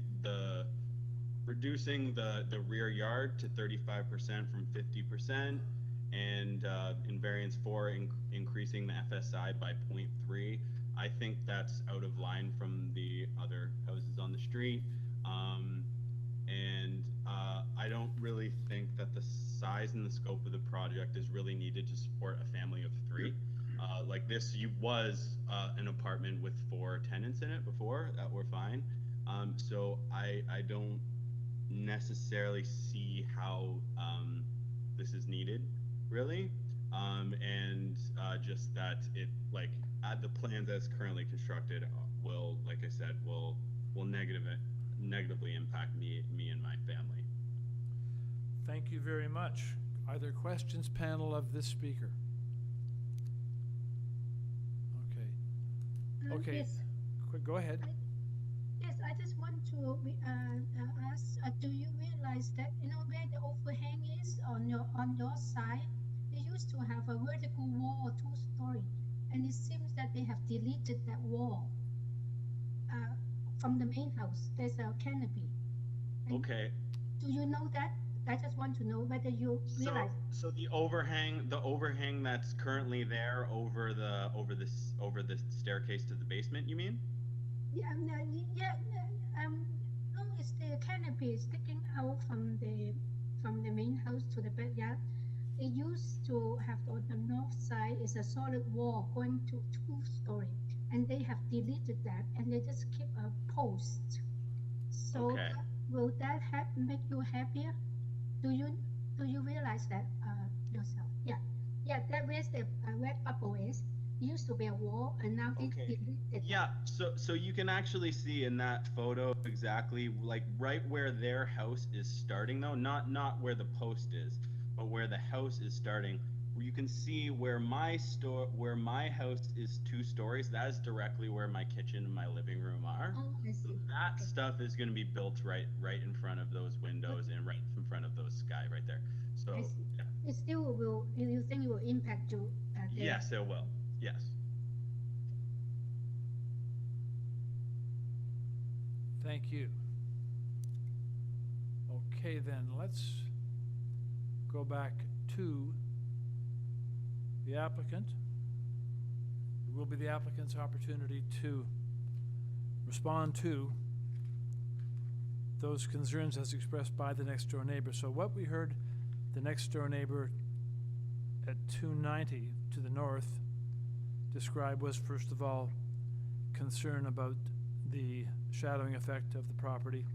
reducing the rear yard to 35% from 50%, and in variance 4 increasing the FSI by 0.3. I think that's out of line from the other houses on the street. And I don't really think that the size and the scope of the project is really needed to support a family of 3. Like this was an apartment with 4 tenants in it before that were fine. So I don't necessarily see how this is needed, really. And just that it, like, at the plans as currently constructed will, like I said, will negatively impact me and my family. Thank you very much. Are there questions, panel, of this speaker? Okay. Yes. Quick, go ahead. Yes, I just want to ask, do you realize that, where the overhang is on your side, they used to have a vertical wall, 2-story, and it seems that they have deleted that wall from the main house. There's a canopy. Okay. Do you know that? I just want to know whether you realize. So the overhang that's currently there over the staircase to the basement, you mean? Yeah, no, it's the canopy sticking out from the main house to the backyard. They used to have on the north side is a solid wall going to 2-story, and they have deleted that, and they just keep a post. So okay. Will that make you happier? Do you realize that yourself? Yeah. That where the red bubble is. It used to be a wall, and now they deleted. Yeah. So you can actually see in that photo exactly, like, right where their house is starting, though, not where the post is, but where the house is starting. You can see where my house is 2 stories. That is directly where my kitchen and my living room are. Oh, I see. So that stuff is going to be built right in front of those windows and right in front of those sky right there. So yeah. It still will. You think it will impact you? Yes, it will. Yes. Thank you. Okay, then let's go back to the applicant. It will be the applicant's opportunity to respond to those concerns as expressed by the next door neighbor. So what we heard the next door neighbor at 290 to the north describe was, first of all, concern about the shadowing effect of the property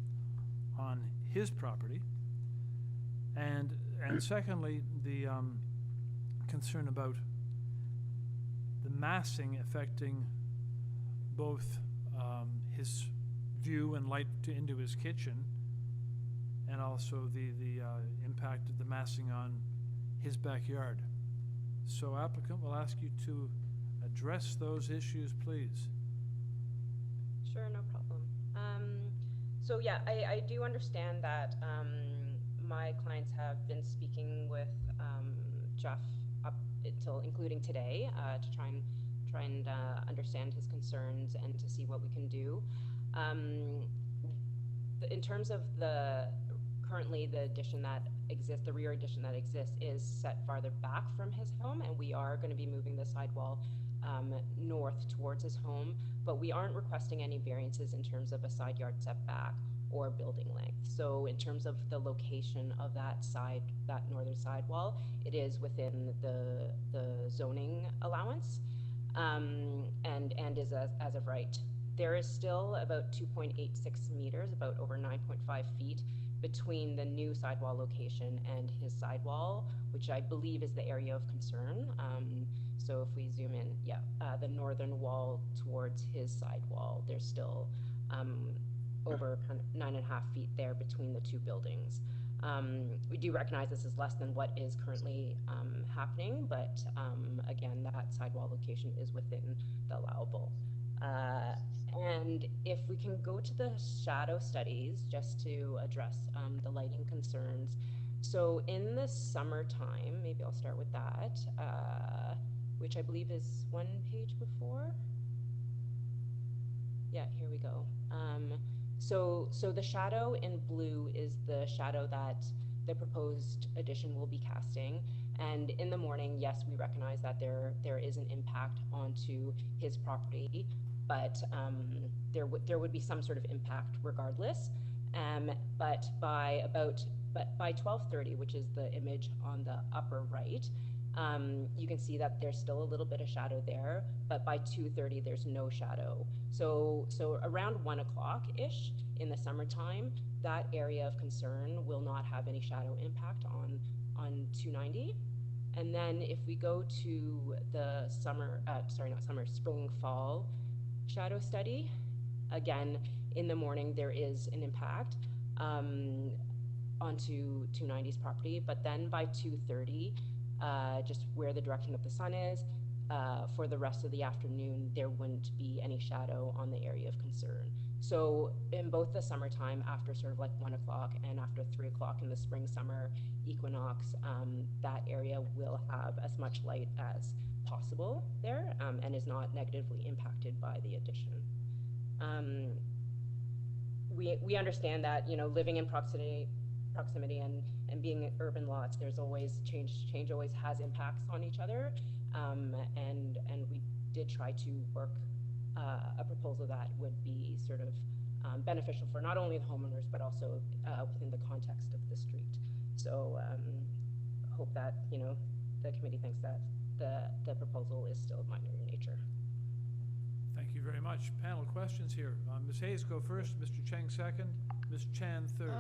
on his property, and secondly, the concern about the massing affecting both his view and light into his kitchen, and also the impact of the massing on his backyard. So applicant, will ask you to address those issues, please. Sure, no problem. So yeah, I do understand that my clients have been speaking with Jeff up until including today to try and understand his concerns and to see what we can do. In terms of currently the addition that exists, the rear addition that exists is set farther back from his home, and we are going to be moving the sidewall north towards his home, but we aren't requesting any variances in terms of a side yard setback or building length. So in terms of the location of that northern sidewall, it is within the zoning allowance, and is as of right. There is still about 2.86 meters, about over 9.5 feet between the new sidewall location and his sidewall, which I believe is the area of concern. So if we zoom in, yeah, the northern wall towards his sidewall, there's still over kind of 9.5 feet there between the two buildings. We do recognize this is less than what is currently happening, but again, that sidewall location is within the allowable. And if we can go to the shadow studies, just to address the lighting concerns. So in the summertime, maybe I'll start with that, which I believe is one page before. Yeah, here we go. So the shadow in blue is the shadow that the proposed addition will be casting. And in the morning, yes, we recognize that there is an impact onto his property, but there would be some sort of impact regardless. But by 12:30, which is the image on the upper right, you can see that there's still a little bit of shadow there, but by 2:30 there's no shadow. So around 1 o'clock-ish in the summertime, that area of concern will not have any shadow impact on 290. And then if we go to the spring fall shadow study, again, in the morning there is an impact onto 290's property, but then by 2:30, just where the direction of the sun is, for the rest of the afternoon, there wouldn't be any shadow on the area of concern. So in both the summertime, after sort of like 1 o'clock and after 3 o'clock in the spring summer equinox, that area will have as much light as possible there, and is not negatively impacted by the addition. We understand that, you know, living in proximity and being in urban lots, there's always change always has impacts on each other, and we did try to work a proposal that would be sort of beneficial for not only the homeowners but also within the context of the street. So hope that, you know, the committee thinks that the proposal is still minor in nature. Thank you very much. Panel questions here. Ms. Hayes, go first. Mr. Cheng second. Ms. Chan third.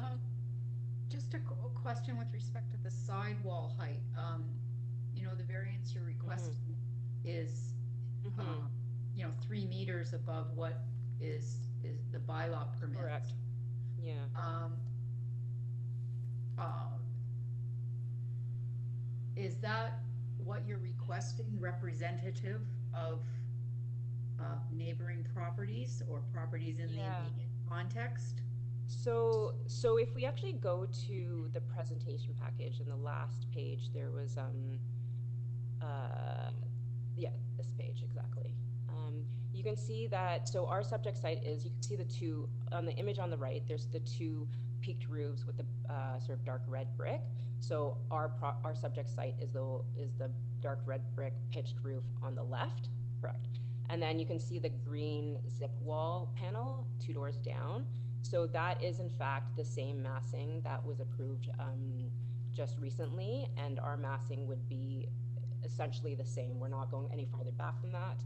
Just a question with respect to the sidewall height. You know, the variance you're requesting is, you know, 3 meters above what is the bylaw permits. Correct. Yeah. Is that what you're requesting representative of neighboring properties or properties in the immediate context? So if we actually go to the presentation package, in the last page there was yeah, this page exactly. You can see that, so our subject site is, you can see the two on the image on the right, there's the two peaked roofs with the sort of dark red brick. So our subject site is the dark red brick pitched roof on the left, correct? And then you can see the green zip wall panel 2 doors down. So that is in fact the same massing that was approved just recently, and our massing would be essentially the same. We're not going any farther back than that.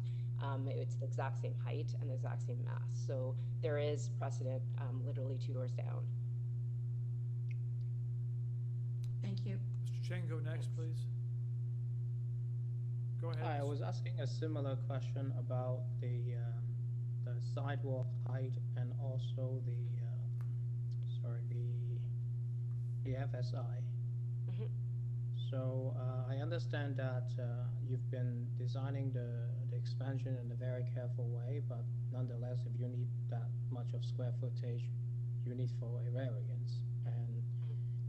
It's the exact same height and the exact same mass. So there is precedent literally 2 doors down. Thank you. Mr. Cheng, go next, please. Go ahead. Hi, I was asking a similar question about the sidewalk height and also the FSI. So I understand that you've been designing the expansion in a very careful way, but nonetheless, if you need that much of square footage, you need for a variance. And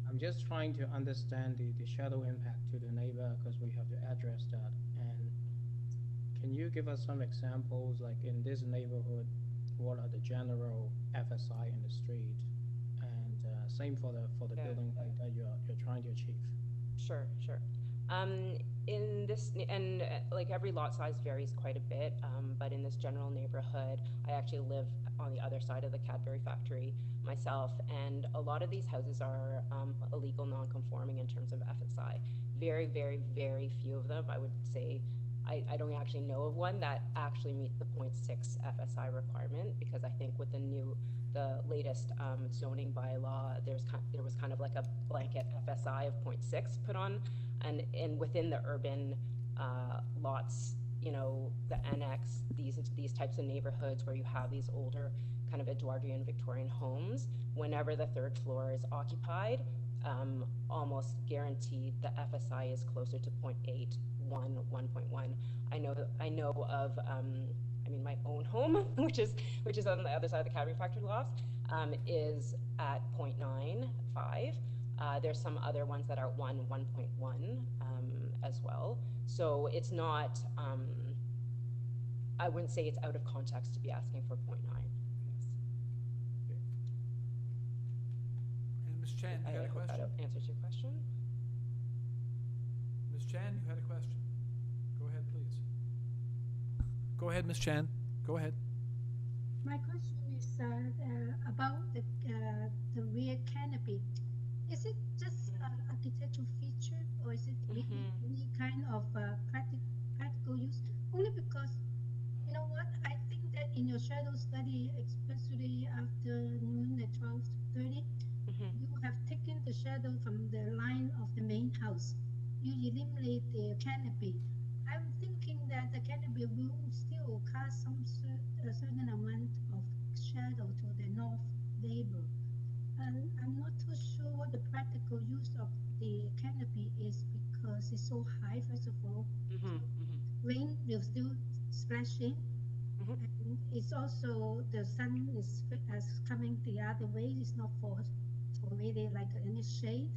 I'm just trying to understand the shadow impact to the neighbor, because we have to address that. And can you give us some examples, like in this neighborhood, what are the general FSI in the street? And same for the building height that you're trying to achieve. Sure. In this, and like every lot size varies quite a bit, but in this general neighborhood, I actually live on the other side of the Cadbury factory myself, and a lot of these houses are illegal non-conforming in terms of FSI. Very, very, very few of them, I would say. I don't actually know of one that actually meets the 0.6 FSI requirement, because I think with the latest zoning bylaw, there was kind of like a blanket FSI of 0.6 put on, and within the urban lots, you know, the annex, these types of neighborhoods where you have these older kind of Edwardian Victorian homes, whenever the third floor is occupied, almost guaranteed the FSI is closer to 0.8, 1.1. I know of, I mean, my own home, which is on the other side of the Cadbury Factory loft, is at 0.95. There's some other ones that are 1.1 as well. So it's not, I wouldn't say it's out of context to be asking for 0.9. And Ms. Chan, you had a I hope question? that answers your question. Ms. Chan, you had a question. Go ahead, please. Go ahead, Ms. Chan. Go ahead. My question is about the rear canopy. Is it just architectural feature, or is it really any kind of practical use? Only because, you know what, I think that in your shadow study, especially afternoon at 12:30, you have taken the shadow from the line of the main house. You eliminate the canopy. I'm thinking that the canopy will still cast a certain amount of shadow to the north neighbor. And I'm not too sure what the practical use of the canopy is, because it's so high, first of all. Rain will still splash in. And it's also, the sun is coming the other way. It's not for really like any shade.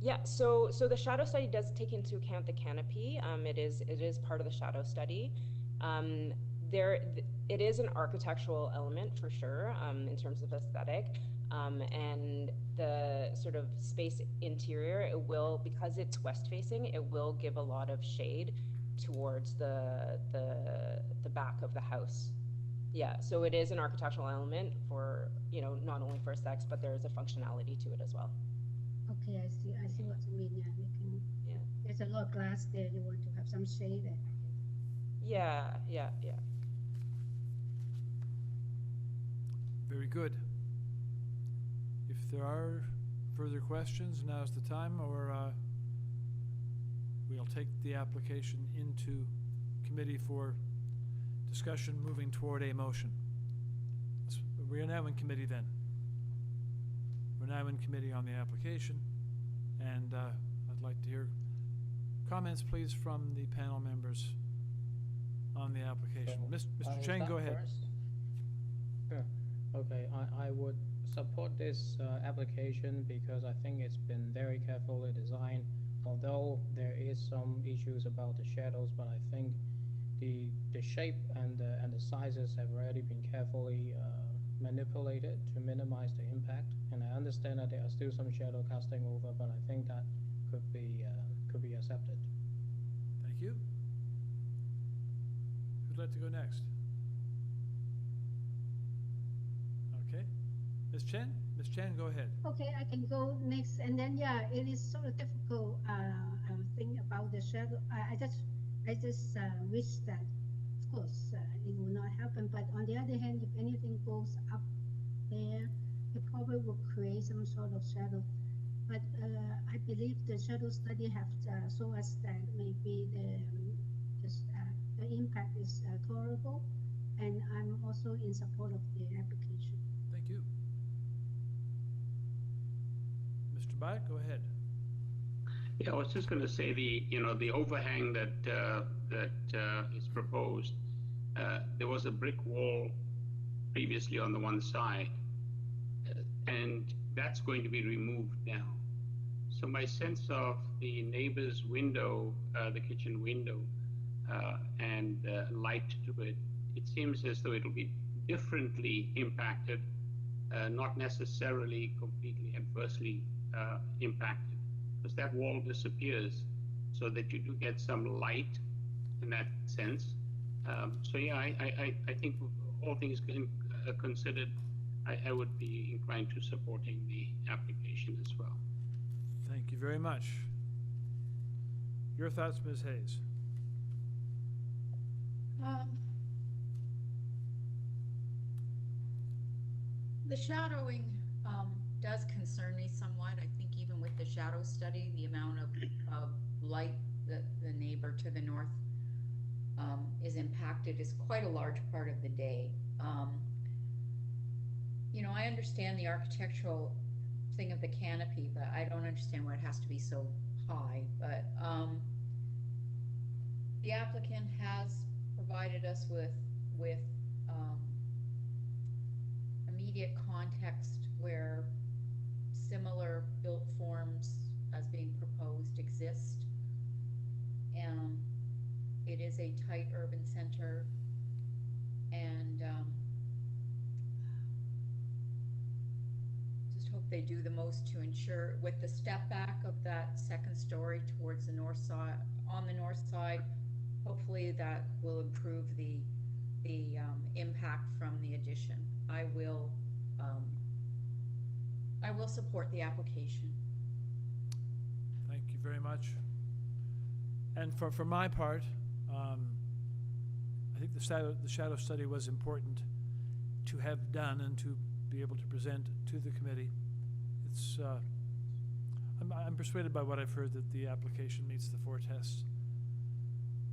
Yeah, so the shadow study does take into account the canopy. It is part of the shadow study. It is an architectural element for sure, in terms of aesthetic, and the sort of space interior, it will, because it's west facing, it will give a lot of shade towards the back of the house. Yeah, so it is an architectural element for, you know, not only for aesthetics, but there is a functionality to it as well. Okay, I see what you mean. Yeah, there's a lot of glass there. You want to have some shade there. Yeah. Very good. If there are further questions, now's the time, or we'll take the application into committee for discussion, moving toward a motion. We are now in committee then. We're now in committee on the application, and I'd like to hear comments, please, from the panel members on the application. Mr. Cheng, go ahead. Sure. Okay, I would support this application because I think it's been very carefully designed. Although there is some issues about the shadows, but I think the shape and the sizes have already been carefully manipulated to minimize the impact. And I understand that there are still some shadow casting over, but I think that could be accepted. Thank you. Who'd like to go next? Okay, Ms. Chen. Ms. Chen, go ahead. Okay, I can go next, and then yeah, it is sort of difficult thing about the shadow. I just wish that, of course, it will not happen. But on the other hand, if anything goes up there, it probably will create some sort of shadow. But I believe the shadow study have shown us that maybe the impact is tolerable, and I'm also in support of the application. Thank you. Mr. Bhatt, go ahead. Yeah, I was just going to say the overhang that is proposed. There was a brick wall previously on the one side, and that's going to be removed now. So my sense of the neighbor's window, the kitchen window, and light to it, it seems as though it'll be differently impacted, not necessarily completely adversely impacted, because that wall disappears, so that you do get some light in that sense. So yeah, I think all things considered, I would be inclined to supporting the application as well. Thank you very much. Your thoughts, Ms. Hayes? The shadowing does concern me somewhat. I think even with the shadow study, the amount of light that the neighbor to the north is impacted is quite a large part of the day. You know, I understand the architectural thing of the canopy, but I don't understand why it has to be so high. But the applicant has provided us with immediate context where similar built forms as being proposed exist. And it is a tight urban center, and just hope they do the most to ensure, with the step back of that second story towards the north side, on the north side, hopefully that will improve the impact from the addition. I will support the application. Thank you very much. And for my part, I think the shadow study was important to have done and to be able to present to the committee. It's I'm persuaded by what I've heard that the application meets the 4 tests.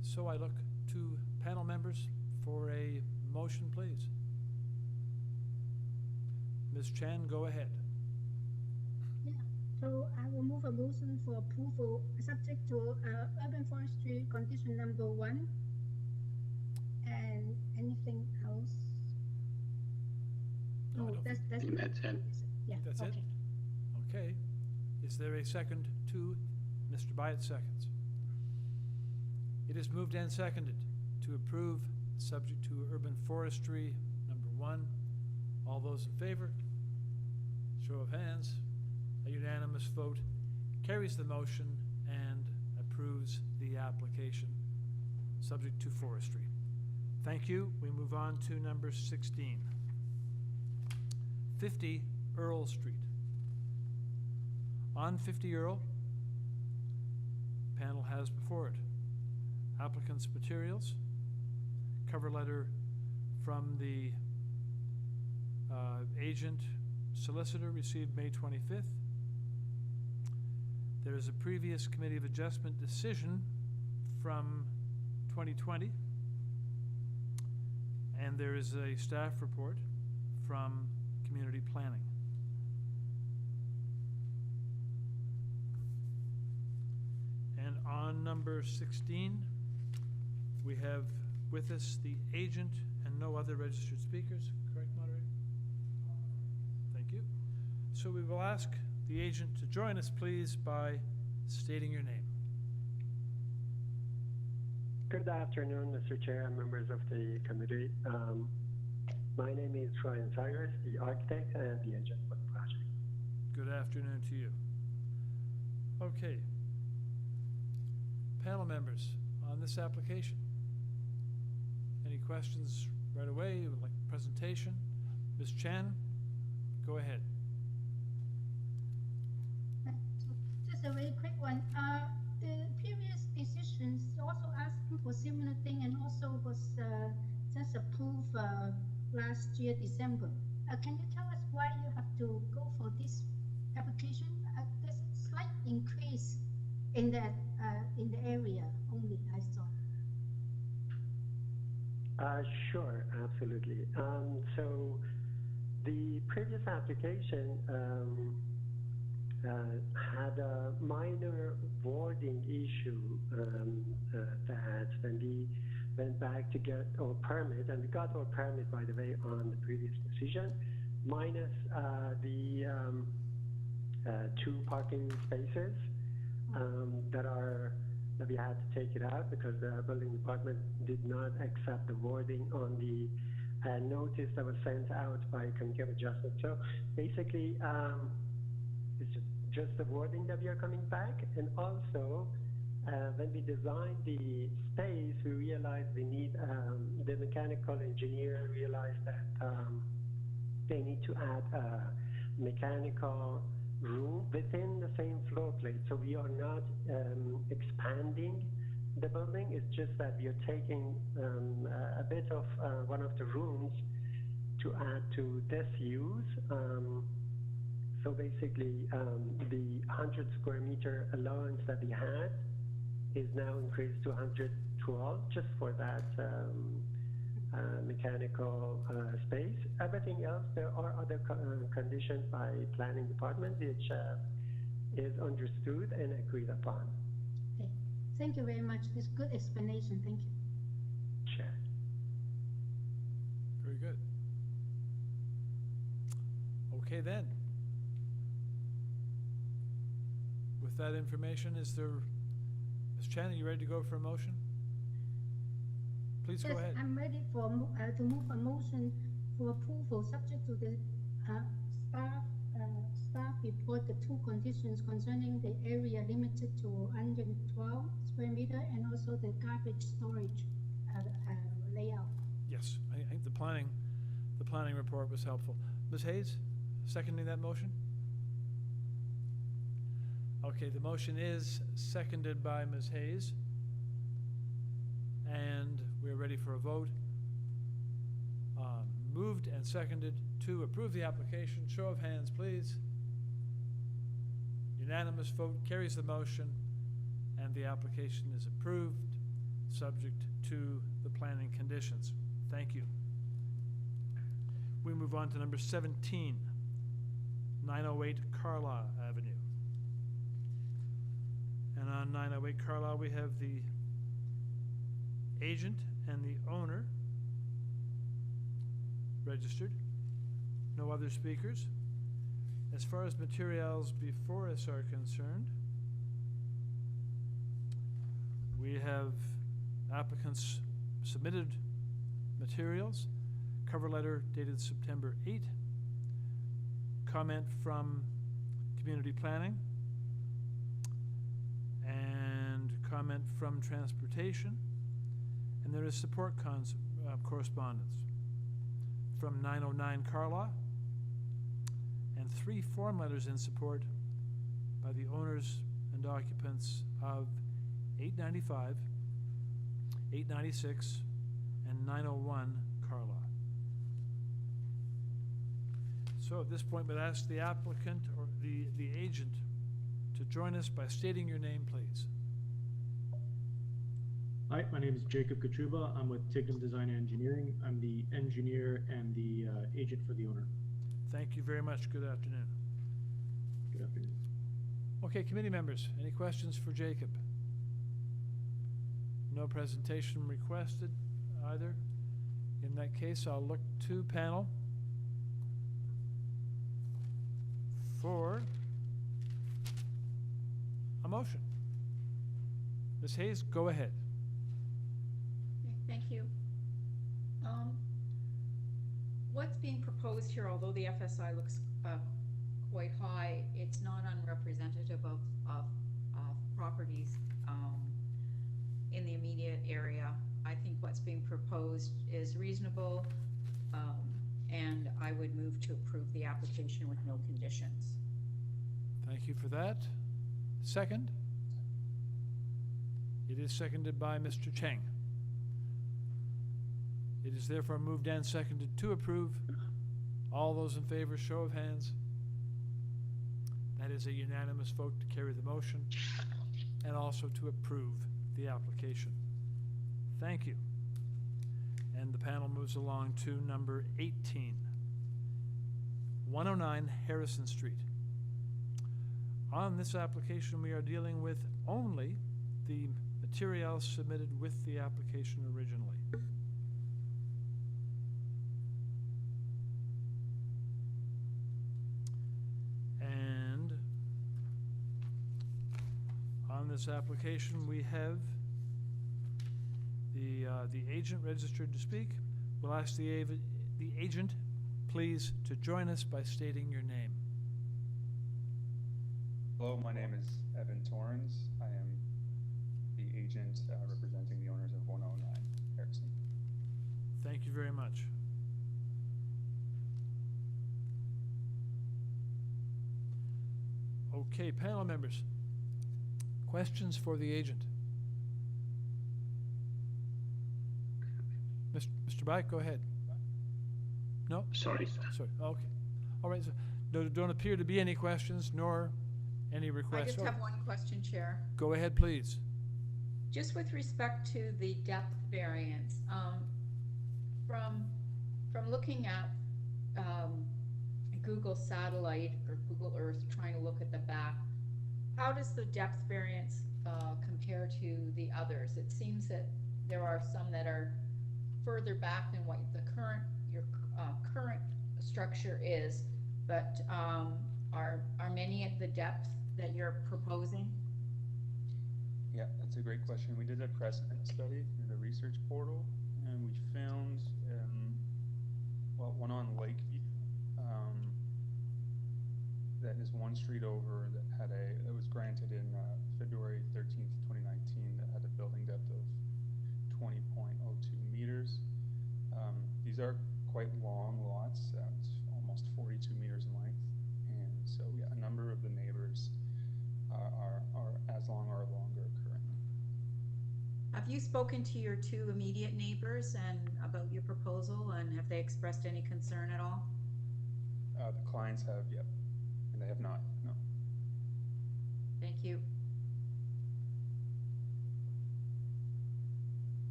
So I look to panel members for a motion, please. Ms. Chan, go ahead. Yeah, so I will move a motion for approval subject to urban forestry condition number 1 and anything else. No, that's it. Yeah, That's okay. it? Okay. Is there a second to Mr. Byatt seconds? It is moved and seconded to approve subject to urban forestry number 1. All those in favor? Show of hands. A unanimous vote carries the motion and approves the application subject to forestry. Thank you. We move on to number 16. 50 Earl Street. On 50 Earl, panel has before it applicant's materials, cover letter from the agent solicitor received May 25th. There is a previous Committee of Adjustment decision from 2020, and there is a staff report from Community Planning. And on number 16, we have with us the agent and no other registered speakers. Correct, moderator? Thank you. So we will ask the agent to join us, please, by stating your name. Good afternoon, Mr. Chair and members of the committee. My name is Ryan Cyrus, the architect and the agent for the project. Good afternoon to you. Okay. Panel members on this application. Any questions right away? You would like a presentation? Ms. Chan, go ahead. Just a very quick one. The previous decisions also asking for similar thing and also was just approved last year, December. Can you tell us why you have to go for this application? There's a slight increase in that in the area only, I saw. Sure, absolutely. So the previous application had a minor wording issue that when we went back to get our permit, and we got our permit, by the way, on the previous decision, minus the 2 parking spaces that we had to take it out because the building department did not accept the wording on the notice that was sent out by Committee of Adjustment. So basically, it's just the wording that we are coming back, and also when we designed the space, we realized we need, the mechanical engineer realized that they need to add a mechanical room within the same floor plate. So we are not expanding the building, it's just that we are taking a bit of one of the rooms to add to this use. So basically, the 100 square meter allowance that he had is now increased to 112 just for that mechanical space. Everything else, there are other conditions by planning department which is understood and agreed upon. Okay. Thank you very much. This good explanation. Thank you. Sure. Very good. Okay then. With that information, is there, Ms. Chan, are you ready to go for a motion? Please Yes, go ahead. I'm ready for to move a motion for approval subject to the staff report the two conditions concerning the area limited to 112 square meter and also the garbage storage layout. Yes, I think the planning report was helpful. Ms. Hayes, seconding that motion? Okay, the motion is seconded by Ms. Hayes. And we're ready for a vote. Moved and seconded to approve the application. Show of hands, please. Unanimous vote carries the motion, and the application is approved, subject to the planning conditions. Thank you. We move on to number 17, 908 CARLAW Avenue. And on 908 CARLAW, we have the agent and the owner registered. No other speakers. As far as materials before us are concerned, we have applicants submitted materials, cover letter dated September 8, comment from community planning, and comment from transportation, and there is support correspondence from 909 CARLAW, and 3 form letters in support by the owners and occupants of 895, 896, and 901 CARLAW. So at this point, we'll ask the applicant or the agent to join us by stating your name, please. Hi, my name is Jacob Kachuba. I'm with Tignan Design and Engineering. I'm the engineer and the agent for the owner. Thank you very much. Good afternoon. Good afternoon. Okay, committee members, any questions for Jacob? No presentation requested either. In that case, I'll look to panel for a motion. Ms. Hayes, go ahead. Thank you. What's being proposed here, although the FSI looks quite high, it's not unrepresentative of properties in the immediate area. I think what's being proposed is reasonable, and I would move to approve the application with no conditions. Thank you for that. Second? It is seconded by Mr. Cheng. It is therefore moved and seconded to approve. All those in favor, show of hands. That is a unanimous vote to carry the motion and also to approve the application. Thank you. And the panel moves along to number 18, 109 Harrison Street. On this application, we are dealing with only the materials submitted with the application originally. And on this application, we have the agent registered to speak. We'll ask the agent, please, to join us by stating your name. Hello, my name is Evan Torrens. I am the agent representing the owners of 109 Harrison. Thank you very much. Okay, panel members, questions for the agent? Mr. Bike, go ahead. No? Sorry, sir. Sorry, okay. All right, so don't appear to be any questions nor any I requests. just have one question, Chair. Go ahead, please. Just with respect to the depth variance, from looking at Google Satellite or Google Earth, trying to look at the back, how does the depth variance compare to the others? It seems that there are some that are further back than what your current structure is, but are many at the depth that you're proposing? Yeah, that's a great question. We did a CRESENT study through the research portal, and we found, well, one on Lakeview, that is one street over that had that was granted in February 13th, 2019, that had a building depth of 20.02 meters. These are quite long lots, it's almost 42 meters in length, and so yeah, a number of the neighbors are as long or longer currently. Have you spoken to your two immediate neighbors and about your proposal, and have they expressed any concern at all? The clients have, yep, and they have not, no. Thank you.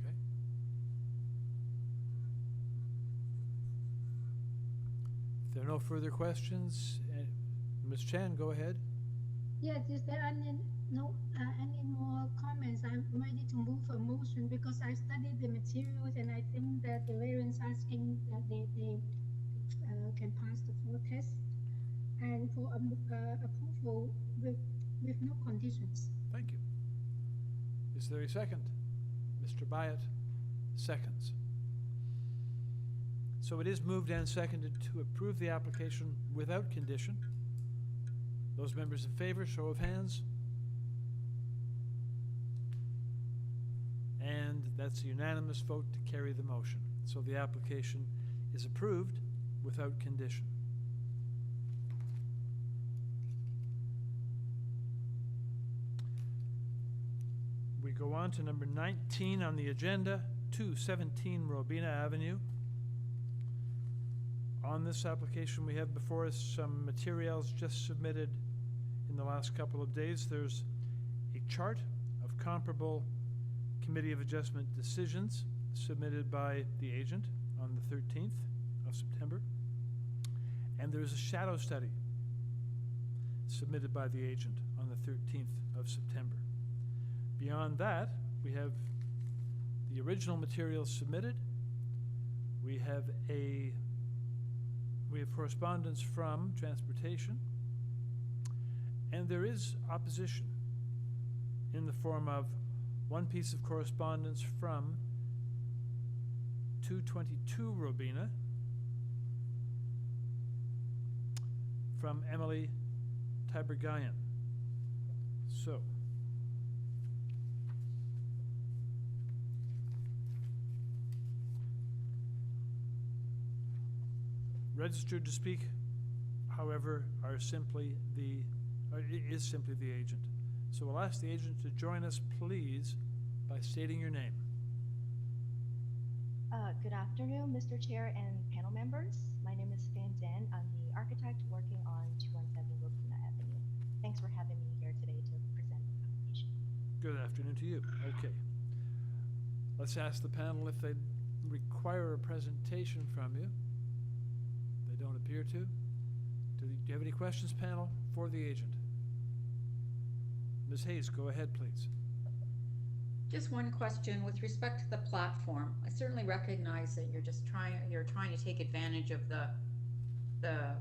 Okay. If there are no further questions, Ms. Chan, go ahead. Yes, is there any more comments? I'm ready to move a motion because I studied the materials and I think that the variance asking that they can pass the floor test and for approval with no conditions. Thank you. Is there a second? Mr. Byatt seconds. So it is moved and seconded to approve the application without condition. Those members in favor, show of hands. And that's a unanimous vote to carry the motion. So the application is approved without condition. We go on to number 19 on the agenda, 217 Robina Avenue. On this application, we have before us some materials just submitted in the last couple of days. There's a chart of comparable Committee of Adjustment decisions submitted by the agent on the 13th of September. And there's a shadow study submitted by the agent on the 13th of September. Beyond that, we have the original materials submitted. We have correspondence from Transportation, and there is opposition in the form of one piece of correspondence from 222 Robina from Emily Tibergayan. So, registered to speak, however, is simply the agent. So we'll ask the agent to join us, please, by stating your name. Good afternoon, Mr. Chair and panel members. My name is Fan Dan. I'm the architect working on 217 Robina Avenue. Thanks for having me here today to present the application. Good afternoon to you. Okay. Let's ask the panel if they require a presentation from you. They don't appear to. Do you have any questions, panel, for the agent? Ms. Hayes, go ahead, please. Just one question with respect to the platform. I certainly recognize that you're trying to take advantage of the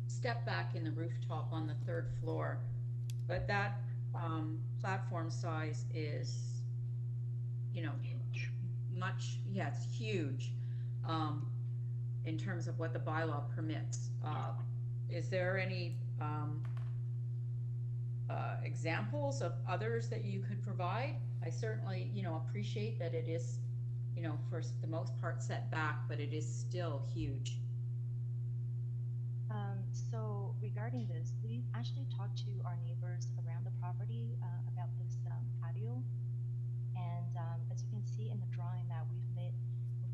step back in the rooftop on the third floor, but that platform size is, it's huge in terms of what the bylaw permits. Is there any examples of others that you could provide? I certainly, appreciate that it is, for the most part set back, but it is still huge. So regarding this, we actually talked to our neighbors around the property about this patio, and as you can see in the drawing that we've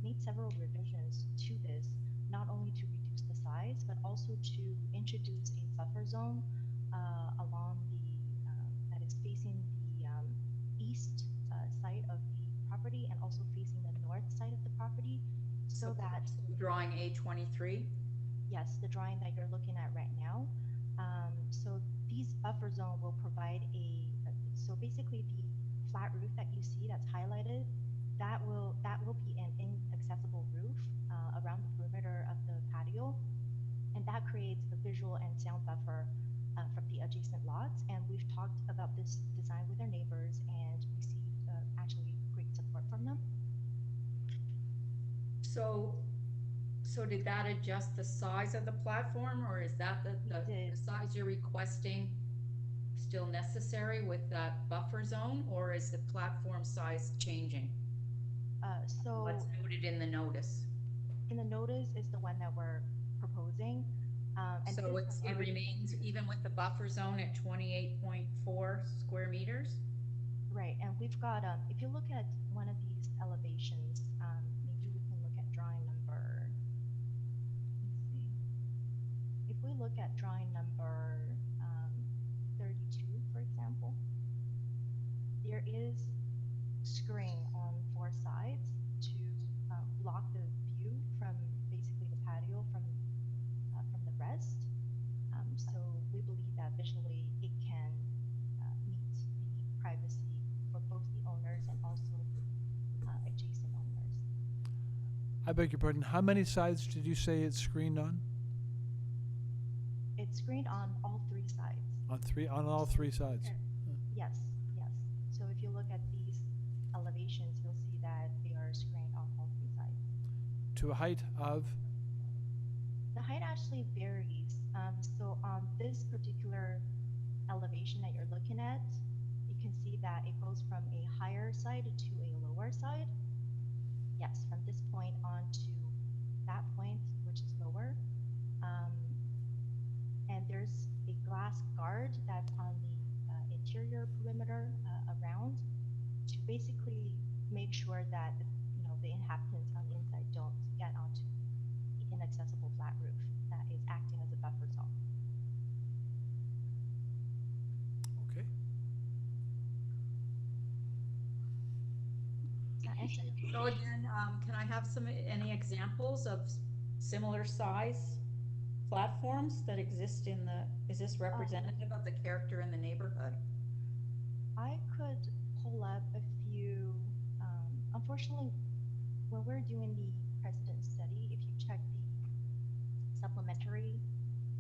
made several revisions to this, not only to reduce the size, but also to introduce a buffer zone along that is facing the east side of the property and also facing the north side of the property, so that drawing A23. Yes, the drawing that you're looking at right now. So these buffer zone will provide so basically the flat roof that you see that's highlighted, that will be an inaccessible roof around the perimeter of the patio, and that creates a visual and sound buffer from the adjacent lots. And we've talked about this design with our neighbors and received actually great support from them. So did that adjust the size of the platform, or is that the size you're requesting still necessary with that buffer zone, or is the platform size changing? So what's noted in the notice? In the notice is the one that we're proposing. And so it remains even with the buffer zone at 28.4 square meters? Right, and we've got, if you look at one of these elevations, maybe we can look at drawing number, let's see. If we look at drawing number 32, for example, there is screen on 4 sides to block the view from basically the patio from the rest. So we believe that visually it can meet the privacy for both the owners and also adjacent owners. I beg your pardon, how many sides did you say it's screened on? It's screened on all 3 sides. On all 3 sides? Yes, yes. So if you look at these elevations, you'll see that they are screened on all 3 sides. To a height of? The height actually varies. So on this particular elevation that you're looking at, you can see that it goes from a higher side to a lower side. Yes, from this point on to that point, which is lower. And there's a glass guard that's on the interior perimeter around to basically make sure that the inhabitants on the inside don't get onto the inaccessible flat roof that is acting as a buffer zone. Okay. So again, can I have any examples of similar size platforms that exist is this representative of the character in the neighborhood? I could pull up a few, unfortunately, when we're doing the precedent study, if you check the supplementary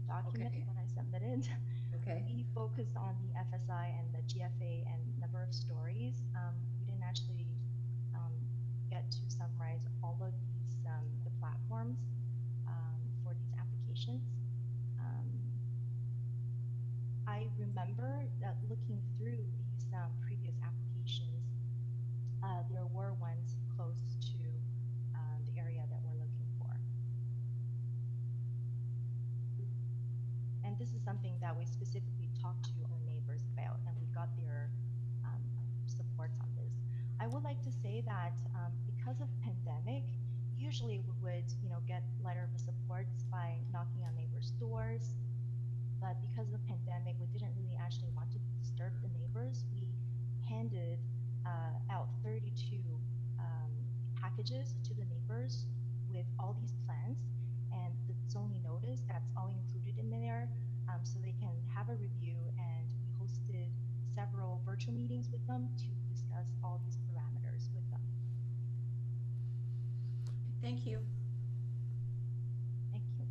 document that I submitted, we focused on the FSI and the GFA and number of stories. We didn't actually get to summarize all of these, the platforms for these applications. I remember that looking through these previous applications, there were ones close to the area that we're looking for. And this is something that we specifically talked to our neighbors about, and we got their supports on this. I would like to say that because of pandemic, usually we would, get letter of supports by knocking on neighbors' doors. But because of the pandemic, we didn't really actually want to disturb the neighbors. We handed out 32 packages to the neighbors with all these plans, and the zoning notice that's all included in there, so they can have a review. And we hosted several virtual meetings with them to discuss all these parameters with them. Thank you. Thank you.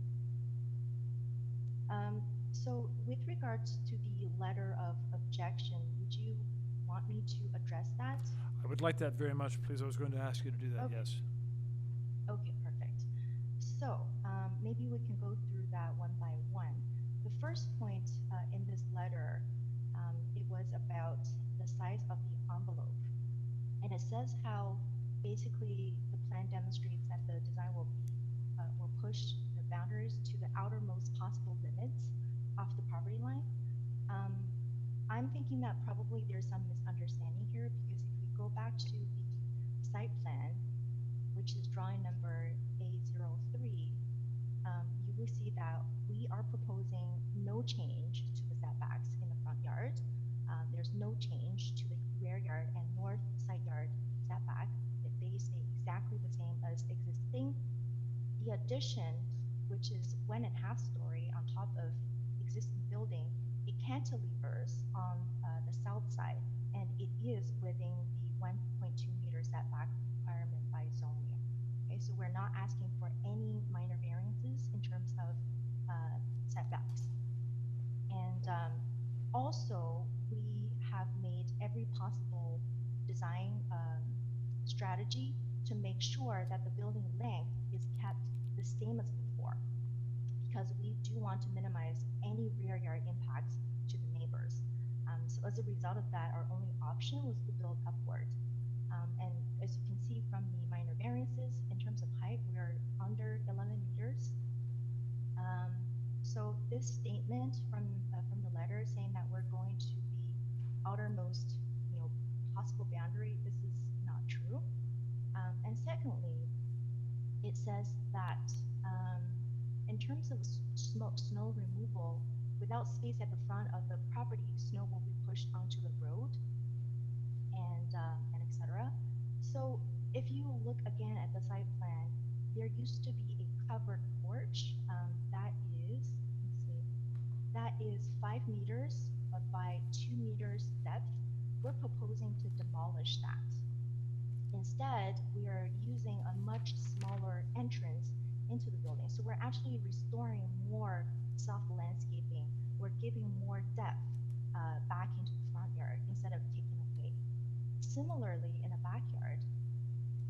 So with regards to the letter of objection, would you want me to address that? I would like that very much, please. I was going to ask you to do that, yes. Okay, perfect. So maybe we can go through that one by one. The first point in this letter, it was about the size of the envelope. And it says how basically the plan demonstrates that the design will push the boundaries to the outermost possible limits off the property line. I'm thinking that probably there's some misunderstanding here, because if we go back to the site plan, we which is drawing number A03, you will see that we are proposing no change to the setbacks in the front yard. There's no change to the rear yard and north side yard setback. They stay exactly the same as existing. The addition, which is 1.5 story on top of existing building, it cantilevers on the south side, and it is within the 1.2 meter setback requirement by zoning. Okay, so we're not asking for any minor variances in terms of setbacks. And also, we have made every possible design strategy to make sure that the building length is kept the same as before, because we do want to minimize any rear yard impacts to the neighbors. So as a result of that, our only option was to build upward. And as you can see from the minor variances, in terms of height, we are under 11 meters. So this statement from the letter saying that we're going to the outermost, possible boundary, this is not true. And secondly, it says that in terms of snow removal, without space at the front of the property, snow will be pushed onto the road, and etc. So if you look again at the site plan, there used to be a covered porch that is 5 meters by 2 meters depth. We're proposing to demolish that. Instead, we are using a much smaller entrance into the building. So we're actually restoring more soft landscaping. We're giving more depth back into the front yard instead of taking away. Similarly, in a backyard,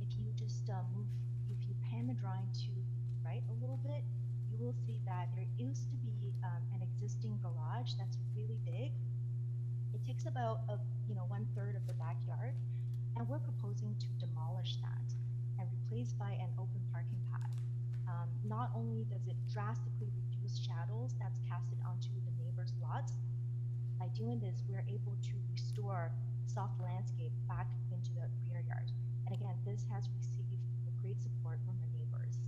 if you just if you pan the drawing to the right a little bit, you will see that there used to be an existing garage that's really big. It takes about 1/3 of the backyard, and we're proposing to demolish that and replace by an open parking pad. Not only does it drastically reduce shadows that's casted onto the neighbor's lots, by doing this, we're able to restore soft landscape back into the rear yard. And again, this has received great support from the neighbors.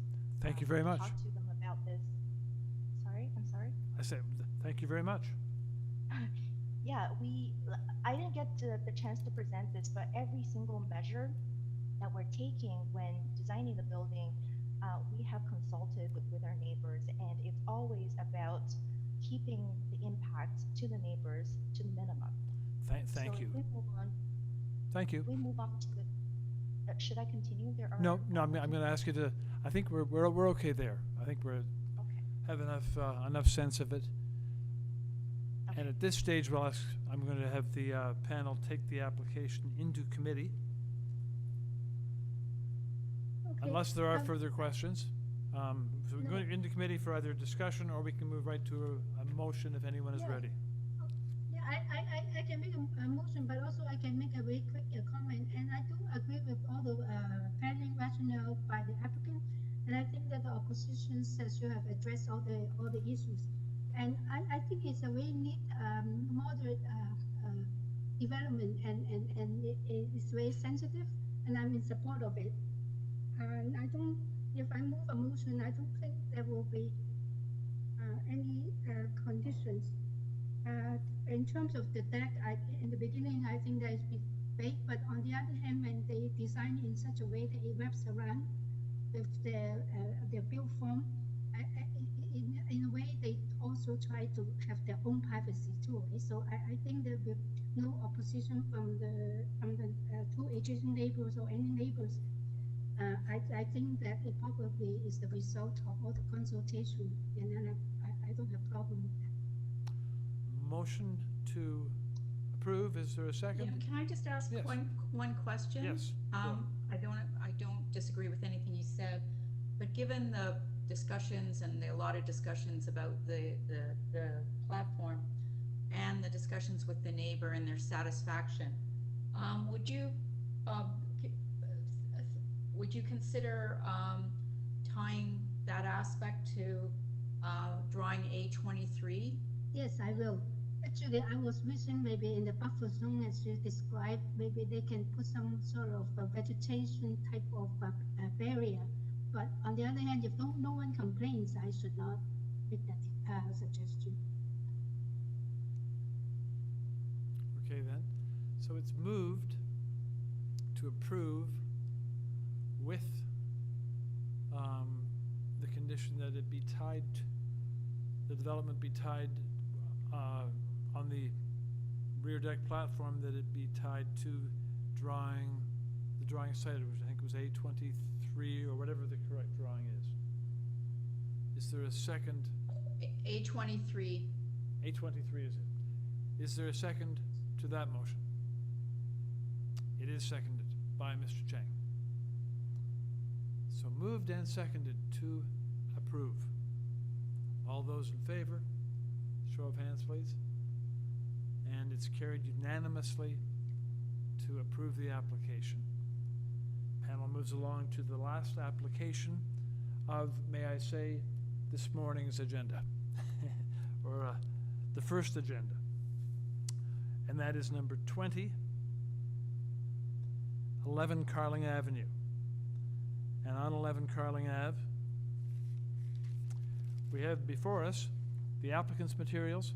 Thank you very much. Talk to them about this. Sorry, I'm sorry. I said, thank you very much. Yeah, I didn't get the chance to present this, but every single measure that we're taking when designing the building, we have consulted with our neighbors, and it's always about keeping the impact to the neighbors to the minimum. Thank you. We move on. Thank you. We move on to the. Should I continue? There are No, I'm going to ask you to. I think we're okay there. I think we're have enough sense of it. Okay. And at this stage, I'm going to have the panel take the application into committee. Okay. Unless there are further questions. So we can go into committee for either discussion, or we can move right to a motion if anyone is ready. Yeah, I can make a motion, but also I can make a very quick comment. And I do agree with all the planning rationale by the applicant, and I think that the opposition says you have addressed all the issues. And I think it's a very neat, moderate development, and it's very sensitive, and I'm in support of it. And if I move a motion, I don't think there will be any conditions. In terms of the deck, in the beginning, I think that it's big, but on the other hand, when they design in such a way that it wraps around with their build form, in a way, they also try to have their own privacy too. Right? So I think there will be no opposition from the two adjacent neighbors or any neighbors. I think that it probably is the result of all the consultation, and then I don't have a problem with that. Motion to approve. Is there a second? Yeah, can I just ask one question? Yes. I don't disagree with anything you said, but given the discussions and a lot of discussions about the platform and the discussions with the neighbor and their satisfaction, would you consider tying that aspect to drawing A23? Yes, I will. Actually, I was wishing maybe in the buffer zone, as you described, maybe they can put some sort of vegetation type of barrier. But on the other hand, if no one complains, I should not make that suggestion. Okay then, so it's moved to approve with the condition that it be tied, the development be tied on the rear deck platform, that it be tied to the drawing site, which I think was A23 or whatever the correct drawing is. Is there a second? A23. A23 is it? Is there a second to that motion? It is seconded by Mr. Chang. So moved and seconded to approve. All those in favor, show of hands, please. And it's carried unanimously to approve the application. Panel moves along to the last application of, may I say, this morning's agenda, or the first agenda. And that is number 20, 11 Carling Avenue. And on 11 Carling Ave, we have before us the applicant's materials.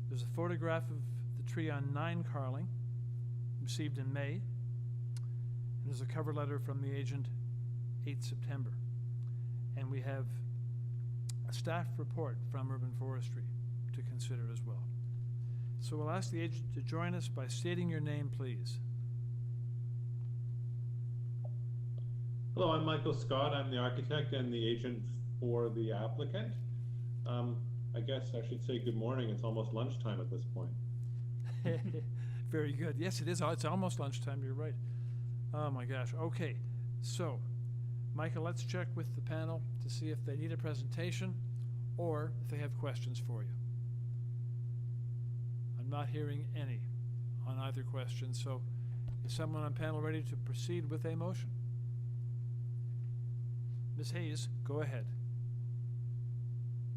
There's a photograph of the tree on 9 Carling, received in May. And there's a cover letter from the agent, 8 September. And we have a staff report from Urban Forestry to consider as well. So we'll ask the agent to join us by stating your name, please. Hello, I'm Michael Scott. I'm the architect and the agent for the applicant. I guess I should say good morning. It's almost lunchtime at this point. Very good. Yes, it is. It's almost lunchtime. You're right. Oh my gosh. Okay. So, Michael, let's check with the panel to see if they need a presentation or if they have questions for you. I'm not hearing any on either question. So, is someone on panel ready to proceed with a motion? Ms. Hayes, go ahead.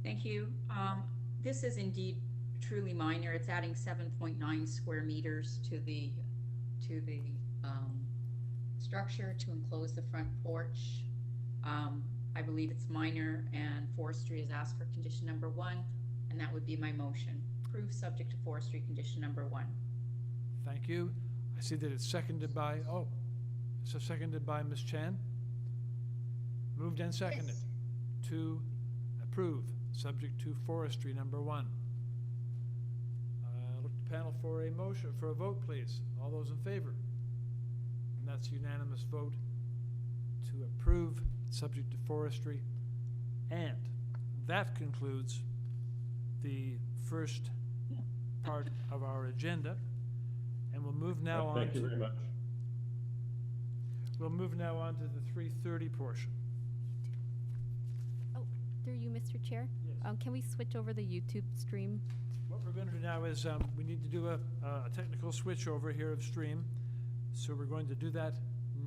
Thank you. This is indeed truly minor. It's adding 7.9 square meters to the structure to enclose the front porch. I believe it's minor, and forestry has asked for condition number 1, and that would be my motion. Approve subject to forestry condition number 1. Thank you. I see that it's seconded by, seconded by Ms. Chan. Moved and seconded to approve subject to forestry number 1. Look to panel for a motion, for a vote, please. All those in favor? And that's unanimous vote to approve subject to forestry. And that concludes the first part of our agenda. And we'll move now on. Thank you very much. We'll move now on to the 3:30 portion. Through you, Mr. Chair. Yes. Can we switch over the YouTube stream? What we're going to do now is we need to do a technical switch over here of stream. So we're going to do that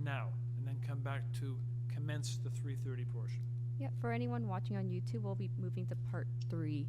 now and then come back to commence the 3:30 portion. Yeah, for anyone watching on YouTube, we'll be moving to part 3